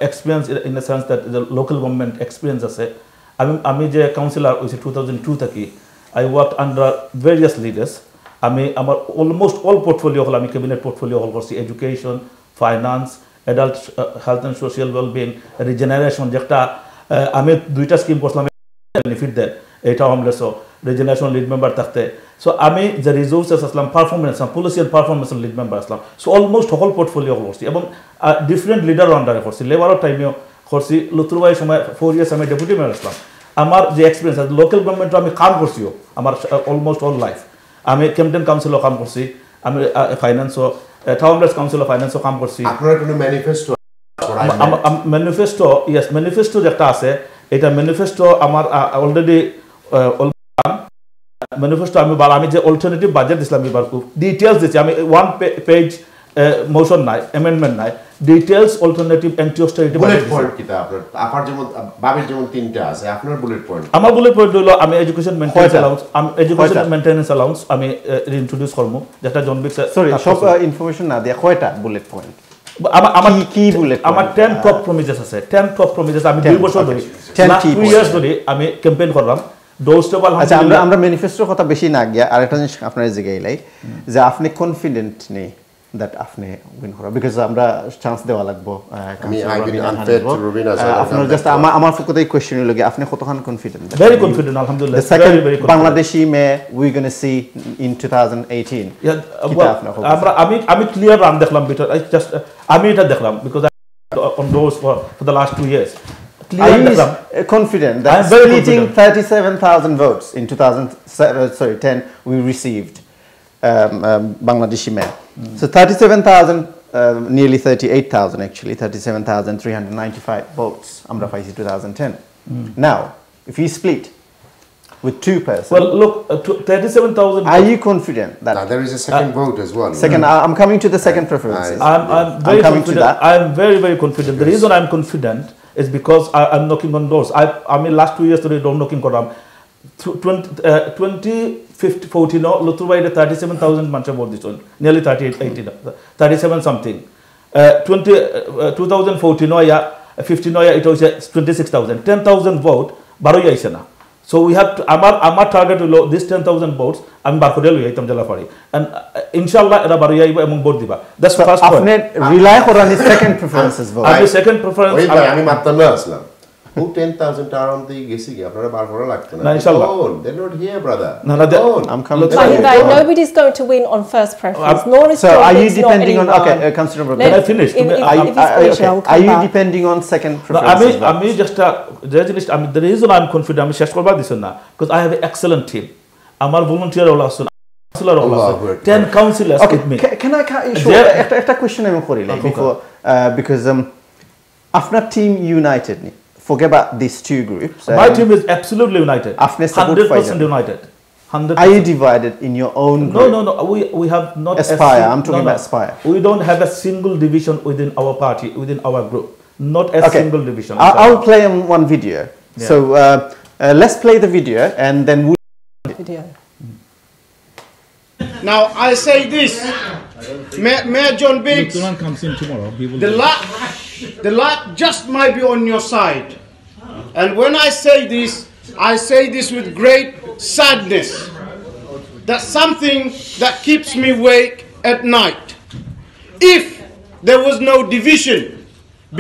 experience in the sense that the local government experience আছে আমি যে কাউন্সিলর হইছে 2002 থেকে I worked under various leaders আমি আমার almost all portfolio হল আমি ক্যাবিনেট পোর্টফোলিও হল করছি education finance adult health and social wellbeing, regeneration, যেটা আমি 2টা স্কিম করছিলাম বেনিফিট দেয়, এটা হোমলেসও রিজেনারেশন লিড মেম্বার থাকতে। সো আমি যে resources Aslam, performance policy and performance lead member Aslam. So almost সকল পোর্টফোলিও করছি এবং ডিফারেন্ট লিডারও আন্ডারে করছি, লেবারের টাইমেও করছি। লুতুরবাই সময় 4 ইয়ার্স আমি ডেপুটি মেয়র আসলাম। আমার যে এক্সপিরিয়েন্স আছে লোকাল গভর্নমেন্টও আমি কাম করছিও আমার অলমোস্ট অল লাইফ। আমি ক্যাম্পটেন কাউন্সিলও কাম করছি, আমি ফাইন্যান্সও টাউন হামলেটস কাউন্সিলও ফাইন্যান্সও কাম করছি। আপনার কোনো ম্যানিফেস্টো? ম্যানিফেস্টো, ইয়েস, ম্যানিফেস্টো যেটা আছে এটা ম্যানিফেস্টো আমার অলরেডি ম্যানিফেস্টো আমি যে অল্টারনেটিভ বাজেট দিছিলাম এবার খুব ডিটেইলস দিচ্ছি আমি, 1 পেজ মোশন নাই, অ্যামেন্ডমেন্ট নাই, details alternative anti austerity bullet point কিটা আপনার যেমন বাবির যেমন 3টা আছে, আপনার বুলেট পয়েন্ট? আমার বুলেট পয়েন্ট হলো আমি এডুকেশন মেইনটেনেন্স অ্যালাউন্স আমি ইন্ট্রোডিউস করব, যেটা জন বিক সরি সব ইনফরমেশন না দিয়া কয়টা বুলেট পয়েন্ট? আমার কি বুলেট আমার 10 টপ প্রমিসেস আছে, 10 টপ প্রমিসেস আমি 2 বছর ধরে 2 ইয়ার্স ধরে আমি ক্যাম্পেইন করলাম। আচ্ছা, আমরা ম্যানিফেস্টোর কথা বেশি না গিয়া আরেকটা জিনিস আপনার জিগাইলাই যে আপনি কনফিডেন্ট নেই দ্যাট আপনি উইন করবেন, বিকজ আমরা চান্স দেওয়া লাগবো। আপনার জাস্ট আমার ফোকাসে কোশ্চেন হলো কি আপনি কতখান কনফিডেন্ট? ভেরি কনফিডেন্ট আলহামদুলিল্লাহ। The second Bangladeshi Mayor we're going to see in 2018. আমি ক্লিয়ার রান দেখলাম, আমি এটা দেখলাম because on those for the last 2 years. Are you confident that splitting 37,000 votes in 2010 we received Bangladeshi Mayor? So 37,000, nearly 38,000 actually, 37,395 votes Amra Faisi 2010. Now, if you split with 2 persons, well, look, 37,000. Are you confident that there is a second vote as well? Second, I'm coming to the second preferences. I'm very confident. I'm very confident. The reason I'm confident is because I'm knocking on doors. I mean, last 2 years today, don't knocking on 2014 Luturbai 37,000 mancha vote this one, nearly 37 something. 2014 yeah, 15 yeah, it was 26,000, 10,000 vote baroy aise na. So we have to amar target holo this 10,000 votes আমি বার করে লই আইতাম জেলা পারি, and ইনশাআল্লাহ এরা বাড়ি আইব এবং ভোট দিবা। That's first point. আপনি রিলাই করেন সেকেন্ড প্রেফারেন্সেস ভোট? আমি সেকেন্ড প্রেফারেন্স আমি মাত্র না আসলাম who 10,000 around the গেছি কি আপনারা বার করা লাগতো না? ইনশাআল্লাহ they're not here brother. No, I'm coming to nobody's going to win on first preference, nor is so are you depending on consider can I finish? Are you depending on second preference? আমি just the reason I'm confident আমি শেষ করবা দিছেন না because I have an excellent team. আমার volunteer all আছে, councillor all আছে, 10 councillors with me. Can I একটা question আমি করি like before because আপনার team united নি, forget about these 2 groups. My team is absolutely united. 100% united. 100%. Are you divided in your own group? No. We have not Aspire. I'm talking about Aspire. We don't have a single division within our party, within our group. Not a single division. I'll play one video. Yeah. So let's play the video and then we'll video. Now I say this, Mayor John Biggs, comes in tomorrow. the luck just might be on your side. And when I say this with great sadness. That's something that keeps me awake at night. If there was no division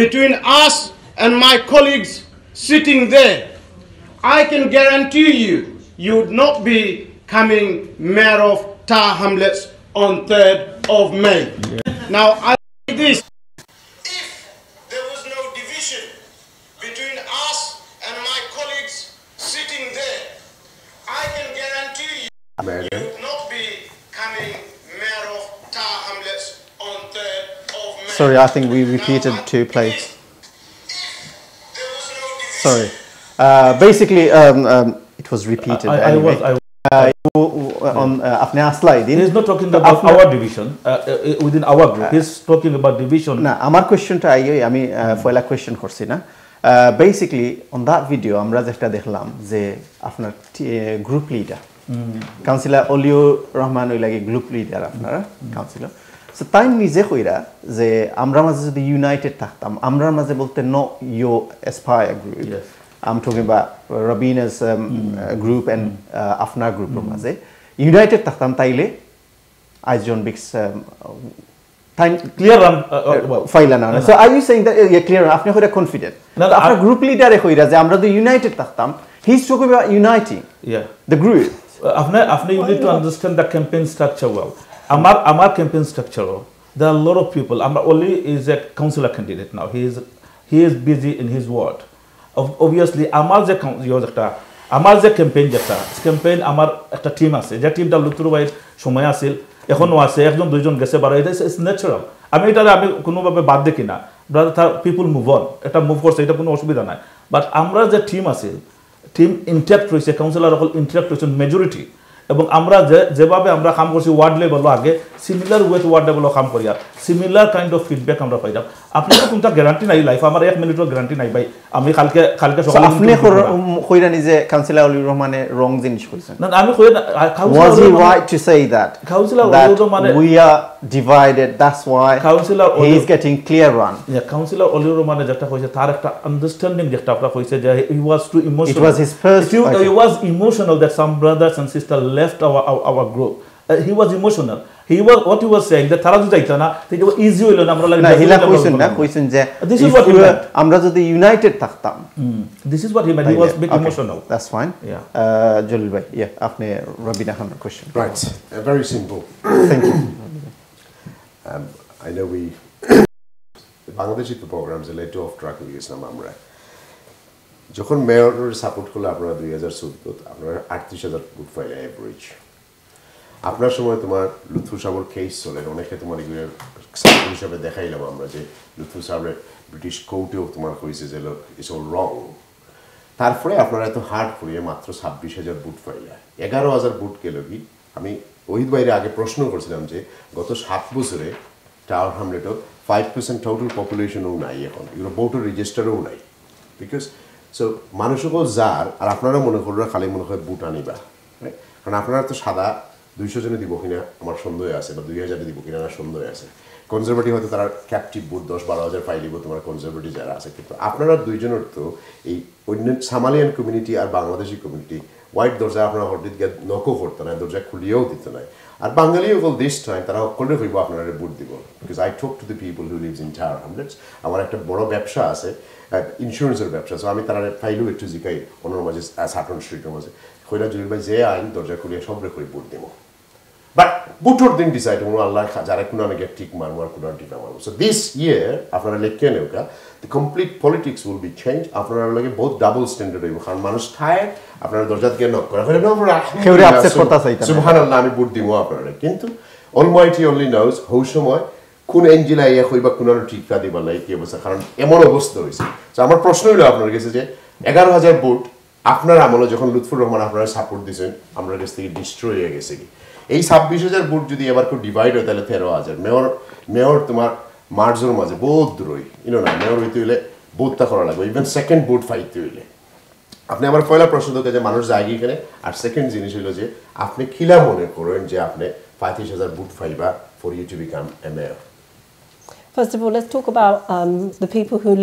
between us and my colleagues sitting there, I can guarantee you would not be coming Mayor of Tower Hamlets on 3rd of May. Yeah. Now I say this. If there was no division between us and my colleagues sitting there, I can guarantee you would not be coming Mayor of Tower Hamlets on 3rd of May. Sorry, I think we repeated 2 plays. Sorry. Basically, it was repeated. On apne slide. He is not talking about our division within our group. He is talking about division. Na, amar question ta ami foila question korchi na. Basically, on that video, আমরা যেটা দেখলাম যে আপনার group leader councillor Oliur Rahman ওই লাগে group leader আপনারা councillor. So তাই নিজে কইরা যে আমরা মাঝে যদি ইউনাইটেড থাকতাম, আমরা মাঝে বলতে no you Aspire group, I'm talking about Rabina's group and Afna group মাঝে ইউনাইটেড থাকতাম তাইলে আইজ জন বিক্স clear run ফাইলা না so are you saying that clear আপনি হইরা কনফিডেন্ট আপনার গ্রুপ লিডারে কইরা যে আমরা তো ইউনাইটেড থাকতাম he is talking about uniting the group আপনি you need to understand the campaign structure well আমার campaign structure there are a lot of people only is a councillor candidate now he is busy in his ward obviously আমার যে campaign আমার একটা team আছে যে টিমটা লুতুর ভাইয়ের সময় আছিল এখনো আছে একজন দুইজন গেছে বারো এটা ইটস ন্যাচারাল আমি কোনোভাবে বাদ দেখি না ব্রাদার পিপল মুভ অন এটা মুভ করছে এটা কোনো অসুবিধা নাই বাট আমরা যে টিম আছে টিম ইন্টাক্ট রয়েছে কাউন্সিলর সকল ইন্টাক্ট রয়েছে মেজরিটি এবং আমরা যেভাবে আমরা কাম করছি ওয়ার্ড লেভেল আগে সিমিলার ওয়েথ ওয়ার্ড লেভেল কাম করি are similar kind of feedback আমরা পাইলাম আপনি তো কোনটা গ্যারান্টি নাই লাইফ আমার 1 মিনিটের গ্যারান্টি নাই ভাই আমি কালকে সকালে আপনি কইরা নিজে কাউন্সিলর অলি রহমানে রং জিনিস কইছেন না আমি কই was he right to say that councillor Oli রহমানে we are divided that's why he is getting clear run councillor অলি রহমানে যেটা কইছে তার একটা আন্ডারস্ট্যান্ডিং যেটা আপনারা কইছে যে he was too emotional it was his first he was emotional that some brothers and sisters left our group he was emotional what he was saying that তারা যদি যাইতো না এটা ইজি হইলো না আমরা লাগে না হিলা কইছেন যে this is what আমরা যদি ইউনাইটেড থাকতাম this is what he meant he was a bit emotional that's fine Jalil ভাই আপনি রবিনা খানের question right very simple thank you I know we Bangladeshi programs are led to off track with Islam আমরা যখন মেয়রের support করলে আপনারা 2014 আপনারা 38000 vote পাইলে এভারেজ আপনার সময় তোমার লুৎফু সাহেবের কেস চলে অনেকে তোমার এগুলো সাপোর্ট হিসাবে দেখাইলাম আমরা যে লুৎফু সাহেবের ব্রিটিশ কোর্টেও তোমার কইছে যে লোক ইটস অল রং তারপরে আপনারা এত হার্ড করিয়ে মাত্র 26000 ভোট পাইলে 11000 ভোট গেল কি আমি ওহিদ ভাইয়ের আগে প্রশ্ন করছিলাম যে গত 7 বছরে টাওয়ার হ্যামলেটও 5% টোটাল পপুলেশনও নাই এখন এগুলো ভোটার রেজিস্টারও নাই বিকজ সো মানুষও যার আর আপনারা মনে কররা খালি মনে হয় ভোট আনিবা কারণ আপনারা তো সাদা 200 জনে দিব কিনা আমার সন্দেহ আছে বা 2000 দিব কিনা আমার সন্দেহ আছে কনজারভেটিভ হয়তো তারা ক্যাপটিভ ভোট 10-12,000 পাইলিব তোমার কনজারভেটিভ যারা আছে কিন্তু আপনারা দুইজনের তো এই অন্য সামালিয়ান কমিউনিটি আর বাংলাদেশি কমিউনিটি হোয়াইট দরজা আপনারা হঠাৎ গিয়ে নকও করতে না দরজা খুলিয়েও দিতে নাই আর বাঙালি হল দিস টাইম তারা সকলে হইব আপনারা ভোট দিব because I talk to the people who lives in tower Hamlets আমার একটা বড় ব্যবসা আছে ইন্স্যুরেন্সের ব্যবসা সো আমি তারা ফাইলও একটু জিকাই অন্যর মাঝে সাটন স্ট্রিটের মাঝে কইরা জলিল ভাই যে আইন দরজা খুলিয়ে সব রেখে ভোট দিব বাট ভোটর দিন ডিসাইড হলো আল্লাহ যারা কোনো অনেকে ঠিক মারবো আর কোনো ঠিক না মারবো সো দিস ইয়ার আপনারা লেখে নেওকা the complete politics will be change আপনারা লাগে বহুত ডাবল স্ট্যান্ডার্ড হইব কারণ মানুষ ঠায় আপনারা দরজাত গিয়ে নক করে কেউরে আপসেট করতে চাইতা সুবহানাল্লাহ আমি ভোট দিব আপনারা কিন্তু অলমাইটি অনলি নোজ হৌ সময় কোন এঞ্জিলা ইয়া কইবা কোন ঠিকটা দিবা লাই কি অবস্থা কারণ এমন অবস্থা হইছে তো আমার প্রশ্ন হলো আপনার কাছে যে 11000 ভোট আপনার আমলে যখন লুৎফুর রহমান আপনারা সাপোর্ট দিয়েছেন আমরা কাছ থেকে ডিস্ট্রয় হয়ে গেছে কি এই 26000 ভোট যদি এবার কেউ ডিভাইড হয় তাহলে 13000 মেয়র তোমার মার্জের মাঝে বহুত দূরই না মেয়র হইতে হইলে ভোটটা করা লাগবে ইভেন সেকেন্ড ভোট পাইতে হইলে আপনি আমার পয়লা প্রশ্ন তো যে মানুষ যায় এখানে আর সেকেন্ড জিনিস হলো যে আপনি কিলা মনে করেন যে আপনি 35000 ভোট পাইবা for you to become a mayor First of all, let's talk about the people who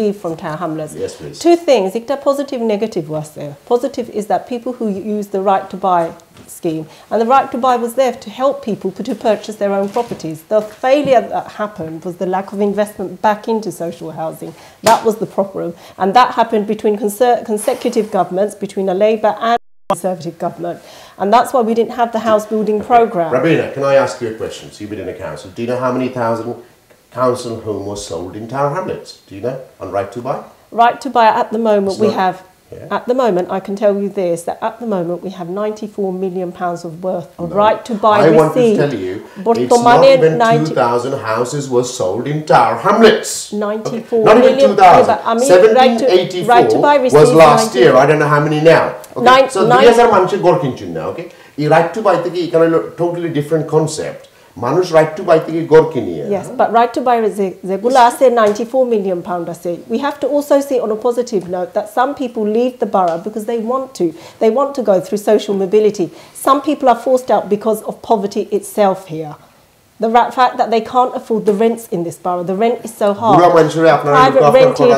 leave from Tower Hamlets. Yes, please. Two things. It's positive, negative was there. Positive is that people who use the right to buy scheme, and the right to buy was there to help people to purchase their own properties. The failure that happened was the lack of investment back into social housing. That was the problem, and that happened between consecutive governments, between a Labour and Conservative government, and that's why we didn't have the house building programme. Rabina, can I ask you a question? So you've been in a council. Do you know how many thousand council home was sold in Tower Hamlets? Do you know on right to buy? Right to buy at the moment we have. At the moment, I can tell you this: that at the moment we have 94 million pounds of worth of right to buy. I want to tell you, it's not even 2,000 houses were sold in Tower Hamlets. 94 not million. Even 2,000. 1784 right to buy was last year. I don't know how many now. Okay, so these are মানুষের গড় কিনছেন না. Okay, এই right to buy থেকে এখানে totally different concept. মানুষ right to buy থেকে গড় কিনিয়ে. Yes, but right to buy is regular. I say 94 million pound. I say we have to also see on a positive note that some people leave the borough because they want to. They want to go through social mobility. Some people are forced out because of poverty itself here. The fact that they can't afford the rents in this borough. The rent is so high. Private rented.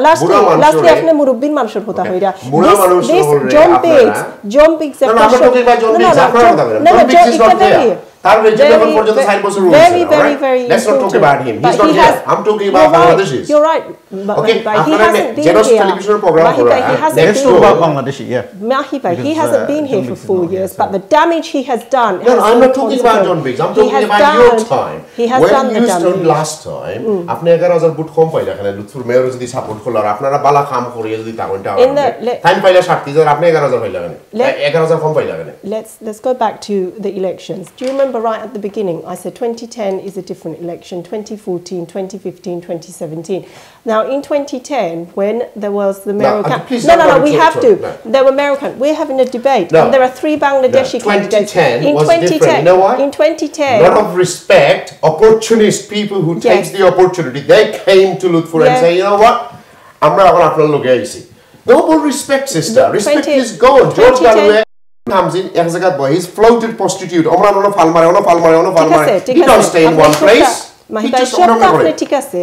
Lastly, after murubbin manshur hota hoira. This John Biggs. No, very Let's not talk important. about him. He's But not he here. has, I'm talking about Bangladeshis. You're right. Okay, He hasn't been here. Let's talk about Bangladeshi, yeah. Mahiba, he hasn't been here for 4 years, but the damage he has done. No, I'm not talking about John Biggs. I'm talking about your time. He has done the damage. When you stood last time, আপনি 11,000 বুট কম পাইলা এখানে Lutfur mayor যদি support করলো আর আপনারা বালা কাম করিয়ে যদি town time পাইলা 60,000 আপনি 11,000 পাইলা কেন 11,000 কম পাইলা কেন Let's go back to the elections. Do you remember right at the beginning I said 2010 is a different election, 2014, 2015, 2017. Now in 2010 when there was the mayoral campaign. No, we have to. There were mayoral campaigns. We're having a debate and there are 3 Bangladeshi candidates. 2010 was different. You know why? In 2010 lot of respect, opportunist people who takes the opportunity. They came to Lutfur and say, you know what? আমরা এখন আপনার লোকে আইছি. No more respect, sister. Respect is gone. George Galway comes in, এক জায়গায় boy, he's floated prostitute. আমরা ono falmare. He don't stay in one place. He just ঠিক আছে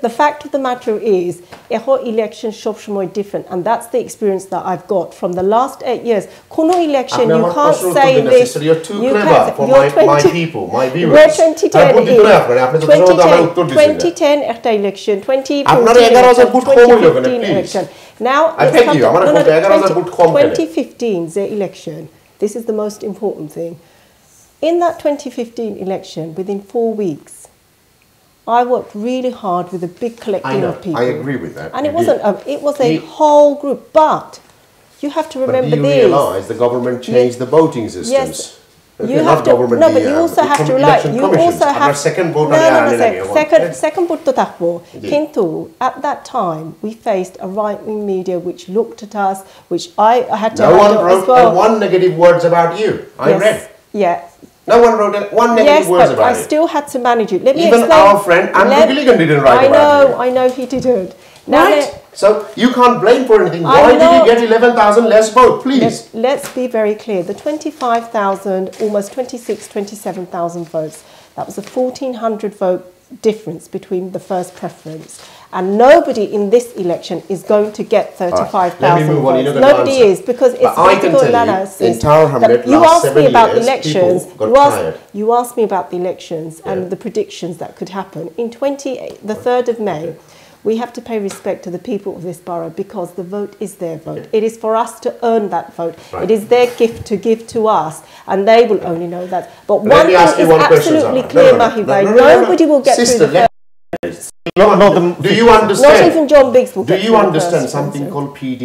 The fact of the matter is, eho election shop shmoy different, and that's the experience that I've got from the last 8 years. Kono election, you can't say this. You're too clever for my people, my viewers. Where 2010 is 2010 ekta election, 2015 election. Now, I beg you, 2015 the election. This is the most important thing. In that 2015 election, within 4 weeks. I worked really hard with a big collective of people. I agree with that. And it was a whole group. But you have to remember this. But you realise the government changed the voting systems. Yes. You have to, no, but you also have to realize, you also have second vote to takbo. Kintu, at that time, we faced a right-wing media which looked at us, which I had to handle as well. No one wrote one negative words about you. I read. Yeah. No one wrote one negative words about it. Yes, but I still had to manage it. Let me Even explain. our friend Andrew Gilligan didn't write about it. I know he didn't. Right? So you can't blame for anything. Why did you get 11,000 less votes, please? Let's be very clear. The 25,000, almost 27,000 votes, that was a 1,400 vote difference between the first preference. And nobody in this election is going to get 35,000 votes. Nobody is, because it's political analysis. In Tower Hamlets, you asked me about the elections. You asked me about the elections and the predictions that could happen. In the 3rd of May, we have to pay respect to the people of this borough because the vote is their vote. It is for us to earn that vote. Right. It is their gift to give to us, and they will only know that. But one thing is absolutely clear, Mahibay, nobody will get through the first. Do you understand? Not even John Biggs will get Do you understand something called PD?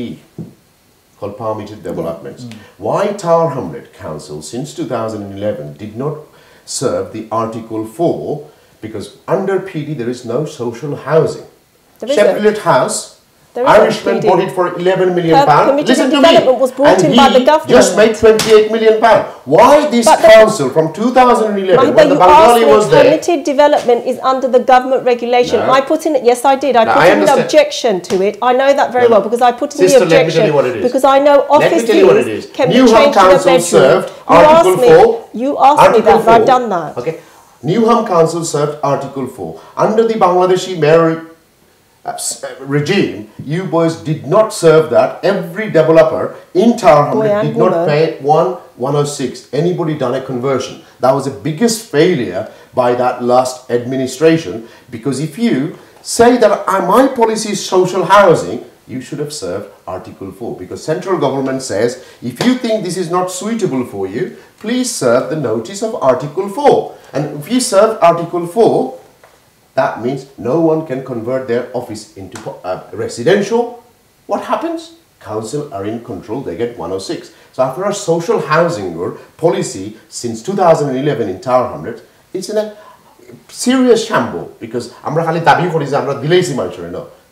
Called Permitted Developments. Why Tower Hamlet Council since 2011 did not serve the Article 4? Because under PD there is no social housing. Sheffield House, Irishman bought it for £11 million. Listen to me. Was brought in by the government. Just made £28 million. Why this council from 2011 when the Bengali was there? Permitted development is under the government regulation. No. I put in, yes I did, I put in an objection to it. I know that very well because I put in the objection. Let me tell you what it is. Because I know offices can be Newham changed Council to served Article 4. You asked me that and I've done that. Okay. Newham Council served Article 4. Under the Bangladeshi Mayor regime, you boys did not serve that. Every developer in Tower Hamlet did not pay 106. Anybody done a conversion? That was the biggest failure by that last administration, because if you say that my policy is social housing, you should have served Article 4, because central government says if you think this is not suitable for you, please serve the notice of Article 4. And if you serve Article 4, that means no one can convert their office into residential. What happens? Council are in control, they get 106. So after a social housing policy since 2011 in Tower Hamlets, it's in a serious shambles, because no,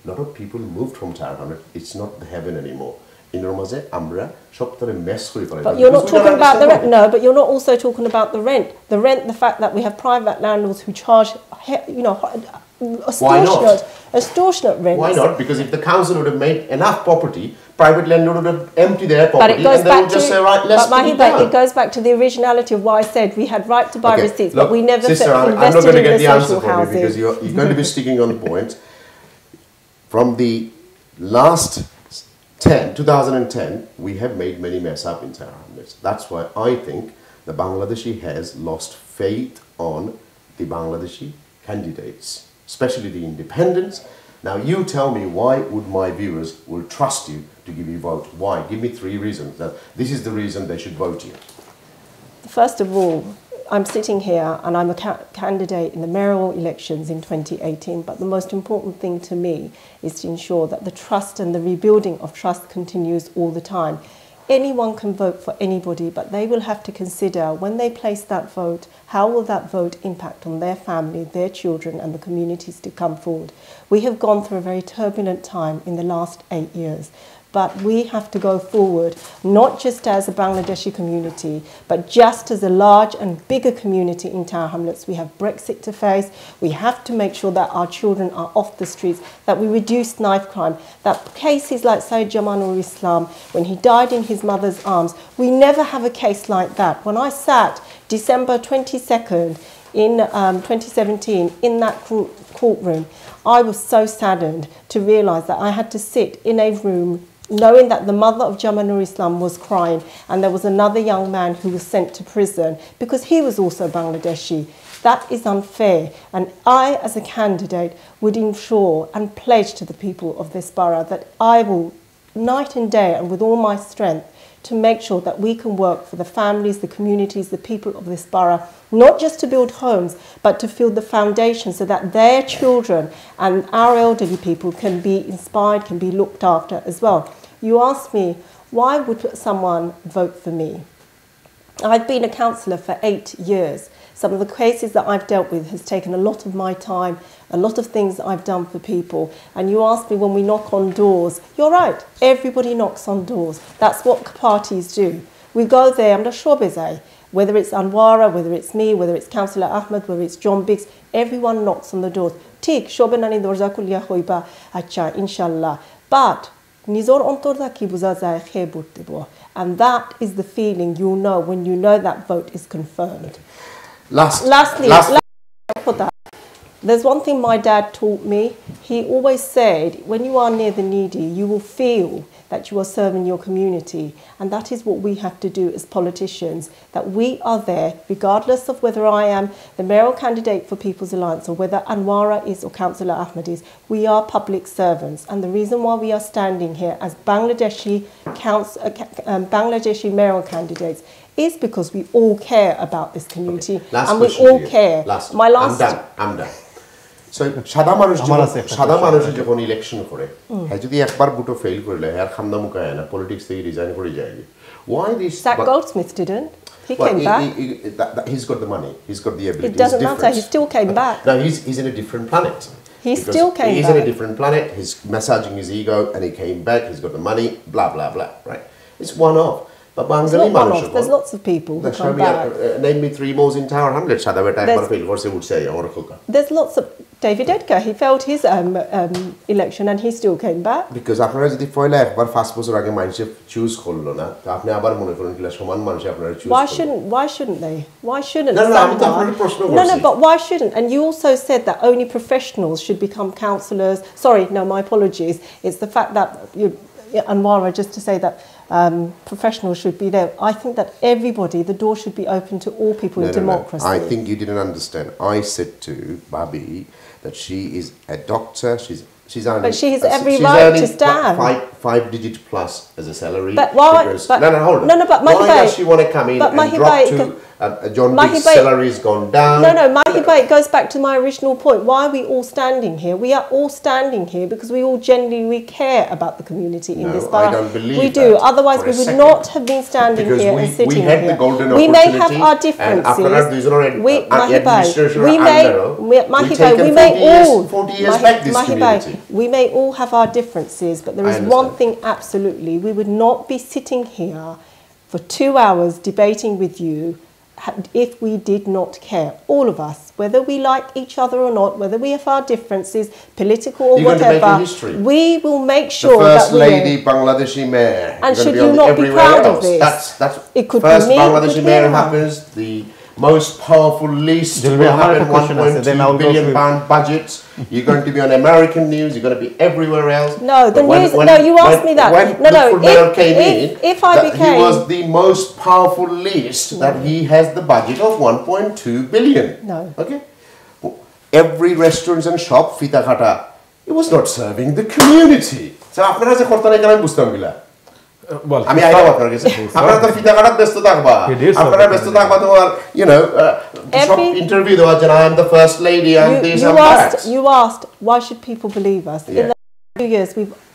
a lot of people moved from Tower Hamlets. It's not the heaven anymore. But you're not talking about the rent. No, but you're not also talking about the rent. The rent, the fact that we have private landlords who charge, extortionate rents. Why not? Because if the council would have made enough property, private landlord would have emptied their property and they would just say, right, let's put it down. It goes back to the originality of why I said we had right to buy receipts, but we never sister, invested I'm not going to get in the answer social from housing. you because you're going to be sticking on the point. From the last 2010, we have made many mess up in Tower Hamlets. That's why I think the Bangladeshi has lost faith on the Bangladeshi candidates, especially the independents. Now you tell me, why would my viewers will trust you to give you vote? Why? Give me 3 reasons that this is the reason they should vote you. First of all, I'm sitting here and I'm a candidate in the mayoral elections in 2018, but the most important thing to me is to ensure that the trust and the rebuilding of trust continues all the time. Anyone can vote for anybody, but they will have to consider when they place that vote, how will that vote impact on their family, their children and the communities to come forward. We have gone through a very turbulent time in the last 8 years. But we have to go forward, not just as a Bangladeshi community, but just as a large and bigger community in Tower Hamlets. We have Brexit to face. We have to make sure that our children are off the streets, that we reduce knife crime, that cases like Sayyid Jamanul Islam, when he died in his mother's arms, we never have a case like that. When I sat December 22nd in 2017 in that courtroom, I was so saddened to realise that I had to sit in a room knowing that the mother of Jamanul Islam was crying and there was another young man who was sent to prison because he was also Bangladeshi. That is unfair, and I as a candidate would ensure and pledge to the people of this borough that I will night and day and with all my strength to make sure that we can work for the families, the communities, the people of this borough, not just to build homes, but to build the foundation so that their children and our elderly people can be inspired, can be looked after as well. You asked me, why would someone vote for me? I've been a councillor for 8 years. Some of the cases that I've dealt with has taken a lot of my time, a lot of things that I've done for people. And you asked me when we knock on doors. You're right, everybody knocks on doors. That's what parties do. We go there, I'm not sure, whether it's Anwara, whether it's me, whether it's Councillor Ahmed, whether it's John Biggs, everyone knocks on the doors. Tik, shobenani dorza kulia hoiba, acha, inshallah. But Nizor ontorda ki buza zay khe burte bo. And that is the feeling you'll know when you know that vote is confirmed. Lastly, there's one thing my dad taught me. He always said, when you are near the needy, you will feel that you are serving your community. And that is what we have to do as politicians, that we are there, regardless of whether I am the mayoral candidate for People's Alliance or whether Anwara is or Councillor Ahmed is, we are public servants. And the reason why we are standing here as Bangladeshi mayoral candidates is because we all care about this community. Okay. And we all care. I'm done. So, সাদা মানুষ যখন election করে হ্যাঁ যদি একবার বুটো fail করলে আর খামদা মুকা হয় না পলিটিক্স থেকে রিজাইন করে যায় why this Zach Goldsmith didn't he came back he's got the money, he's got the ability. It doesn't matter, he still came back. No, he's in a different planet. Still came back. He's in a different planet, he's massaging his ego and he came back, he's got the money, blah blah blah, right? It's one off. But there's lots of people who come back. Name me 3 more in Tower Hamlets. There's lots of David Edgar. He failed his election and he still came back. Because আপনারা যদি পয়লা একবার 5 বছর আগে মানুষে choose করলো না তো আপনি আবার মনে করেন কিলা সমান মানুষ আপনারা choose Why shouldn't they? Why shouldn't No, but why shouldn't? And you also said that only professionals should become councillors. Sorry, no, my apologies. It's the fact that Anwara, just to say that professionals should be there. I think that everybody, the door should be open to all people in democracy. I think you didn't understand. I said to Babi that she is a doctor, she's earning, but she has every right to stand. 5-digit plus as a salary. But why? Hold on. But why does she want to come in and drop to John Biggs' salary has gone down? No, Mahiba, it goes back to my original point. Why are we all standing here? We are all standing here because we all genuinely care about the community in this borough. I don't believe we do. Otherwise, we would not have been standing here and sitting here. We had the golden opportunity. We may have our differences. We may all have our differences, but there is one thing absolutely. We would not be sitting here for 2 hours debating with you if we did not care, all of us, whether we like each other or not, whether we have our differences, political or whatever, we will make sure that we... The first lady Bangladeshi Mayor. And should you not be proud of this? That's it could first be me, Bangladeshi Mayor happens, the most powerful list will have a 1.2 billion pound budget. You're going to be on American news. You're going to be everywhere else. No, the news. No, you asked me that. When No. Mayor came in, if I became, he was the most powerful list that he has the budget of 1.2 billion. No. Okay. Every restaurant and shop, fita khata, it was not serving the community. So after that, I can't bustam gila. Well, I mean, I know what it is. After that, fita khata besto takba. After that, besto takba to you know, shop interview to I am the first lady and this and that. You asked why should people believe us? In the last 2 years,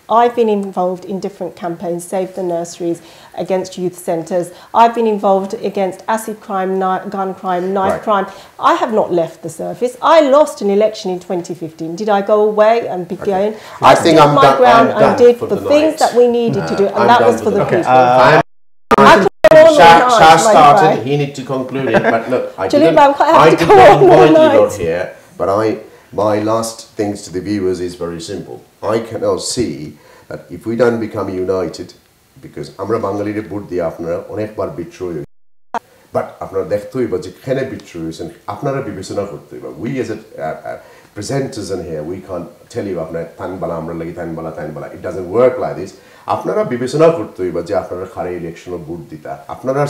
I've been involved in different campaigns, Save the Nurseries, against youth centres. I've been involved against acid crime, gun crime, knife crime. I have not left the service. I lost an election in 2015. Did I go away and begin? I stood my ground and did the things that we needed to do, and that was for the people. Shah started, he need to conclude it, but look, I didn't invite you not here, but my last things to the viewers is very simple. I can now see that if we don't become united, because আমরা বাঙালিরে vote দিয়ে আপনারা অনেকবার বিদ্রোহ হয়েছে, but আপনারা দেখতে হইব যে কেন বিদ্রোহ হয়েছেন আপনারা বিবেচনা করতে হইব। We as a presenters in here, we can't tell you আপনারা তানবালা আমরা লাগি তানবালা, it doesn't work like this. আপনারা বিবেচনা করতে হইব যে আপনারা খারে ইলেকশনে ভোট দিতা, আপনারা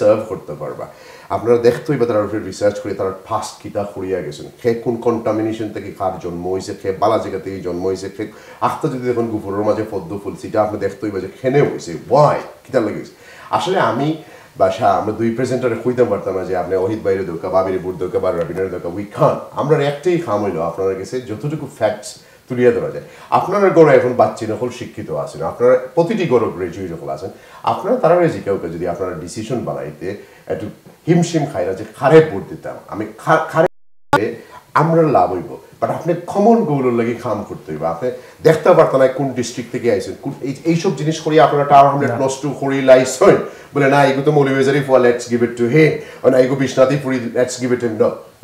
সার্ভ করতে পারবা। আপনারা দেখতে হইবা তার উপরে রিসার্চ করে তার ফাস্ট কিতা করিয়া গেছেন, খে কোন কন্টামিনেশন থেকে কার জন্ম হয়েছে, খে বালা জায়গা থেকে জন্ম হয়েছে, খে আখতা যদি দেখুন গুফরের মাঝে পদ্ম ফুল সেটা আপনি দেখতে হইবা যে খেনে হয়েছে, ওয়াই কিতা লেগেছে। আসলে আমি বাসা আমরা দুই প্রেজেন্টারে কইতে পারতাম না যে আপনি অহিত বাইরে দোকা বাবির বুট দোকা বা রবিনের দোকা, উই খান। আমরা একটাই খাম হইল আপনার কাছে যতটুকু ফ্যাক্টস তুলিয়া ধরা যায়। আপনারা গড়ে এখন বাচ্চি নকল শিক্ষিত আছেন, আপনারা প্রতিটি গড় গ্রাজুয়েট নকল আছেন, আপনারা তারা জিজ্ঞাসা যদি আপনারা ডিসিশন বানাইতে একটু হিমশিম খাইরা যে খারে ভোট দিতাম, আমি খারে আমরা লাভ হইব, বাট আপনি কমন গোলের লাগি কাম করতে হইব। আপনি দেখতে পারতেন না কোন ডিস্ট্রিক্ট থেকে আইছেন, এইসব জিনিস করিয়া আপনারা টাওয়ার হামলেট নষ্ট করি লাইছেন বলে না এগো তো Moulvibazari for let's give it to him, না এগো বিশ্বনাথী পুরি let's give it to him.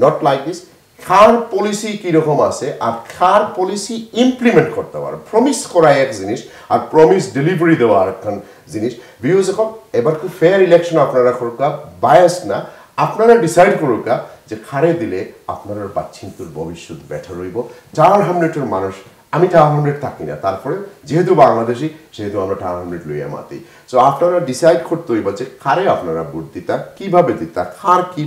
Not like this. খার পলিসি কিরকম আছে আর খার পলিসি ইমপ্লিমেন্ট করতে পারে, প্রমিস করা এক জিনিস আর প্রমিস ডেলিভারি দেওয়া আরেকখান জিনিস। ভিউজ এখন এবার খুব ফেয়ার ইলেকশন আপনারা করুকা, বায়াস না, আপনারা ডিসাইড করুকা যে খারে দিলে আপনার বাচ্চিন্তুর ভবিষ্যৎ বেটার হইব। টাওয়ার হামলেটের মানুষ, আমি টাওয়ার হামলেট থাকি না, তারপরে যেহেতু বাংলাদেশি সেহেতু আমরা টাওয়ার হামলেট লইয়া মাতি। সো আপনারা ডিসাইড করতে হইব যে খারে আপনারা ভোট দিতা, কিভাবে দিতা, খার কি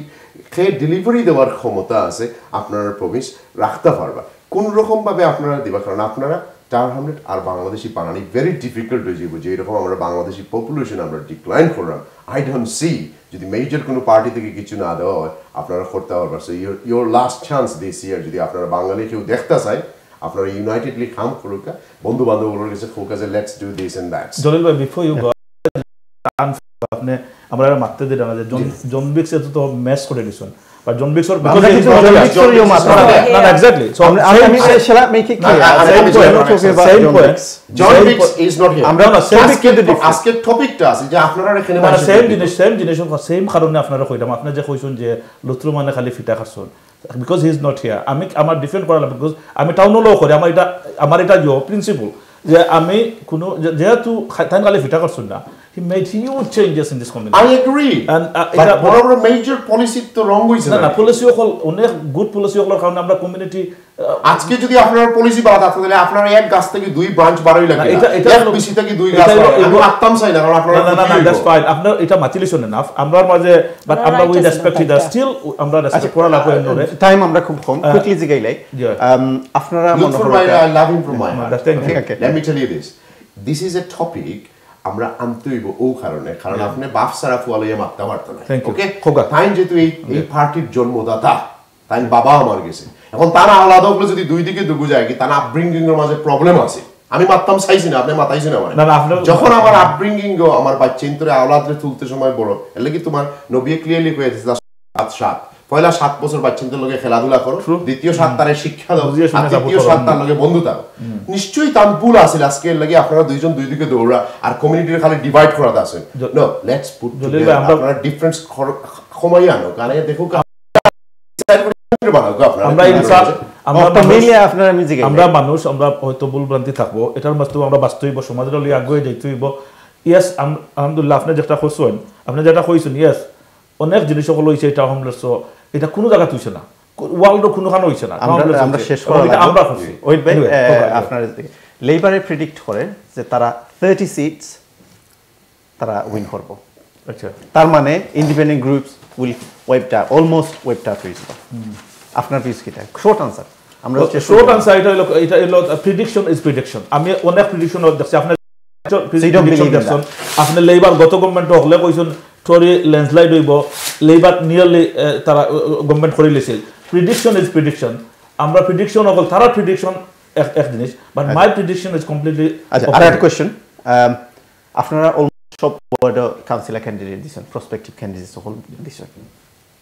খে ডেলিভারি দেওয়ার ক্ষমতা আছে, আপনারা প্রমিস রাখতে পারবা, কোন রকমভাবে আপনারা দিবা। কারণ আপনারা টাওয়ার হামলেট আর বাংলাদেশি বানানি ভেরি ডিফিকাল্ট হয়ে যাবো, যে এরকম আমরা বাংলাদেশি পপুলেশন আমরা ডিক্লাইন করলাম। আই ডোন্ট সি যদি মেজর কোনো পার্টি থেকে কিছু না দেওয়া হয় আপনারা করতে পারবেন। So your last chance this ইয়ার, যদি আপনারা বাঙালি কেউ দেখতে চায় আপনারা ইউনাইটেডলি কাম করুক, বন্ধু বান্ধবগুলোর কাছে খোকা যে let's do this and that. Jalil ভাই, বিফোর ইউ গো, আপনি আমরা মারতে দিই না যে জন বিক্স এত তো মেস করে দিছেন, but John Biggs or because you মারতে না এক্স্যাক্টলি। সো আমি shall I make it clear? Same point. John Biggs is not here. আমরা না সেম আজকের টপিকটা আছে যে আপনারা এখানে মানে সেম জিনিস সেম কারণে আপনারা কইতাম, আপনি যে কইছেন যে লুত্রু মানে খালি ফিটা খাচ্ছেন, because he is not here. আমি আমার ডিফেন্ড করা বিকজ আমি টাউনও লো করি, আমার এটা প্রিন্সিপল যে আমি কোনো যেহেতু তাই খালি ফিটা করছেন না, he made huge changes in this community. I agree. And but whatever major policy to wrong হইছে না policy হল অনেক গুড policy হলর কারণে আমরা কমিউনিটি আজকে যদি আপনারা পলিসি বাড়াতে থাকতে তাহলে আপনারা এক গাছ থেকে দুই ব্রাঞ্চ বাড়াই লাগে, এটা বেশি থেকে দুই গাছ বাড়াই। আমি আত্তাম চাই না, কারণ আপনারা না দ্যাটস ফাইন, আপনারা এটা মাতিলিশন এনাফ আমরার মাঝে, বাট আমরা উই রেসপেক্ট দ্যাট স্টিল আমরা রেসপেক্ট করা লাগবে। এন্ডরে টাইম আমরা খুব কম, কুইকলি জিগাইলাই আপনারা মনে করেন I love him from my heart. Let me tell you this is a topic আমরা আনতে হইব ও কারণে, কারণ আপনি বাপ সারা ফুয়ালাইয়া মারতে পারতেন না। ওকে তাই যেহেতু এই পার্টির জন্মদাতা, তাই বাবা আমার গেছে, এখন তারা আলাদা হলে যদি দুই দিকে দুগু যায় কি তার আপব্রিঙ্গিং এর মাঝে প্রবলেম আছে। আমি মারতাম চাইছি না, আপনি মাতাইছেন আমার, যখন আমার আপব্রিঙ্গিং আমার বাচ্চা ইন্তরে আওলাদরে তুলতে সময় বড় এলে কি তোমার নবী ক্লিয়ারলি কয়ে দিয়েছে 7 পয়লা 7 বছর বাচ্চাদের লগে খেলাধুলা করো, দ্বিতীয় 7 তারে শিক্ষা দাও, আর তৃতীয় 7 তার লগে বন্ধু থাকো। নিশ্চয়ই তার ভুল আছে আজকে লাগি আপনারা দুইজন দুই দিকে দৌড়া আর কমিউনিটির খালি ডিভাইড করা আছে। নো লেটস পুট টুগেদার, আপনারা ডিফারেন্স কমাই আনো, কারণ দেখো আমরা মানুষ, আমরা হয়তো ভুল ভ্রান্তি থাকবো, এটার মাধ্যমে আমরা বাস্তব সমাজের লিয়ে আগুয়ে যাইতে হইব। ইয়েস আলহামদুলিল্লাহ আপনি যেটা কইছেন, ইয়েস অনেক জিনিস হলো হইছে টাউন হ্যামলেটস এটা কোনো জায়গা তুইছে না ওয়ার্ল্ডও কোনোখানে হইছে না আমরা শেষ করা আমরা খুশি ওয়েট ভাই আপনার লেবারে প্রেডিক্ট করে যে তারা 30 সিটস তারা উইন করব আচ্ছা তার মানে independent groups will wiped out almost wiped out হইছে আপনার ভিউজ কিটা শর্ট আনসার আমরা শর্ট আনসার এটা হলো প্রেডিকশন ইজ প্রেডিকশন আমি অনেক প্রেডিকশন দেখছি আপনি আপনি লেবার গত গভর্নমেন্ট হলে কইছেন টরি ল্যান্ডস্লাইড হইব লেবার নিয়ারলি তারা গভর্নমেন্ট করে লিছিল প্রেডিকশন ইজ প্রেডিকশন আমরা প্রেডিকশন হল তারা প্রেডিকশন এক জিনিস but my prediction is completely আচ্ছা আরেকটা কোশ্চেন আপনারা অলমোস্ট সব ওয়ার্ড কাউন্সিলর ক্যান্ডিডেট দিছেন প্রসপেক্টিভ ক্যান্ডিডেটস হল দিছেন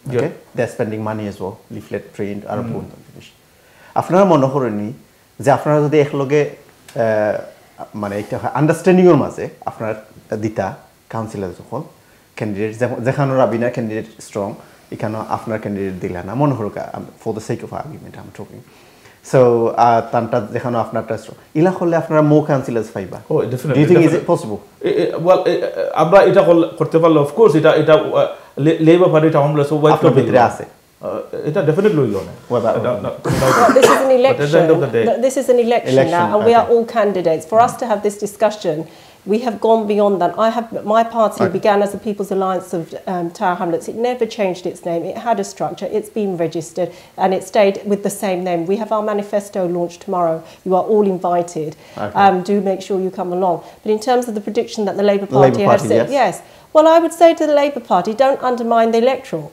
okay they are spending money as well leaflet print আর বহুত জিনিস আপনারা মনে করেননি যে আপনারা যদি একলগে মানে একটা আন্ডারস্ট্যান্ডিং এর মাঝে আপনার দিতা কাউন্সিলর যখন ক্যান্ডিডেট যেখানে রাবিনা ক্যান্ডিডেট স্ট্রং এখানে আপনার ক্যান্ডিডেট দিলা না মনে হল for the sake of argument I am talking so তানটা যেখানে আপনারটা স্ট্রং ইলা হলে আপনারা মো কাউন্সিলর্স পাইবা ও definitely do you think is it possible well আমরা এটা করতে পারলে অফ কোর্স এটা labour party Tower Hamlets wide ভিতরে আছে এটা ডেফিনেটলি হইল না this is an election. This is an election now, and we are all candidates. For us to have this discussion, we have gone beyond that. My party began as the People's Alliance of Tower Hamlets. It never changed its name. It had a structure. It's been registered, and it stayed with the same name. We have our manifesto launched tomorrow. You are all invited. Do make sure you come along. But in terms of the prediction that the Labour Party has said, yes. Well, I would say to the Labour Party, don't undermine the electoral.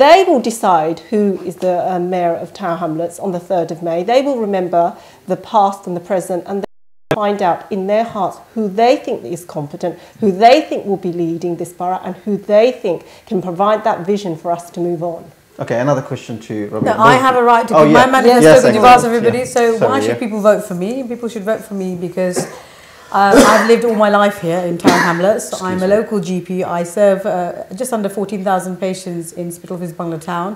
They will decide who is the mayor of Tower Hamlets on the 3rd of May. They will remember the past and the present, and they will find out in their hearts who they think is competent, who they think will be leading this borough, and who they think can provide that vision for us to move on. Okay, another question to Robin. No, I have a right to give my manifesto, but you've asked everybody, so why should people vote for me? People should vote for me because I've lived all my life here in Tower Hamlets. I'm a local GP. I serve just under 14,000 patients in Spitalfields, Bangla Town.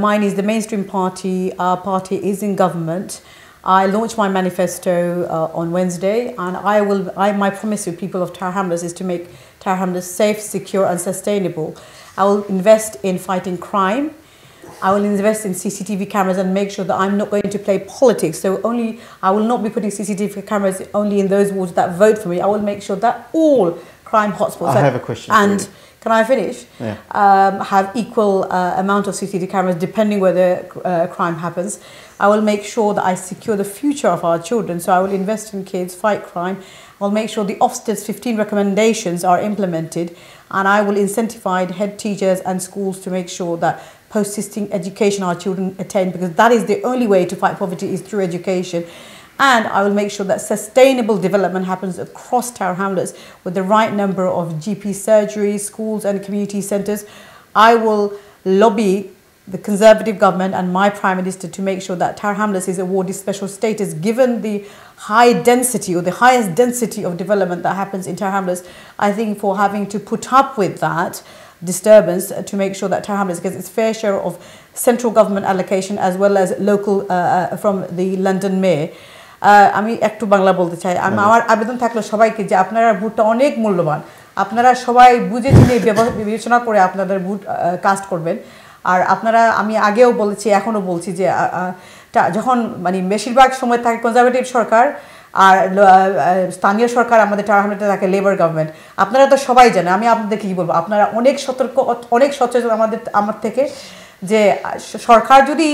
Mine is the mainstream party. Our party is in government. I launched my manifesto on Wednesday, and my promise to people of Tower Hamlets is to make Tower Hamlets safe, secure and sustainable. I will invest in fighting crime. I will invest in CCTV cameras and make sure that I'm not going to play politics. So I will not be putting CCTV cameras only in those wards that vote for me. I will make sure that all crime hotspots I have a question and can I finish? Have equal amount of CCTV cameras depending where the crime happens. I will make sure that I secure the future of our children. So I will invest in kids, fight crime. I'll make sure the Ofstet's 15 recommendations are implemented, and I will incentivize head teachers and schools to make sure that post-existing education our children attain, because that is the only way to fight poverty is through education. And I will make sure that sustainable development happens across Tower Hamlets with the right number of GP surgeries, schools and community centres. I will lobby the Conservative government and my Prime Minister to make sure that Tower Hamlets is awarded special status given the high density or the highest density of development that happens in Tower Hamlets. I think for having to put up with that disturbance to make sure that Tower Hamlets gets its fair share of central government allocation as well as local from the London Mayor. আমি একটু বাংলা বলতে চাই আমার আবেদন থাকলো সবাইকে যে আপনারা ভোটটা অনেক মূল্যবান আপনারা সবাই বুঝে শুনে বিবেচনা করে আপনাদের ভোট কাস্ট করবেন আর আপনারা আমি আগেও বলেছি এখনো বলছি যে যখন মানে বেশিরভাগ সময় থাকে কনজারভেটিভ সরকার আর স্থানীয় সরকার আমাদের টাওয়ার হ্যামলেটে থাকে লেবার গভর্নমেন্ট আপনারা তো সবাই জানেন আমি আপনাদেরকে কি বলবো আপনারা অনেক সতর্ক অনেক সচেতন আমার থেকে যে সরকার যদি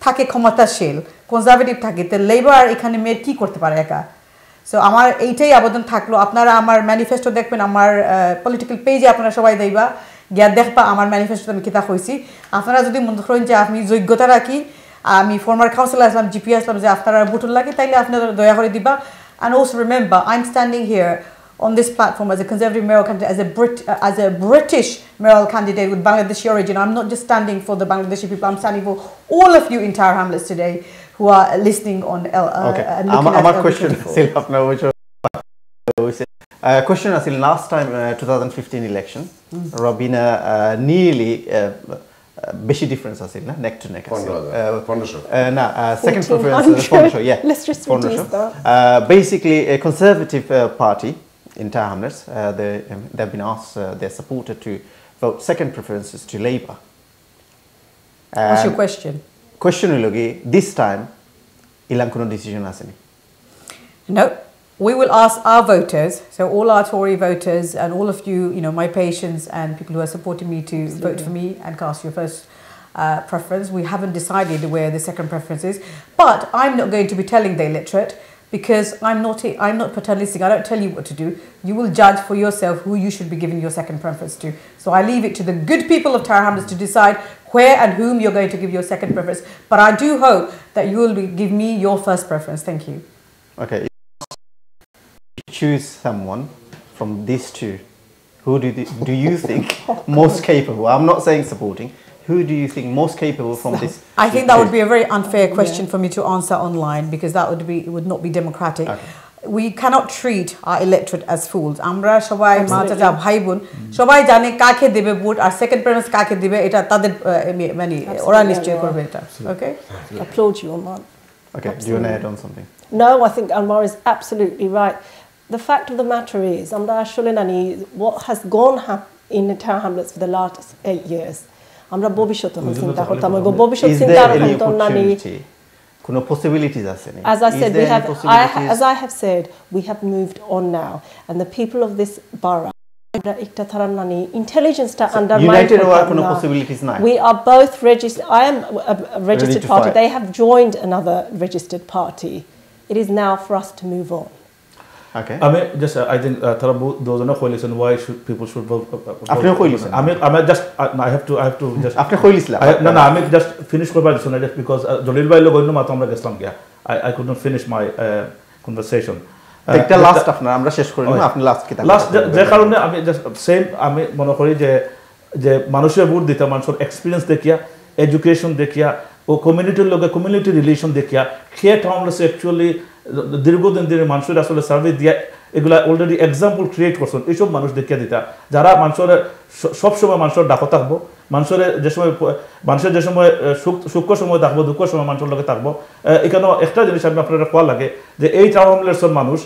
থাকে ক্ষমতাশীল কনজারভেটিভ থাকে তো লেবার এখানে মেয়ের কি করতে পারে একা সো আমার এইটাই আবেদন থাকলো আপনারা আমার ম্যানিফেস্টো দেখবেন আমার পলিটিক্যাল পেজে আপনারা সবাই দেখবা গিয়া দেখবা আমার ম্যানিফেস্টোতে আমি কিতা কইছি আপনারা যদি মনে করেন যে আমি যোগ্যতা রাখি আমি ফর্মার কাউন্সিলর আসলাম জিপি আসলাম যে আপনারা বুটুল লাগে তাইলে আপনারা দয়া করে দিবা and also remember I'm standing here on this platform as a Conservative mayoral candidate, as a British mayoral candidate with Bangladeshi origin. I'm not just standing for the Bangladeshi people, I'm standing for all of you in Tower Hamlets today who are listening on okay. and looking at LB24 question question asil last time 2015 election Robina nearly beshi difference asil na neck to neck na second preference sure. Yeah, let's just reduce that. Basically a conservative party in Tower Hamlets they've been asked their supporter to vote second preferences to Labour. What's your question? Question is, this time, ilang kono decision aseni? No. We will ask our voters, so all our Tory voters and all of you, my patients and people who are supporting me to vote for me and cast your first preference. We haven't decided where the second preference is, but I'm not going to be telling the electorate because I'm not paternalistic. I don't tell you what to do. You will judge for yourself who you should be giving your second preference to. So I leave it to the good people of Tower Hamlets to decide where and whom you're going to give your second preference. But I do hope that you will give me your first preference. Thank you. Okay. Choose someone from these two. Who do you think most capable? I'm not saying supporting. Who do you think most capable from this? I think that would be a very unfair question for me to answer online because it would not be democratic. Okay. We cannot treat our electorate as fools. Amra shobai ma chacha bhai bon shobai jane kake debe vote R second preference kake dibe eta tader মানে ওরা নিশ্চয় করবে এটা. Okay? Applaud you, Anwar. Okay, do you want to add on something? No, I think Anwar is absolutely right. The fact of the matter is, what has gone in Tower Hamlets for the last 8 years. Is there any opportunity? কোনো possibilities আছে নি? As I said, as I have said, we have moved on now, and the people of this borough, intelligence ta under United or কোনো possibilities নাই? We are both registered. I am a registered party. They have joined another registered party. It is now for us to move on. Okay. I think those are no coalition. Why should people vote? After coalition. I have to just. After coalition. No. I just finish conversation just because Jalil bhai logo no matam Islam gaya. I could not finish my conversation. Take the last after আমরা শেষ করে নিব আপনি last কিতা last যে কারণে আমি just same আমি মনে করি যে মানুষের ভোট দিতে মানুষের এক্সপেরিয়েন্স দেখিয়া এডুকেশন দেখিয়া ও কমিউনিটির লগে কমিউনিটি রিলেশন দেখিয়া খেট হামলেস অ্যাকচুয়ালি দীর্ঘদিন ধরে মানুষের আসলে সার্ভিস দিয়া এগুলা অলরেডি এক্সাম্পল ক্রিয়েট করছেন এইসব মানুষ দেখিয়া দিতা যারা মানুষের সবসময় মানুষের ডাকো থাকবো মানুষের যে সময় সুখ সময় থাকবো দুঃখ সময় মানুষের লগে থাকবো এখানেও একটা জিনিস আমি আপনারা কোয়া লাগে যে এই টাউন হামলেটসের মানুষ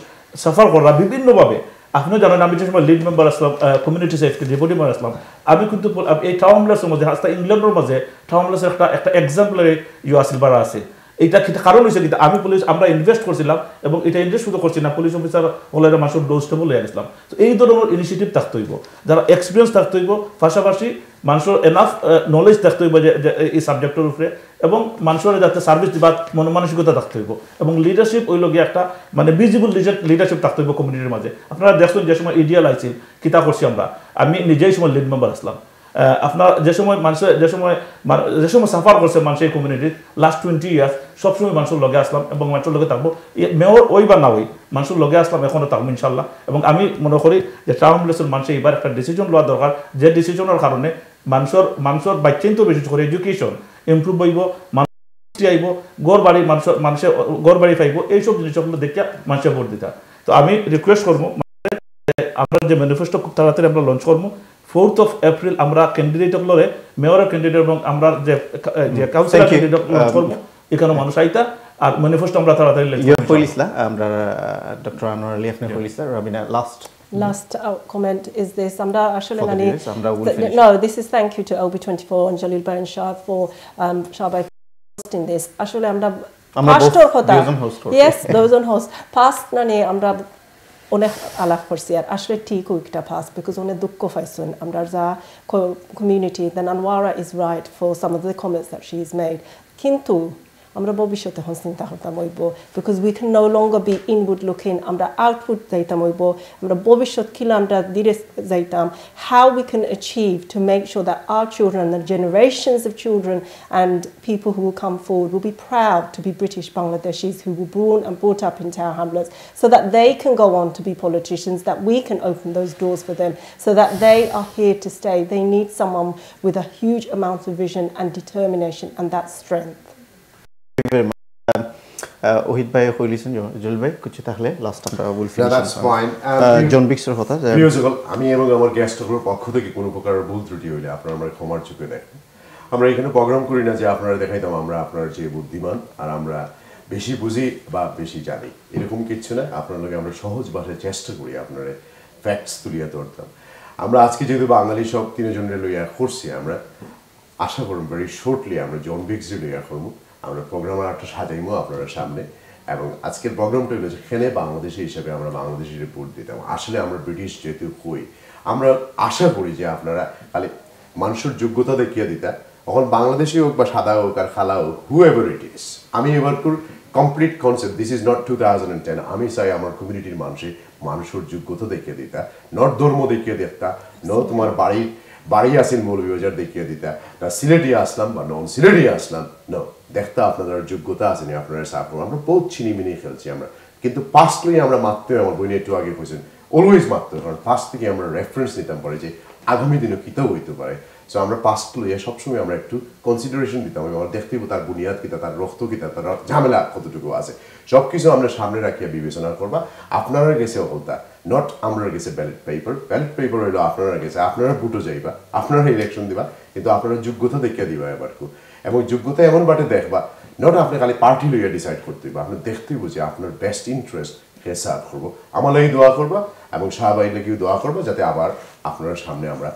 সাফার করা বিভিন্নভাবে আপনি জানেন আমি যে সময় লিড মেম্বার আসলাম কমিউনিটি সেক্রেটারি ডেপুটি মেম্বার আসলাম আমি কিন্তু এই টাউন হামলেটসের মধ্যে আস্তা ইংল্যান্ডের মাঝে টাউন হামলেটসের একটা এক্সাম্পলারি আসিল বাড়া আছে এটা কারণ হয়েছে কিন্তু আমি পুলিশ আমরা ইনভেস্ট করছিলাম এবং এটা ইনভেস্ট শুধু করছি না পুলিশ অফিসার হলে মানুষের ডোজ টেবল হয়ে গেছিলাম তো এই ধরনের ইনিশিয়েটিভ থাকতে হইব যারা এক্সপিরিয়েন্স থাকতে হইব পাশাপাশি মানুষের এনাফ নলেজ থাকতে হইব যে এই সাবজেক্টের উপরে এবং মানুষের যাতে সার্ভিস দিবার মনমানসিকতা থাকতে হইব এবং লিডারশিপ ওই লগে একটা মানে ভিজিবল লিডারশিপ থাকতে হইব কমিউনিটির মাঝে আপনারা দেখছেন যে সময় ইডিয়াল আইছিল কিতা করছি আমি নিজেই সময় লিড মেম্বার আসলাম আপনার যে সময় সাফার করছে মানুষের কমিউনিটির লাস্ট 20 ইয়ার্স সবসময় মানুষের লগে আসলাম এবং মানুষের লগে থাকবো মেয়র ওই বা না ওই মানুষের লগে আসলাম এখনো থাকবো ইনশাল্লাহ এবং আমি মনে করি যে টাউন হামলেটসের মানুষের এবার একটা ডিসিশন লওয়া দরকার যে ডিসিশনের কারণে মানুষের বাচ্চাইন তো বেশি করে এডুকেশন ইমপ্রুভ হইব মানুষ আইব গড় বাড়ি মানুষের গড় বাড়ি পাইব এইসব জিনিসগুলো দেখিয়া মানুষের ভোট দিতা তো আমি রিকোয়েস্ট করবো আমরা যে ম্যানিফেস্টো খুব তাড়াতাড়ি আমরা লঞ্চ করবো 4th of April আমরা ক্যান্ডিডেট লরে মেয়রের ক্যান্ডিডেট এবং আমরা যে কাউন্সিলর ক্যান্ডিডেট লঞ্চ করব এখানে মানুষ আইতা আর ম্যানিফেস্টো আমরা তাড়াতাড়ি লিখব কইলিসলা আমরা ডক্টর আনোয়ার আলী আপনি কইলিসলা Raveena last comment is this amra ashole nani no this is thank you to LB24 and Jalil Bhai and Shah for Shahbai hosting this ashole amra pastor hota yes those on host past nani amra অনেক আলাপ করছি আর আসলে ঠিক ওইটা pass because অনেক দুঃখ পাইছেন আমরা যা community then Anwara is right for some of the comments that she has made কিন্তু আমরা ভবিষ্যতে হন চিন্তা করতাম হইব because we can no longer be inward looking আমরা আউটওয়ার্ড যাইতাম হইব আমরা ভবিষ্যৎ কিলা আমরা ধীরে যাইতাম how we can achieve to make sure that our children the generations of children and people who will come forward will be proud to be British Bangladeshis who were born and brought up in Tower Hamlets so that they can go on to be politicians that we can open those doors for them so that they are here to stay they need someone with a huge amount of vision and determination and that strength Ohid ভাই কইলিছেন জল ভাই কিছু তাহলে last আমরা বল finish that's fine জন বিক্সের কথা musical আমি এবং আমার গেস্টগুলোর পক্ষ থেকে কোনো প্রকার ভুল ত্রুটি হইলে আপনারা আমার ক্ষমার চোখে দেখেন আমরা এখানে প্রোগ্রাম করি না যে আপনারা দেখাইতাম আমরা আপনার যে বুদ্ধিমান আর আমরা বেশি বুঝি বা বেশি জানি এরকম কিছু না আপনার লগে আমরা সহজ ভাষায় চেষ্টা করি আপনারা ফ্যাক্টস তুলিয়া ধরতাম আমরা আজকে যেহেতু বাঙালি সব তিনজনের লইয়া করছি আমরা আশা করব ভেরি শর্টলি আমরা জন বিক্সি লইয়া করব আমরা প্রোগ্রামের একটা সাজাইমো আপনাদের সামনে এবং আজকের প্রোগ্রামটা হলো যেখানে বাংলাদেশি হিসেবে আমরা বাংলাদেশি রিপোর্ট দিতাম আসলে আমরা ব্রিটিশ যেহেতু হই আমরা আশা করি যে আপনারা খালি মানুষের যোগ্যতা দেখিয়ে দিতা এখন বাংলাদেশি হোক বা সাদা হোক আর খালা হোক হু এভার ইট ইজ আমি এবার complete concept this is not 2010 আমি চাই আমার কমিউনিটির মানুষের যোগ্যতা দেখিয়ে দিতা নট ধর্ম দেখিয়ে দেখতা ন তোমার বাড়ি আসেন মৌলভীবাজার দেখিয়ে দিতা না সিলেটি আসলাম বা নন সিলেটি আসলাম ন দেখতা আপনাদের যোগ্যতা আসেনি আপনারা সাপোর্ট আমরা বহুত ছিনিমিনি খেলছি আমরা কিন্তু পাস্টলি আমরা মাত্রই আমার বইনে একটু আগে বলছেন অলওয়েজ মাত্র কারণ পাস্ট থেকে আমরা রেফারেন্স নিতাম পারি যে আগামী দিনে কিতাও হইতে পারে সো আমরা পাস্ট লইয়া সবসময় আমরা একটু কনসিডারেশন দিতাম আমরা দেখতে তার বুনিয়াদ কিতা তার রক্ত কিতা তার ঝামেলা কতটুকু আছে সব কিছু আমরা সামনে রাখিয়া বিবেচনা করবা আপনারা গেছে হলতা নট আমরা গেছে ব্যালট পেপার হইলো আপনারা গেছে আপনারা ভোটও যাইবা আপনারা ইলেকশন দিবা কিন্তু আপনারা যোগ্যতা দেখিয়া দিবা এবার এবং যোগ্যতা এমন বাটে দেখবা নট আপনি খালি পার্টি লইয়া ডিসাইড করতে হইবা আপনি দেখতেই বুঝে আপনার বেস্ট ইন্টারেস্ট কে সার্ভ করবো আমার লাগি দোয়া করবা এবং শাহবাই লাগিও দোয়া করবা যাতে আবার আপনার সামনে আমরা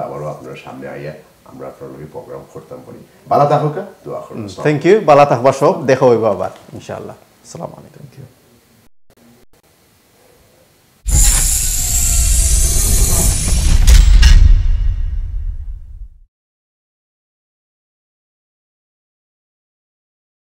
আবারও আপনার সামনে আইয়া আমরা আপনার লগে প্রোগ্রাম করতাম পারি বালা থাকুকা দোয়া করব থ্যাংক ইউ বালা থাকবা সব দেখা হইবা আবার ইনশাআল্লাহ আসসালামু আলাইকুম